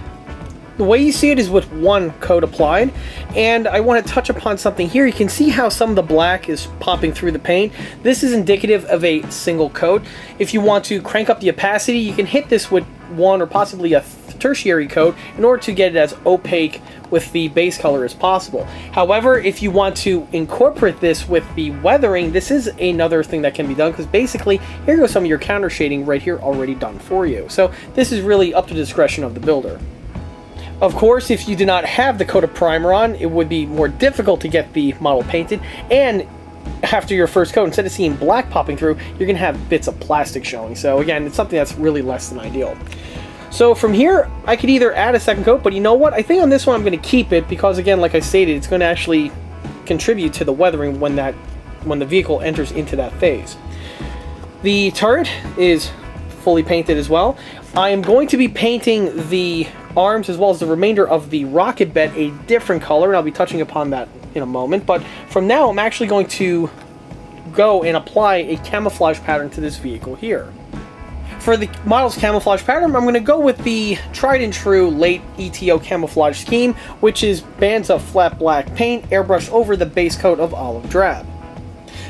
The way you see it is with one coat applied, and I want to touch upon something here. You can see how some of the black is popping through the paint. This is indicative of a single coat. If you want to crank up the opacity, you can hit this with one or possibly a tertiary coat in order to get it as opaque with the base color as possible. However, if you want to incorporate this with the weathering, this is another thing that can be done, because basically here goes some of your counter shading right here already done for you. So this is really up to the discretion of the builder. Of course, if you do not have the coat of primer on, it would be more difficult to get the model painted, and after your first coat, instead of seeing black popping through, you're going to have bits of plastic showing. So again, it's something that's really less than ideal. So from here, I could either add a second coat, but you know what? I think on this one I'm going to keep it, because again, like I stated, it's going to actually contribute to the weathering when the vehicle enters into that phase. The turret is fully painted as well. I am going to be painting the arms as well as the remainder of the rocket bed a different color, and I'll be touching upon that in a moment. But from now, I'm actually going to go and apply a camouflage pattern to this vehicle here. For the model's camouflage pattern, I'm going to go with the tried and true late ETO camouflage scheme, which is bands of flat black paint airbrushed over the base coat of olive drab.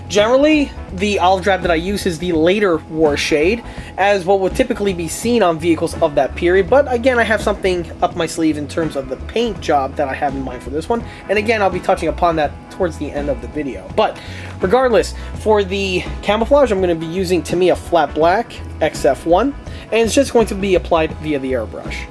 Generally, the olive drab that I use is the later war shade, as what would typically be seen on vehicles of that period, but again, I have something up my sleeve in terms of the paint job that I have in mind for this one, and again, I'll be touching upon that towards the end of the video. But regardless, for the camouflage, I'm going to be using Tamiya Flat Black XF1, and it's just going to be applied via the airbrush.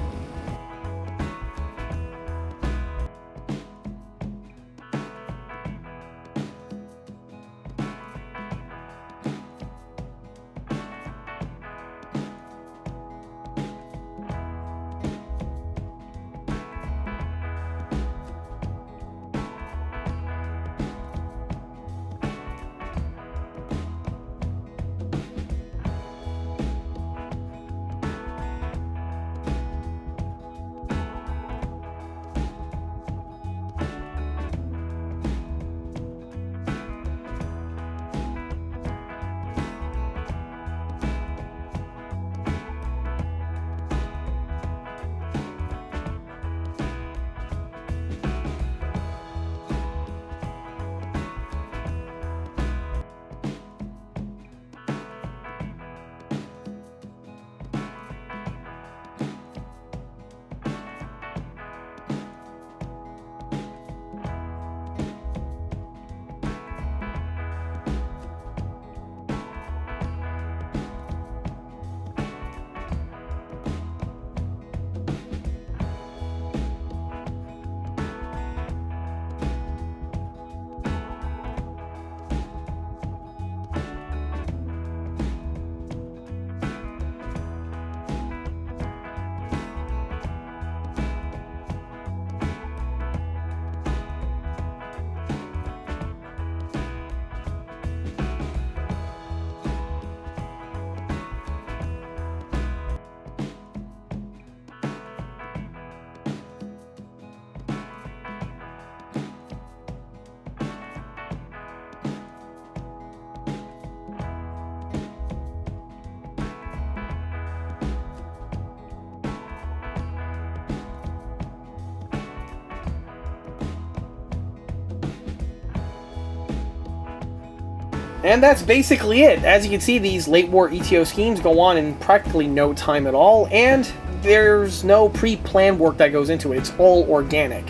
And that's basically it. As you can see, these late war ETO schemes go on in practically no time at all, and there's no pre-planned work that goes into it. It's all organic.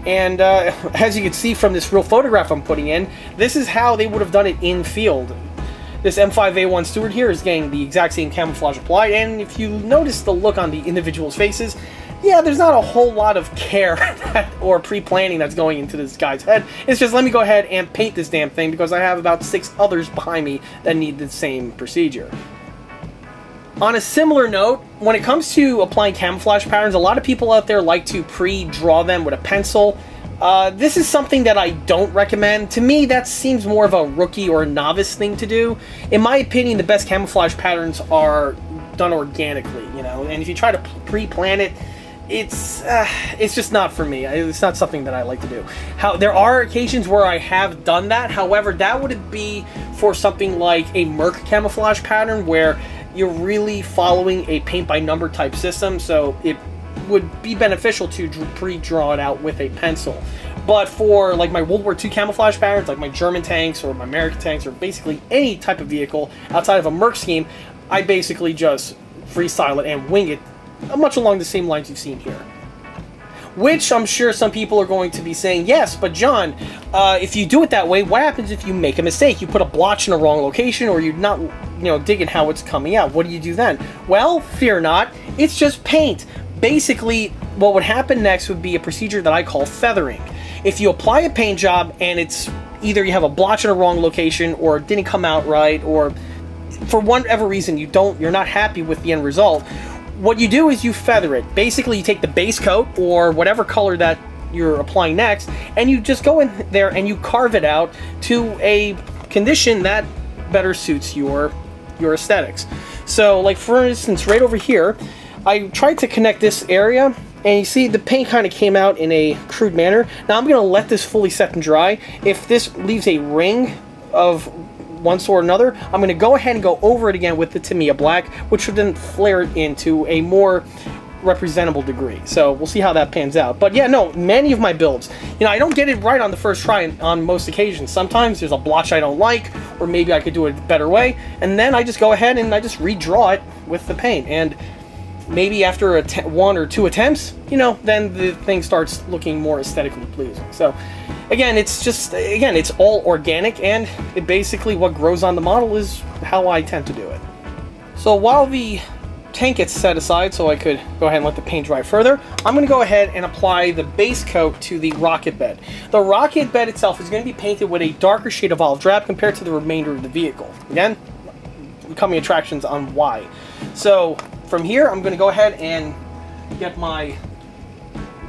And as you can see from this real photograph I'm putting in, this is how they would have done it in field. This M4A1 Stewart here is getting the exact same camouflage applied, and if you notice the look on the individuals' faces, yeah, there's not a whole lot of care or pre-planning that's going into this guy's head. It's just, let me go ahead and paint this damn thing because I have about 6 others behind me that need the same procedure. On a similar note, when it comes to applying camouflage patterns, a lot of people out there like to pre-draw them with a pencil. This is something that I don't recommend. To me, that seems more of a rookie or a novice thing to do. In my opinion, the best camouflage patterns are done organically, you know, and if you try to pre-plan it, it's just not for me. It's not something that I like to do. There are occasions where I have done that. However, that would be for something like a Merc camouflage pattern where you're really following a paint-by-number type system, so it would be beneficial to pre-draw it out with a pencil. But for like my World War II camouflage patterns, like my German tanks or my American tanks, or basically any type of vehicle outside of a Merc scheme, I basically just freestyle it and wing it, much along the same lines you've seen here. Which I'm sure some people are going to be saying, yes, but John, if you do it that way, what happens if you make a mistake? You put a blotch in the wrong location, or you're not, digging how it's coming out. What do you do then? Well, fear not, it's just paint. Basically, what would happen next would be a procedure that I call feathering. If you apply a paint job and it's either you have a blotch in the wrong location, or it didn't come out right, or for whatever reason you're not happy with the end result, what you do is you feather it. Basically, you take the base coat or whatever color that you're applying next, and you just go in there and you carve it out to a condition that better suits your aesthetics. So, like for instance, right over here, I tried to connect this area, and you see the paint kind of came out in a crude manner. Now I'm going to let this fully set and dry. If this leaves a ring of one sort or another, I'm going to go ahead and go over it again with the Tamiya black, which would then flare it into a more representable degree. So we'll see how that pans out. But yeah, no, many of my builds, I don't get it right on the first try on most occasions. Sometimes there's a blotch I don't like, or maybe I could do it a better way, and then I just go ahead and I just redraw it with the paint. And maybe after 1 or 2 attempts, then the thing starts looking more aesthetically pleasing. So again, it's all organic, and basically what grows on the model is how I tend to do it. So while the tank gets set aside so I could go ahead and let the paint dry further, I'm going to go ahead and apply the base coat to the rocket bed. The rocket bed itself is going to be painted with a darker shade of olive drab compared to the remainder of the vehicle. Again, becoming attractions on why. So from here, I'm going to go ahead and get my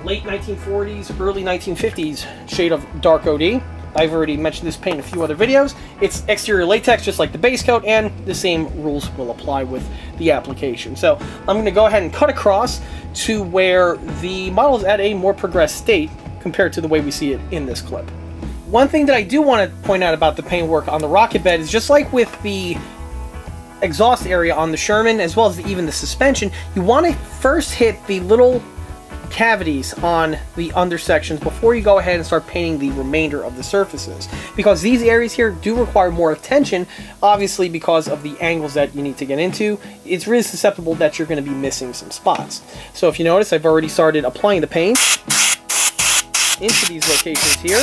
late 1940s, early 1950s shade of dark OD. I've already mentioned this paint in a few other videos. It's exterior latex, just like the base coat, and the same rules will apply with the application. So I'm going to go ahead and cut across to where the model is at a more progressed state compared to the way we see it in this clip. One thing that I do want to point out about the paintwork on the rocket bed is, just like with the exhaust area on the Sherman, as well as even the suspension, you want to first hit the little cavities on the undersections before you go ahead and start painting the remainder of the surfaces, because these areas here do require more attention, obviously because of the angles that you need to get into. It's really susceptible that you're going to be missing some spots. So if you notice, I've already started applying the paint into these locations here.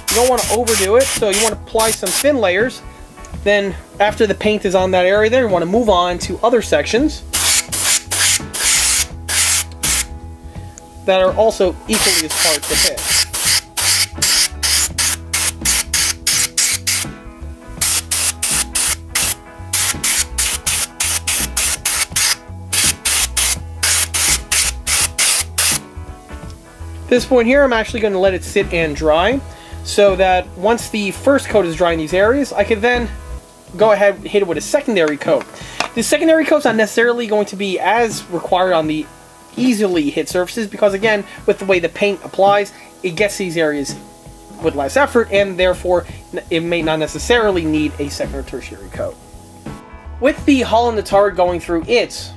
You don't want to overdo it, so you want to apply some thin layers. Then, after the paint is on that area there, you want to move on to other sections that are also equally as hard to hit. At this point here, I'm actually going to let it sit and dry, so that once the first coat is dry in these areas, I can then go ahead and hit it with a secondary coat. The secondary coat's not necessarily going to be as required on the easily hit surfaces, because again, with the way the paint applies, it gets these areas with less effort, and therefore it may not necessarily need a second or tertiary coat. With the hull and the turret going through its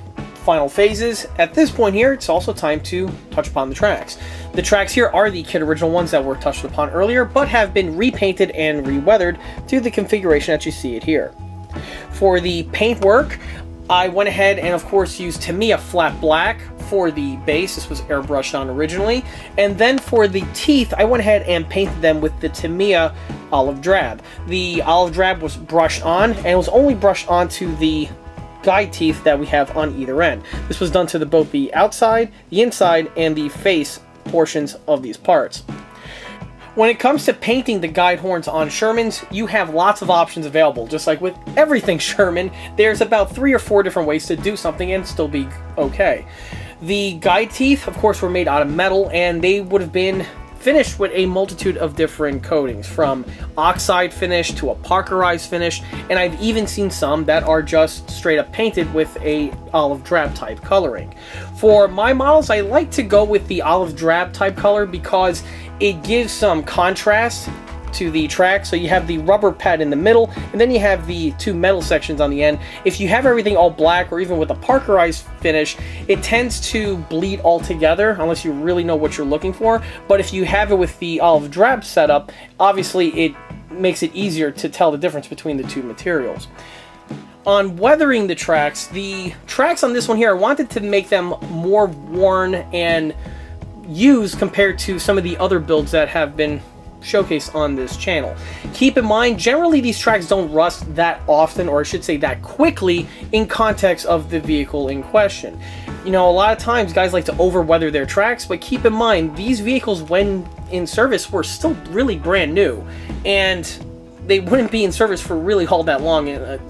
final phases. At this point here, it's also time to touch upon the tracks. The tracks here are the kit original ones that were touched upon earlier, but have been repainted and re-weathered to the configuration that you see it here. For the paintwork, I went ahead and of course used Tamiya flat black for the base. This was airbrushed on originally. And then for the teeth, I went ahead and painted them with the Tamiya olive drab. The olive drab was brushed on, and it was only brushed onto the guide teeth that we have on either end. This was done to both the outside, the inside, and the face portions of these parts. When it comes to painting the guide horns on Shermans, you have lots of options available. Just like with everything Sherman, there's about 3 or 4 different ways to do something and still be okay. The guide teeth, of course, were made out of metal, and they would have been finished with a multitude of different coatings, from oxide finish to a parkerized finish, and I've even seen some that are just straight up painted with a olive drab type coloring. For my models, I like to go with the olive drab type color because it gives some contrast to the track. So you have the rubber pad in the middle, and then you have the 2 metal sections on the end. If you have everything all black, or even with a parkerized finish, it tends to bleed all together unless you really know what you're looking for. But if you have it with the olive drab setup, obviously it makes it easier to tell the difference between the 2 materials. On weathering the tracks on this one here, I wanted to make them more worn and used compared to some of the other builds that have been showcased on this channel. Keep in mind, generally these tracks don't rust that often, or I should say that quickly, in context of the vehicle in question. You know, a lot of times guys like to over weather their tracks, but keep in mind, these vehicles when in service were still really brand new, and they wouldn't be in service for really all that long.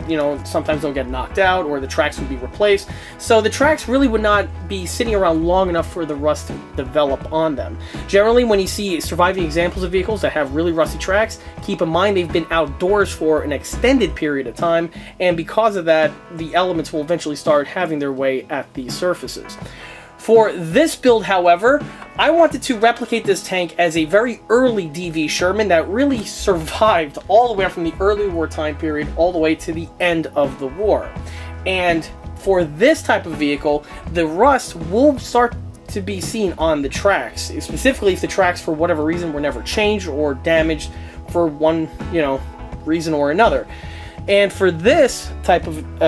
You know, sometimes they'll get knocked out, or the tracks would be replaced. So the tracks really would not be sitting around long enough for the rust to develop on them. Generally, when you see surviving examples of vehicles that have really rusty tracks, keep in mind they've been outdoors for an extended period of time, and because of that, the elements will eventually start having their way at these surfaces. For this build, however, I wanted to replicate this tank as a very early DV Sherman that really survived all the way from the early war time period all the way to the end of the war. And for this type of vehicle, the rust will start to be seen on the tracks, specifically if the tracks for whatever reason were never changed or damaged for one, reason or another. And for this type of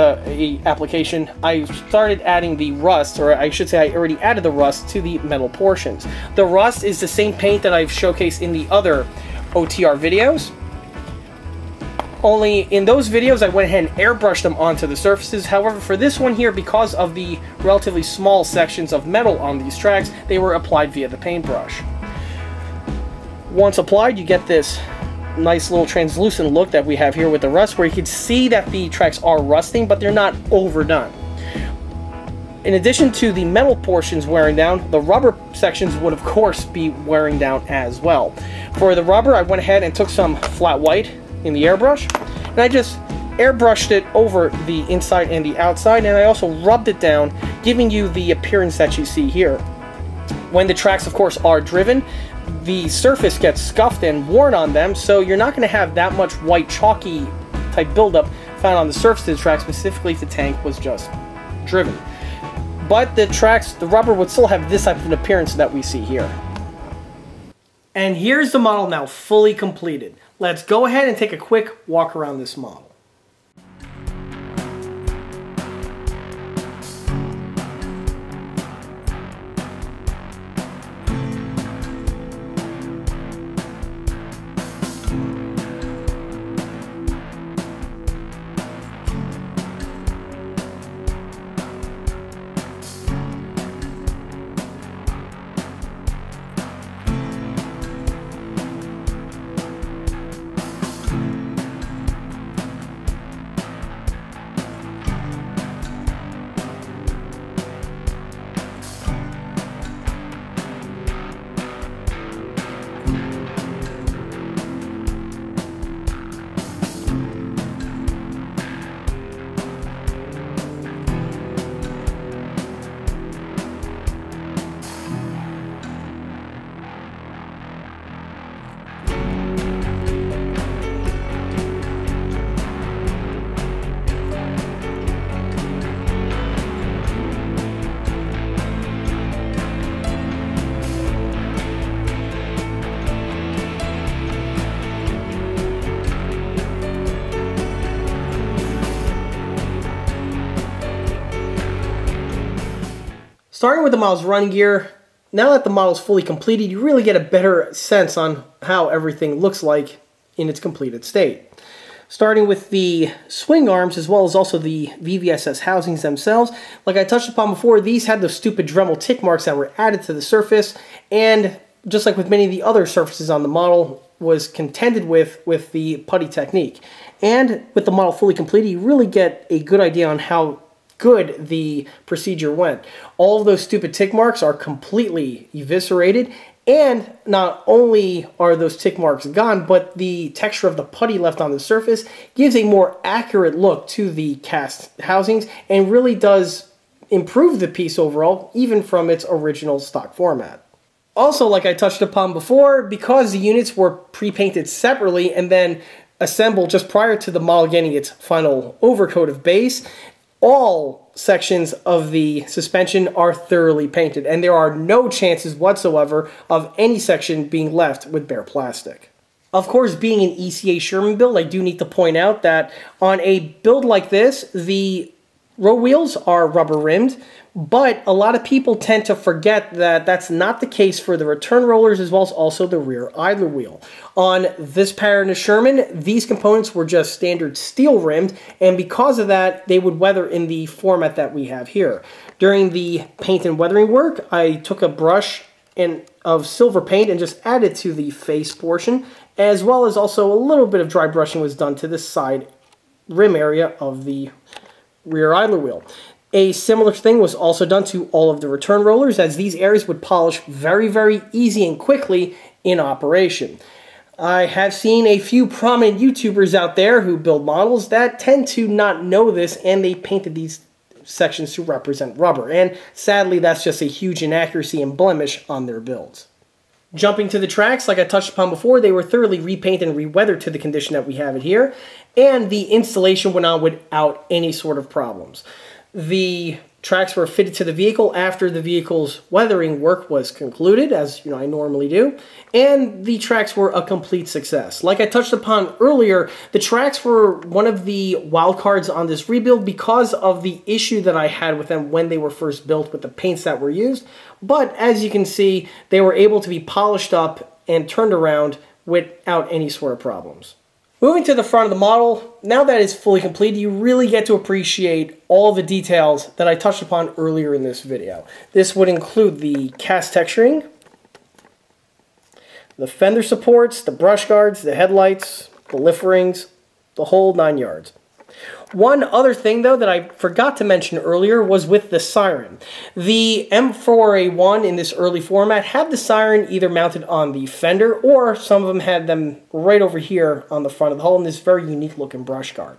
application, I started adding the rust, or I should say I already added the rust to the metal portions. The rust is the same paint that I've showcased in the other OTR videos. Only in those videos I went ahead and airbrushed them onto the surfaces. However, for this one here, because of the relatively small sections of metal on these tracks, they were applied via the paintbrush. Once applied, you get this nice little translucent look that we have here with the rust, where you can see that the tracks are rusting, but they're not overdone. In addition to the metal portions wearing down, the rubber sections would of course be wearing down as well. For the rubber, I went ahead and took some flat white in the airbrush, and I just airbrushed it over the inside and the outside, and I also rubbed it down, giving you the appearance that you see here. When the tracks of course are driven, the surface gets scuffed and worn on them, so you're not going to have that much white chalky type buildup found on the surface of the track, specifically if the tank was just driven. But the tracks, the rubber would still have this type of an appearance that we see here. And here's the model now fully completed. Let's go ahead and take a quick walk around this model. Starting with the model's running gear, now that the model's fully completed, you really get a better sense on how everything looks like in its completed state. Starting with the swing arms as well as also the VVSS housings themselves. Like I touched upon before, these had those stupid Dremel tick marks that were added to the surface, and just like with many of the other surfaces on the model, was contended with the putty technique. And with the model fully completed, you really get a good idea on how good the procedure went. All of those stupid tick marks are completely eviscerated, and not only are those tick marks gone, but the texture of the putty left on the surface gives a more accurate look to the cast housings and really does improve the piece overall, even from its original stock format. Also, like I touched upon before, because the units were pre-painted separately and then assembled just prior to the model getting its final overcoat of base, all sections of the suspension are thoroughly painted, and there are no chances whatsoever of any section being left with bare plastic. Of course, being an ECA Sherman build, I do need to point out that on a build like this, the road wheels are rubber rimmed, but a lot of people tend to forget that that's not the case for the return rollers as well as also the rear idler wheel. On this pattern of Sherman, these components were just standard steel rimmed, and because of that, they would weather in the format that we have here. During the paint and weathering work, I took a brush of silver paint and just added to the face portion, as well as also a little bit of dry brushing was done to the side rim area of the rear idler wheel. A similar thing was also done to all of the return rollers, as these areas would polish very, very easy and quickly in operation. I have seen a few prominent YouTubers out there who build models that tend to not know this, and they painted these sections to represent rubber, and sadly that's just a huge inaccuracy and blemish on their builds. Jumping to the tracks, like I touched upon before, they were thoroughly repainted and reweathered to the condition that we have it here, and the installation went on without any sort of problems. The tracks were fitted to the vehicle after the vehicle's weathering work was concluded, as I normally do, and the tracks were a complete success. Like I touched upon earlier, the tracks were one of the wild cards on this rebuild because of the issue that I had with them when they were first built with the paints that were used, but as you can see, they were able to be polished up and turned around without any sort of problems. Moving to the front of the model, now that it's fully completed, you really get to appreciate all the details that I touched upon earlier in this video. This would include the cast texturing, the fender supports, the brush guards, the headlights, the lift rings, the whole 9 yards. One other thing, though, that I forgot to mention earlier was with the siren. The M4A1 in this early format had the siren either mounted on the fender, or some of them had them right over here on the front of the hull in this very unique looking brush guard.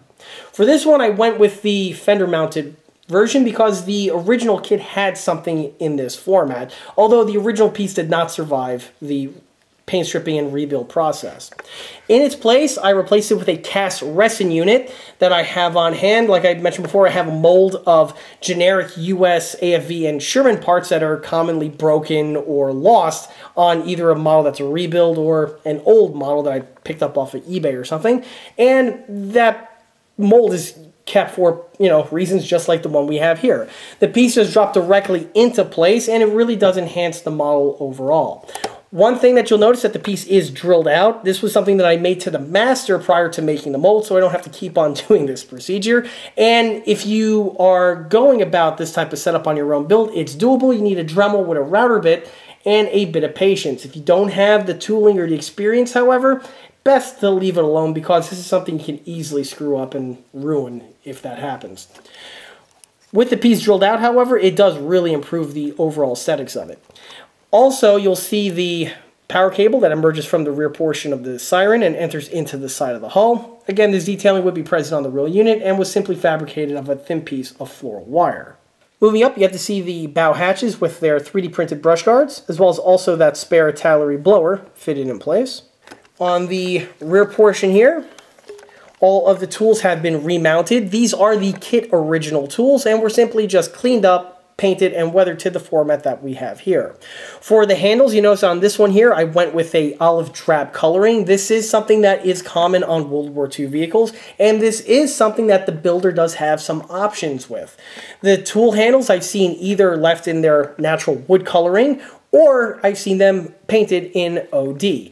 For this one, I went with the fender mounted version because the original kit had something in this format, although the original piece did not survive the paint stripping and rebuild process. In its place, I replaced it with a cast resin unit that I have on hand. Like I mentioned before, I have a mold of generic US AFV and Sherman parts that are commonly broken or lost on either a model that's a rebuild or an old model that I picked up off of eBay or something. And that mold is kept for, reasons just like the one we have here. The piece just dropped directly into place, and it really does enhance the model overall. One thing that you'll notice that the piece is drilled out. This was something that I made to the master prior to making the mold, so I don't have to keep on doing this procedure. And if you are going about this type of setup on your own build, it's doable. You need a Dremel with a router bit and a bit of patience. If you don't have the tooling or the experience, however, best to leave it alone because this is something you can easily screw up and ruin if that happens. With the piece drilled out, however, it does really improve the overall aesthetics of it. Also, you'll see the power cable that emerges from the rear portion of the siren and enters into the side of the hull. Again, this detailing would be present on the real unit and was simply fabricated of a thin piece of floral wire. Moving up, you get to see the bow hatches with their 3D printed brush guards, as well as also that spare Tallery blower fitted in place. On the rear portion here, all of the tools have been remounted. These are the kit original tools and were simply just cleaned up, painted and weathered to the format that we have here. For the handles, you notice on this one here, I went with a olive drab coloring. This is something that is common on World War II vehicles, and this is something that the builder does have some options with. The tool handles I've seen either left in their natural wood coloring, or I've seen them painted in OD.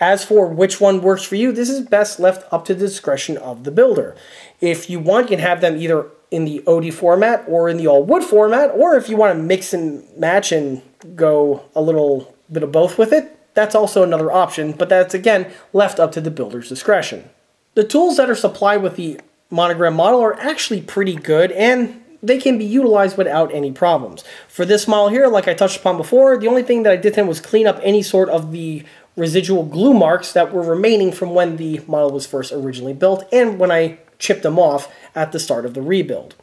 As for which one works for you, this is best left up to the discretion of the builder. If you want, you can have them either in the OD format or in the all wood format, or if you want to mix and match and go a little bit of both with it, that's also another option, but that's again left up to the builder's discretion. The tools that are supplied with the Monogram model are actually pretty good, and they can be utilized without any problems. For this model here, like I touched upon before, the only thing that I did then was clean up any sort of the residual glue marks that were remaining from when the model was first originally built and when I chipped them off at the start of the rebuild.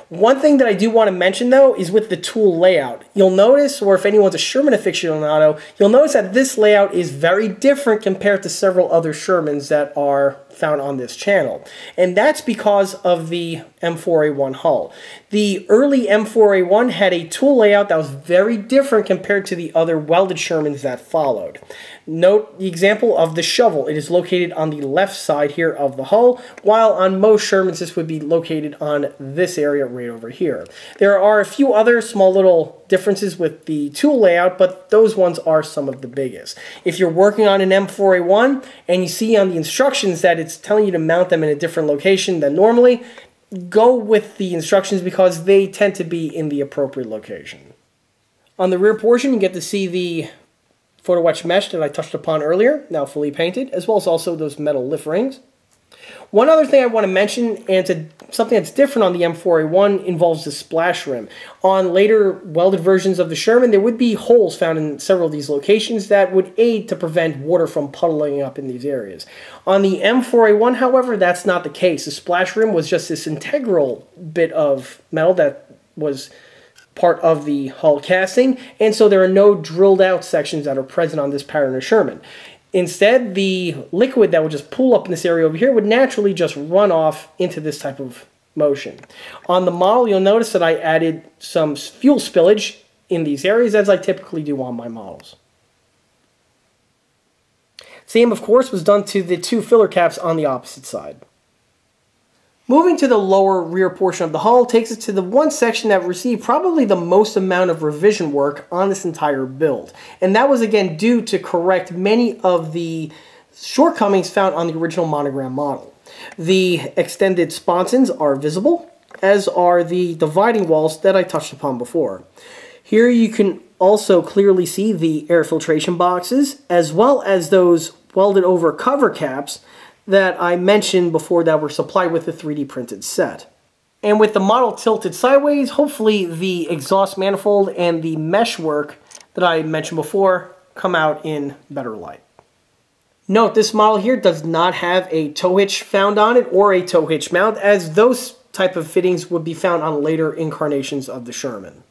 One thing that I do want to mention though is with the tool layout. You'll notice, or if anyone's a Sherman aficionado, you'll notice that this layout is very different compared to several other Shermans that are found on this channel. And that's because of the M4A1 hull. The early M4A1 had a tool layout that was very different compared to the other welded Shermans that followed. Note the example of the shovel. It is located on the left side here of the hull, while on most Shermans this would be located on this area right over here. There are a few other small little differences with the tool layout, but those ones are some of the biggest. If you're working on an M4A1 and you see on the instructions that it's telling you to mount them in a different location than normally, go with the instructions because they tend to be in the appropriate location. On the rear portion, you get to see the photo etch mesh that I touched upon earlier, now fully painted, as well as also those metal lift rings. One other thing I want to mention, and it's something that's different on the M4A1, involves the splash rim. On later welded versions of the Sherman, there would be holes found in several of these locations that would aid to prevent water from puddling up in these areas. On the M4A1, however, that's not the case. The splash rim was just this integral bit of metal that was part of the hull casting, and so there are no drilled out sections that are present on this pattern of Sherman. Instead, the liquid that would just pool up in this area over here would naturally just run off into this type of motion. On the model, you'll notice that I added some fuel spillage in these areas, as I typically do on my models. Same, of course, was done to the two filler caps on the opposite side. Moving to the lower rear portion of the hull takes us to the one section that received probably the most amount of revision work on this entire build. And that was again due to correct many of the shortcomings found on the original Monogram model. The extended sponsons are visible, as are the dividing walls that I touched upon before. Here you can also clearly see the air filtration boxes, as well as those welded over cover caps that I mentioned before that were supplied with the 3D printed set. And with the model tilted sideways, hopefully the exhaust manifold and the mesh work that I mentioned before come out in better light. Note, this model here does not have a tow hitch found on it or a tow hitch mount, as those type of fittings would be found on later incarnations of the Sherman.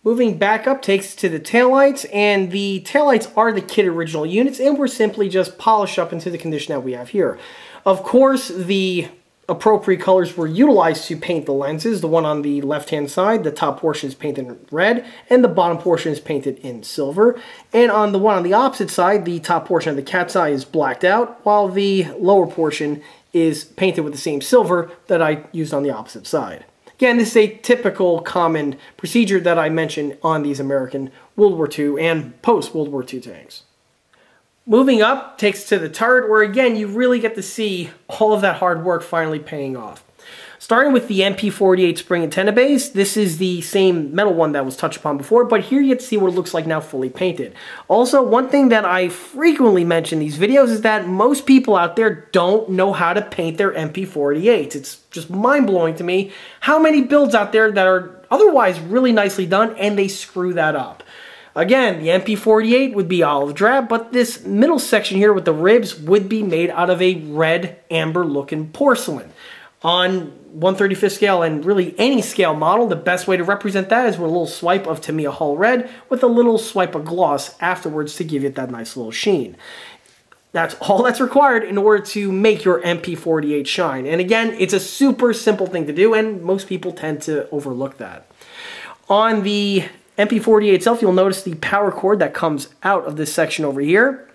Moving back up takes us to the taillights, and the taillights are the kit original units and were simply just polished up into the condition that we have here. Of course, the appropriate colors were utilized to paint the lenses. The one on the left-hand side, the top portion is painted in red, and the bottom portion is painted in silver. And on the one on the opposite side, the top portion of the cat's eye is blacked out, while the lower portion is painted with the same silver that I used on the opposite side. Again, this is a typical common procedure that I mentioned on these American World War II and post-World War II tanks. Moving up takes to the turret, where again you really get to see all of that hard work finally paying off. Starting with the MP48 spring antenna base, this is the same metal one that was touched upon before, but here you get to see what it looks like now fully painted. Also, one thing that I frequently mention in these videos is that most people out there don't know how to paint their MP48s. It's just mind-blowing to me how many builds out there that are otherwise really nicely done and they screw that up. Again, the MP48 would be olive drab, but this middle section here with the ribs would be made out of a red amber looking porcelain. On 1/35th scale and really any scale model, the best way to represent that is with a little swipe of Tamiya Hull Red with a little swipe of gloss afterwards to give it that nice little sheen. That's all that's required in order to make your MP48 shine. And again, it's a super simple thing to do, and most people tend to overlook that. On the MP48 itself, you'll notice the power cord that comes out of this section over here,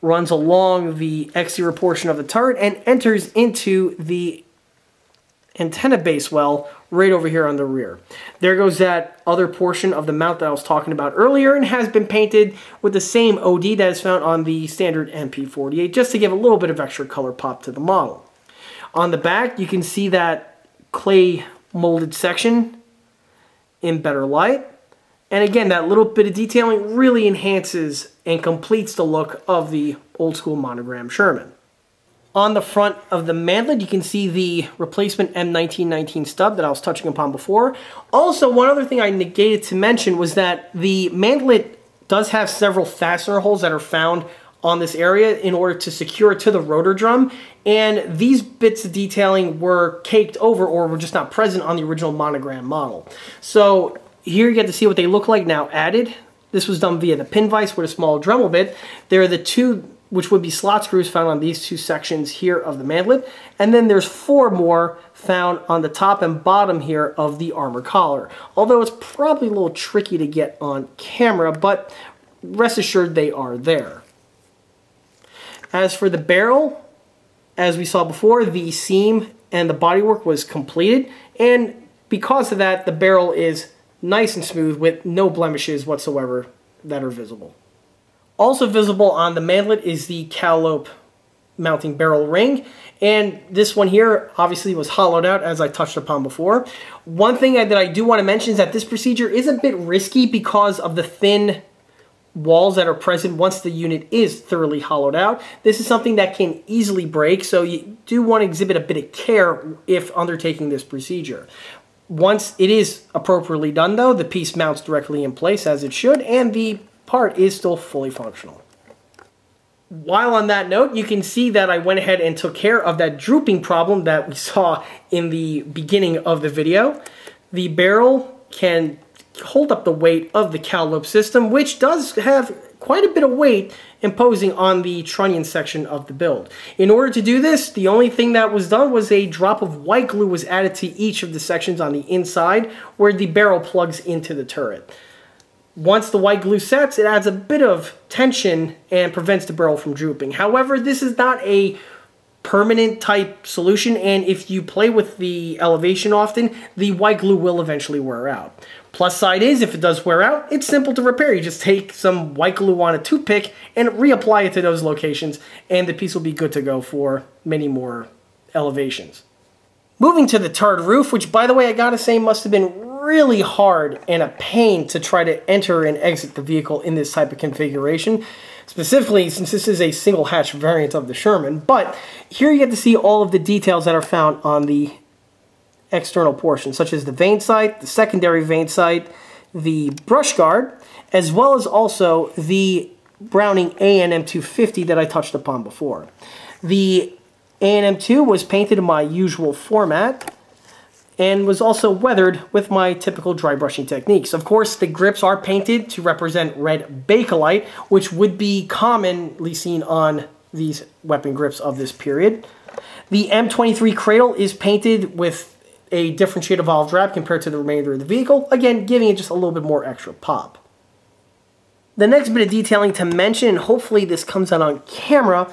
runs along the exterior portion of the turret, and enters into the antenna base well right over here on the rear. There goes that other portion of the mount that I was talking about earlier, and has been painted with the same OD that is found on the standard MP48, just to give a little bit of extra color pop to the model. On the back, you can see that clay molded section in better light. And again, that little bit of detailing really enhances and completes the look of the old school Monogram Sherman. On the front of the mantlet, you can see the replacement M1919 stub that I was touching upon before. Also, one other thing I negated to mention was that the mantlet does have several fastener holes that are found on this area in order to secure it to the rotor drum, and these bits of detailing were caked over or were just not present on the original Monogram model. So here you get to see what they look like now added. This was done via the pin vise with a small Dremel bit. There are the two, which would be slot screws, found on these two sections here of the mantlet. And then there's 4 more found on the top and bottom here of the armor collar. Although it's probably a little tricky to get on camera, but rest assured they are there. As for the barrel, as we saw before, the seam and the bodywork was completed. And because of that, the barrel is nice and smooth with no blemishes whatsoever that are visible. Also visible on the mantlet is the Calliope mounting barrel ring, and this one here obviously was hollowed out as I touched upon before. One thing that I do want to mention is that this procedure is a bit risky because of the thin walls that are present once the unit is thoroughly hollowed out. This is something that can easily break, so you do want to exhibit a bit of care if undertaking this procedure. Once it is appropriately done though, the piece mounts directly in place as it should, and the part is still fully functional. While on that note, you can see that I went ahead and took care of that drooping problem that we saw in the beginning of the video. The barrel can hold up the weight of the Calliope system, which does have quite a bit of weight imposing on the trunnion section of the build. In order to do this, the only thing that was done was a drop of white glue was added to each of the sections on the inside where the barrel plugs into the turret. Once the white glue sets, it adds a bit of tension and prevents the barrel from drooping. However, this is not a permanent type solution, and if you play with the elevation often, the white glue will eventually wear out. Plus side is, if it does wear out, it's simple to repair. You just take some white glue on a toothpick and reapply it to those locations, and the piece will be good to go for many more elevations. Moving to the turret roof, which by the way I gotta say must have been really hard and a pain to try to enter and exit the vehicle in this type of configuration, specifically since this is a single hatch variant of the Sherman. But here you get to see all of the details that are found on the external portion, such as the vane sight, the secondary vane sight, the brush guard, as well as also the Browning A&M 250 that I touched upon before. The A&M 2 was painted in my usual format and was also weathered with my typical dry brushing techniques. Of course, the grips are painted to represent red Bakelite, which would be commonly seen on these weapon grips of this period. The M23 cradle is painted with a different shade of olive drab compared to the remainder of the vehicle, again giving it just a little bit more extra pop. The next bit of detailing to mention, and hopefully this comes out on camera,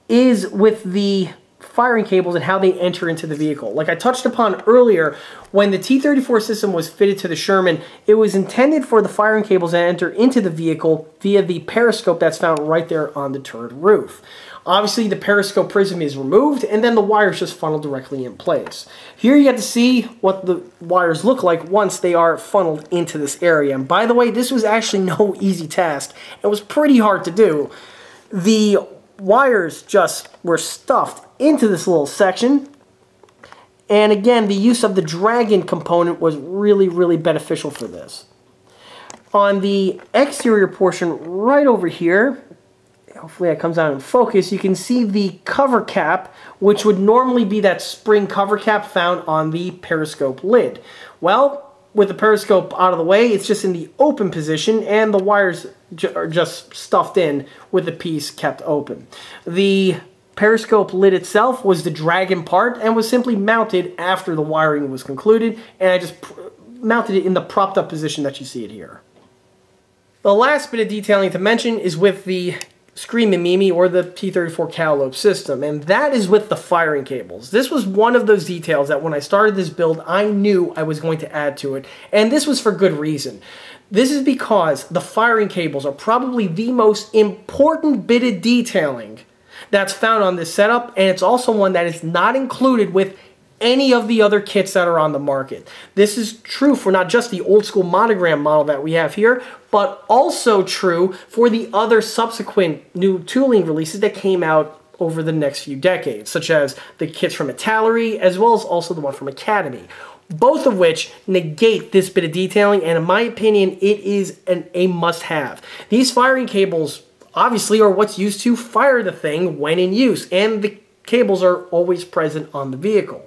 is with the firing cables and how they enter into the vehicle. Like I touched upon earlier, when the T34 system was fitted to the Sherman, it was intended for the firing cables to enter into the vehicle via the periscope that's found right there on the turret roof. Obviously, the periscope prism is removed, and then the wires just funnel directly in place. Here you get to see what the wires look like once they are funneled into this area. And by the way, this was actually no easy task. It was pretty hard to do. The wires just were stuffed into this little section. And again, the use of the dragon component was really beneficial for this. On the exterior portion right over here, hopefully that comes out in focus, you can see the cover cap, which would normally be that spring cover cap found on the periscope lid. Well, with the periscope out of the way, it's just in the open position, and the wires are just stuffed in with the piece kept open. The periscope lid itself was the dragon part and was simply mounted after the wiring was concluded, and I just mounted it in the propped up position that you see it here. The last bit of detailing to mention is with the Screamin Mimi or the T34 Calliope system, and that is with the firing cables. This was one of those details that when I started this build, I knew I was going to add to it, and this was for good reason. This is because the firing cables are probably the most important bit of detailing that's found on this setup, and it's also one that is not included with any of the other kits that are on the market. This is true for not just the old school Monogram model that we have here, but also true for the other subsequent new tooling releases that came out over the next few decades, such as the kits from Italeri, as well as also the one from Academy. Both of which negate this bit of detailing, and in my opinion, it is a must-have. These firing cables obviously are what's used to fire the thing when in use, and the cables are always present on the vehicle.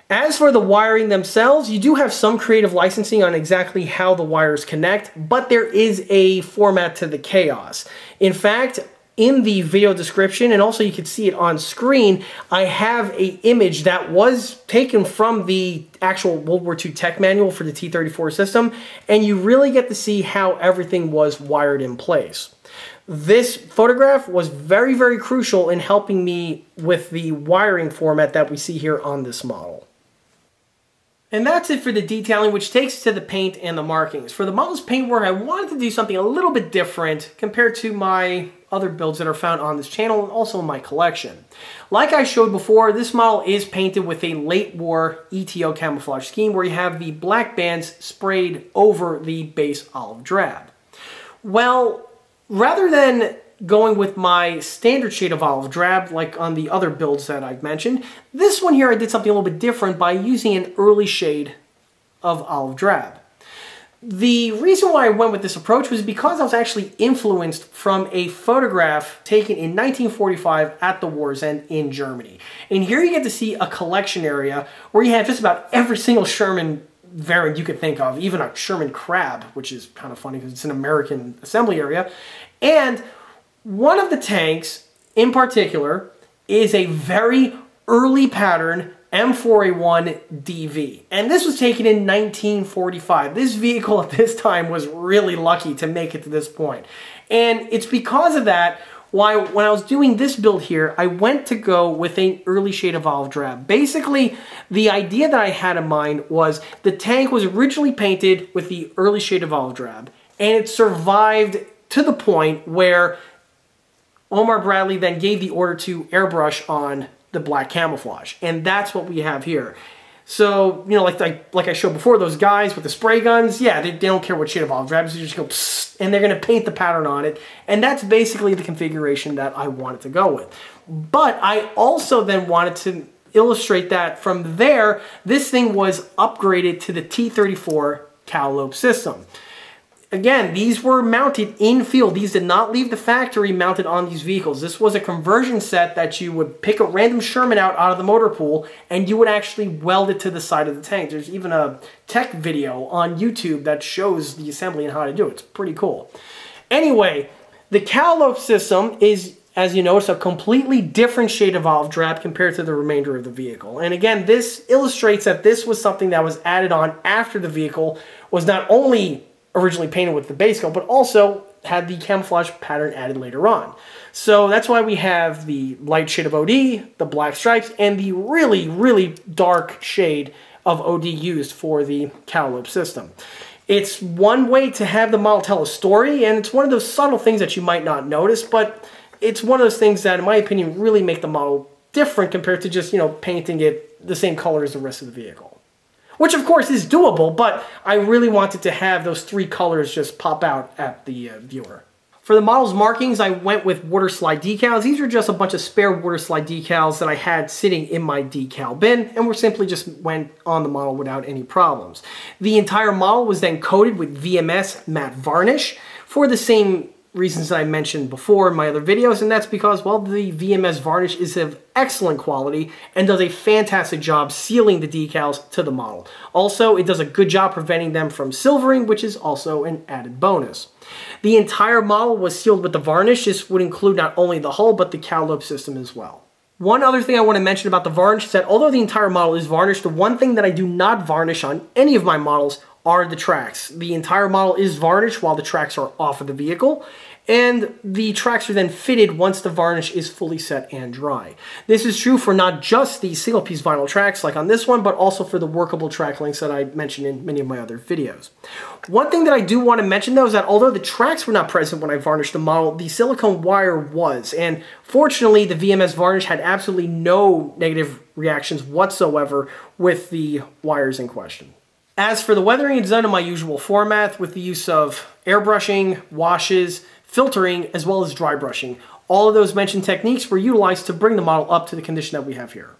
As for the wiring themselves, you do have some creative licensing on exactly how the wires connect, but there is a format to the chaos. In fact, in the video description, and also you can see it on screen, I have an image that was taken from the actual World War II tech manual for the T34 system, and you really get to see how everything was wired in place. This photograph was very, very crucial in helping me with the wiring format that we see here on this model. And that's it for the detailing, which takes us to the paint and the markings. For the model's paintwork, I wanted to do something a little bit different compared to my other builds that are found on this channel and also in my collection. Like I showed before, this model is painted with a late war ETO camouflage scheme where you have the black bands sprayed over the base olive drab. Well, rather than going with my standard shade of olive drab like on the other builds that I've mentioned, this one here I did something a little bit different by using an early shade of olive drab. The reason why I went with this approach was because I was actually influenced from a photograph taken in 1945 at the war's end in Germany. And here you get to see a collection area where you have just about every single Sherman variant you could think of, even a Sherman Crab, which is kind of funny because it's an American assembly area. And one of the tanks in particular is a very early pattern M4A1 DV. And this was taken in 1945. This vehicle at this time was really lucky to make it to this point. And it's because of that why when I was doing this build here, I went to go with an early shade of olive drab. Basically, the idea that I had in mind was the tank was originally painted with the early shade of olive drab, and it survived to the point where Omar Bradley then gave the order to airbrush on the black camouflage, and that's what we have here. So, you know, like I showed before, those guys with the spray guns, yeah, they don't care what shade of olive drab, so you just go psst, and they're going to paint the pattern on it, and that's basically the configuration that I wanted to go with. But I also then wanted to illustrate that from there, this thing was upgraded to the T34 Calliope system. Again, these were mounted in field. These did not leave the factory mounted on these vehicles. This was a conversion set that you would pick a random Sherman out of the motor pool and you would actually weld it to the side of the tank. There's even a tech video on YouTube that shows the assembly and how to do it. It's pretty cool. Anyway, the Calliope system is, as you notice, a completely different shade of olive drab compared to the remainder of the vehicle. And again, this illustrates that this was something that was added on after the vehicle was not only originally painted with the base coat, but also had the camouflage pattern added later on. So that's why we have the light shade of OD, the black stripes, and the really, really dark shade of OD used for the Calliope system. It's one way to have the model tell a story, and it's one of those subtle things that you might not notice, but it's one of those things that, in my opinion, really make the model different compared to just, you know, painting it the same color as the rest of the vehicle. Which, of course, is doable, but I really wanted to have those three colors just pop out at the viewer. For the model's markings, I went with water slide decals. These are just a bunch of spare water slide decals that I had sitting in my decal bin, and were simply just went on the model without any problems. The entire model was then coated with VMS matte varnish for the same reasons that I mentioned before in my other videos, and that's because, well, the VMS varnish is of excellent quality and does a fantastic job sealing the decals to the model. Also, it does a good job preventing them from silvering, which is also an added bonus. The entire model was sealed with the varnish. This would include not only the hull, but the Calliope system as well. One other thing I want to mention about the varnish is that although the entire model is varnished, the one thing that I do not varnish on any of my models are the tracks. The entire model is varnished while the tracks are off of the vehicle, and the tracks are then fitted once the varnish is fully set and dry. This is true for not just the single piece vinyl tracks like on this one, but also for the workable track links that I mentioned in many of my other videos. One thing that I do want to mention though is that although the tracks were not present when I varnished the model, the silicone wire was, and fortunately the VMS varnish had absolutely no negative reactions whatsoever with the wires in question. As for the weathering, it's done in my usual format with the use of airbrushing, washes, filtering, as well as dry brushing. All of those mentioned techniques were utilized to bring the model up to the condition that we have here.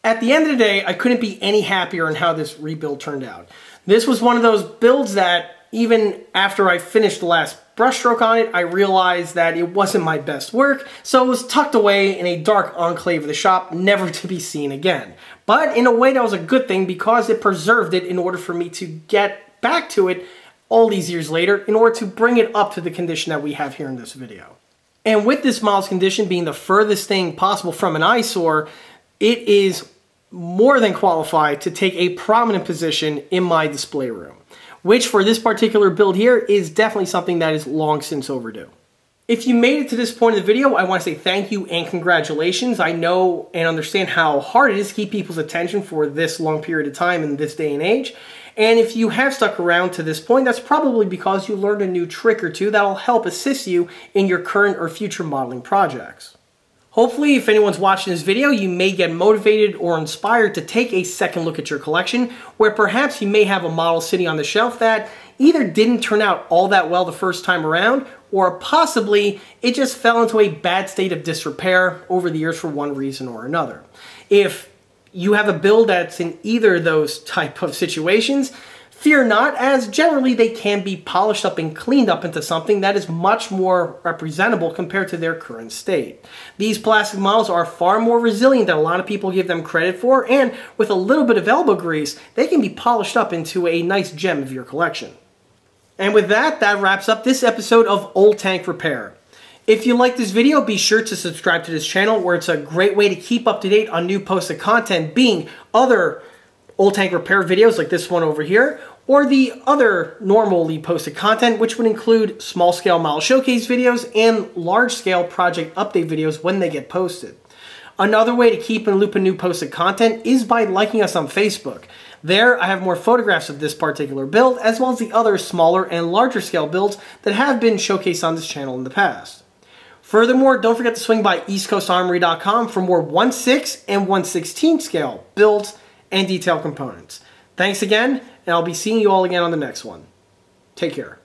At the end of the day, I couldn't be any happier in how this rebuild turned out. This was one of those builds that even after I finished the last brushstroke on it, I realized that it wasn't my best work, so it was tucked away in a dark enclave of the shop, never to be seen again. But in a way that was a good thing because it preserved it in order for me to get back to it all these years later in order to bring it up to the condition that we have here in this video. And with this model's condition being the furthest thing possible from an eyesore, it is more than qualified to take a prominent position in my display room, which for this particular build here is definitely something that is long since overdue. If you made it to this point of the video, I want to say thank you and congratulations. I know and understand how hard it is to keep people's attention for this long period of time in this day and age. And if you have stuck around to this point, that's probably because you learned a new trick or two that'll help assist you in your current or future modeling projects. Hopefully, if anyone's watching this video, you may get motivated or inspired to take a second look at your collection, where perhaps you may have a model sitting on the shelf that either didn't turn out all that well the first time around, or possibly it just fell into a bad state of disrepair over the years for one reason or another. If you have a build that's in either of those type of situations, fear not, as generally they can be polished up and cleaned up into something that is much more representable compared to their current state. These plastic models are far more resilient than a lot of people give them credit for, and with a little bit of elbow grease, they can be polished up into a nice gem of your collection. And with that, that wraps up this episode of Old Tank Repair. If you like this video, be sure to subscribe to this channel, where it's a great way to keep up to date on new posted content, being other old tank repair videos like this one over here, or the other normally posted content, which would include small scale model showcase videos and large scale project update videos when they get posted. Another way to keep in the loop of new posted content is by liking us on Facebook. There, I have more photographs of this particular build, as well as the other smaller and larger scale builds that have been showcased on this channel in the past. Furthermore, don't forget to swing by eastcoastarmory.com for more 1/6 and 1/16 scale builds and detail components. Thanks again, and I'll be seeing you all again on the next one. Take care.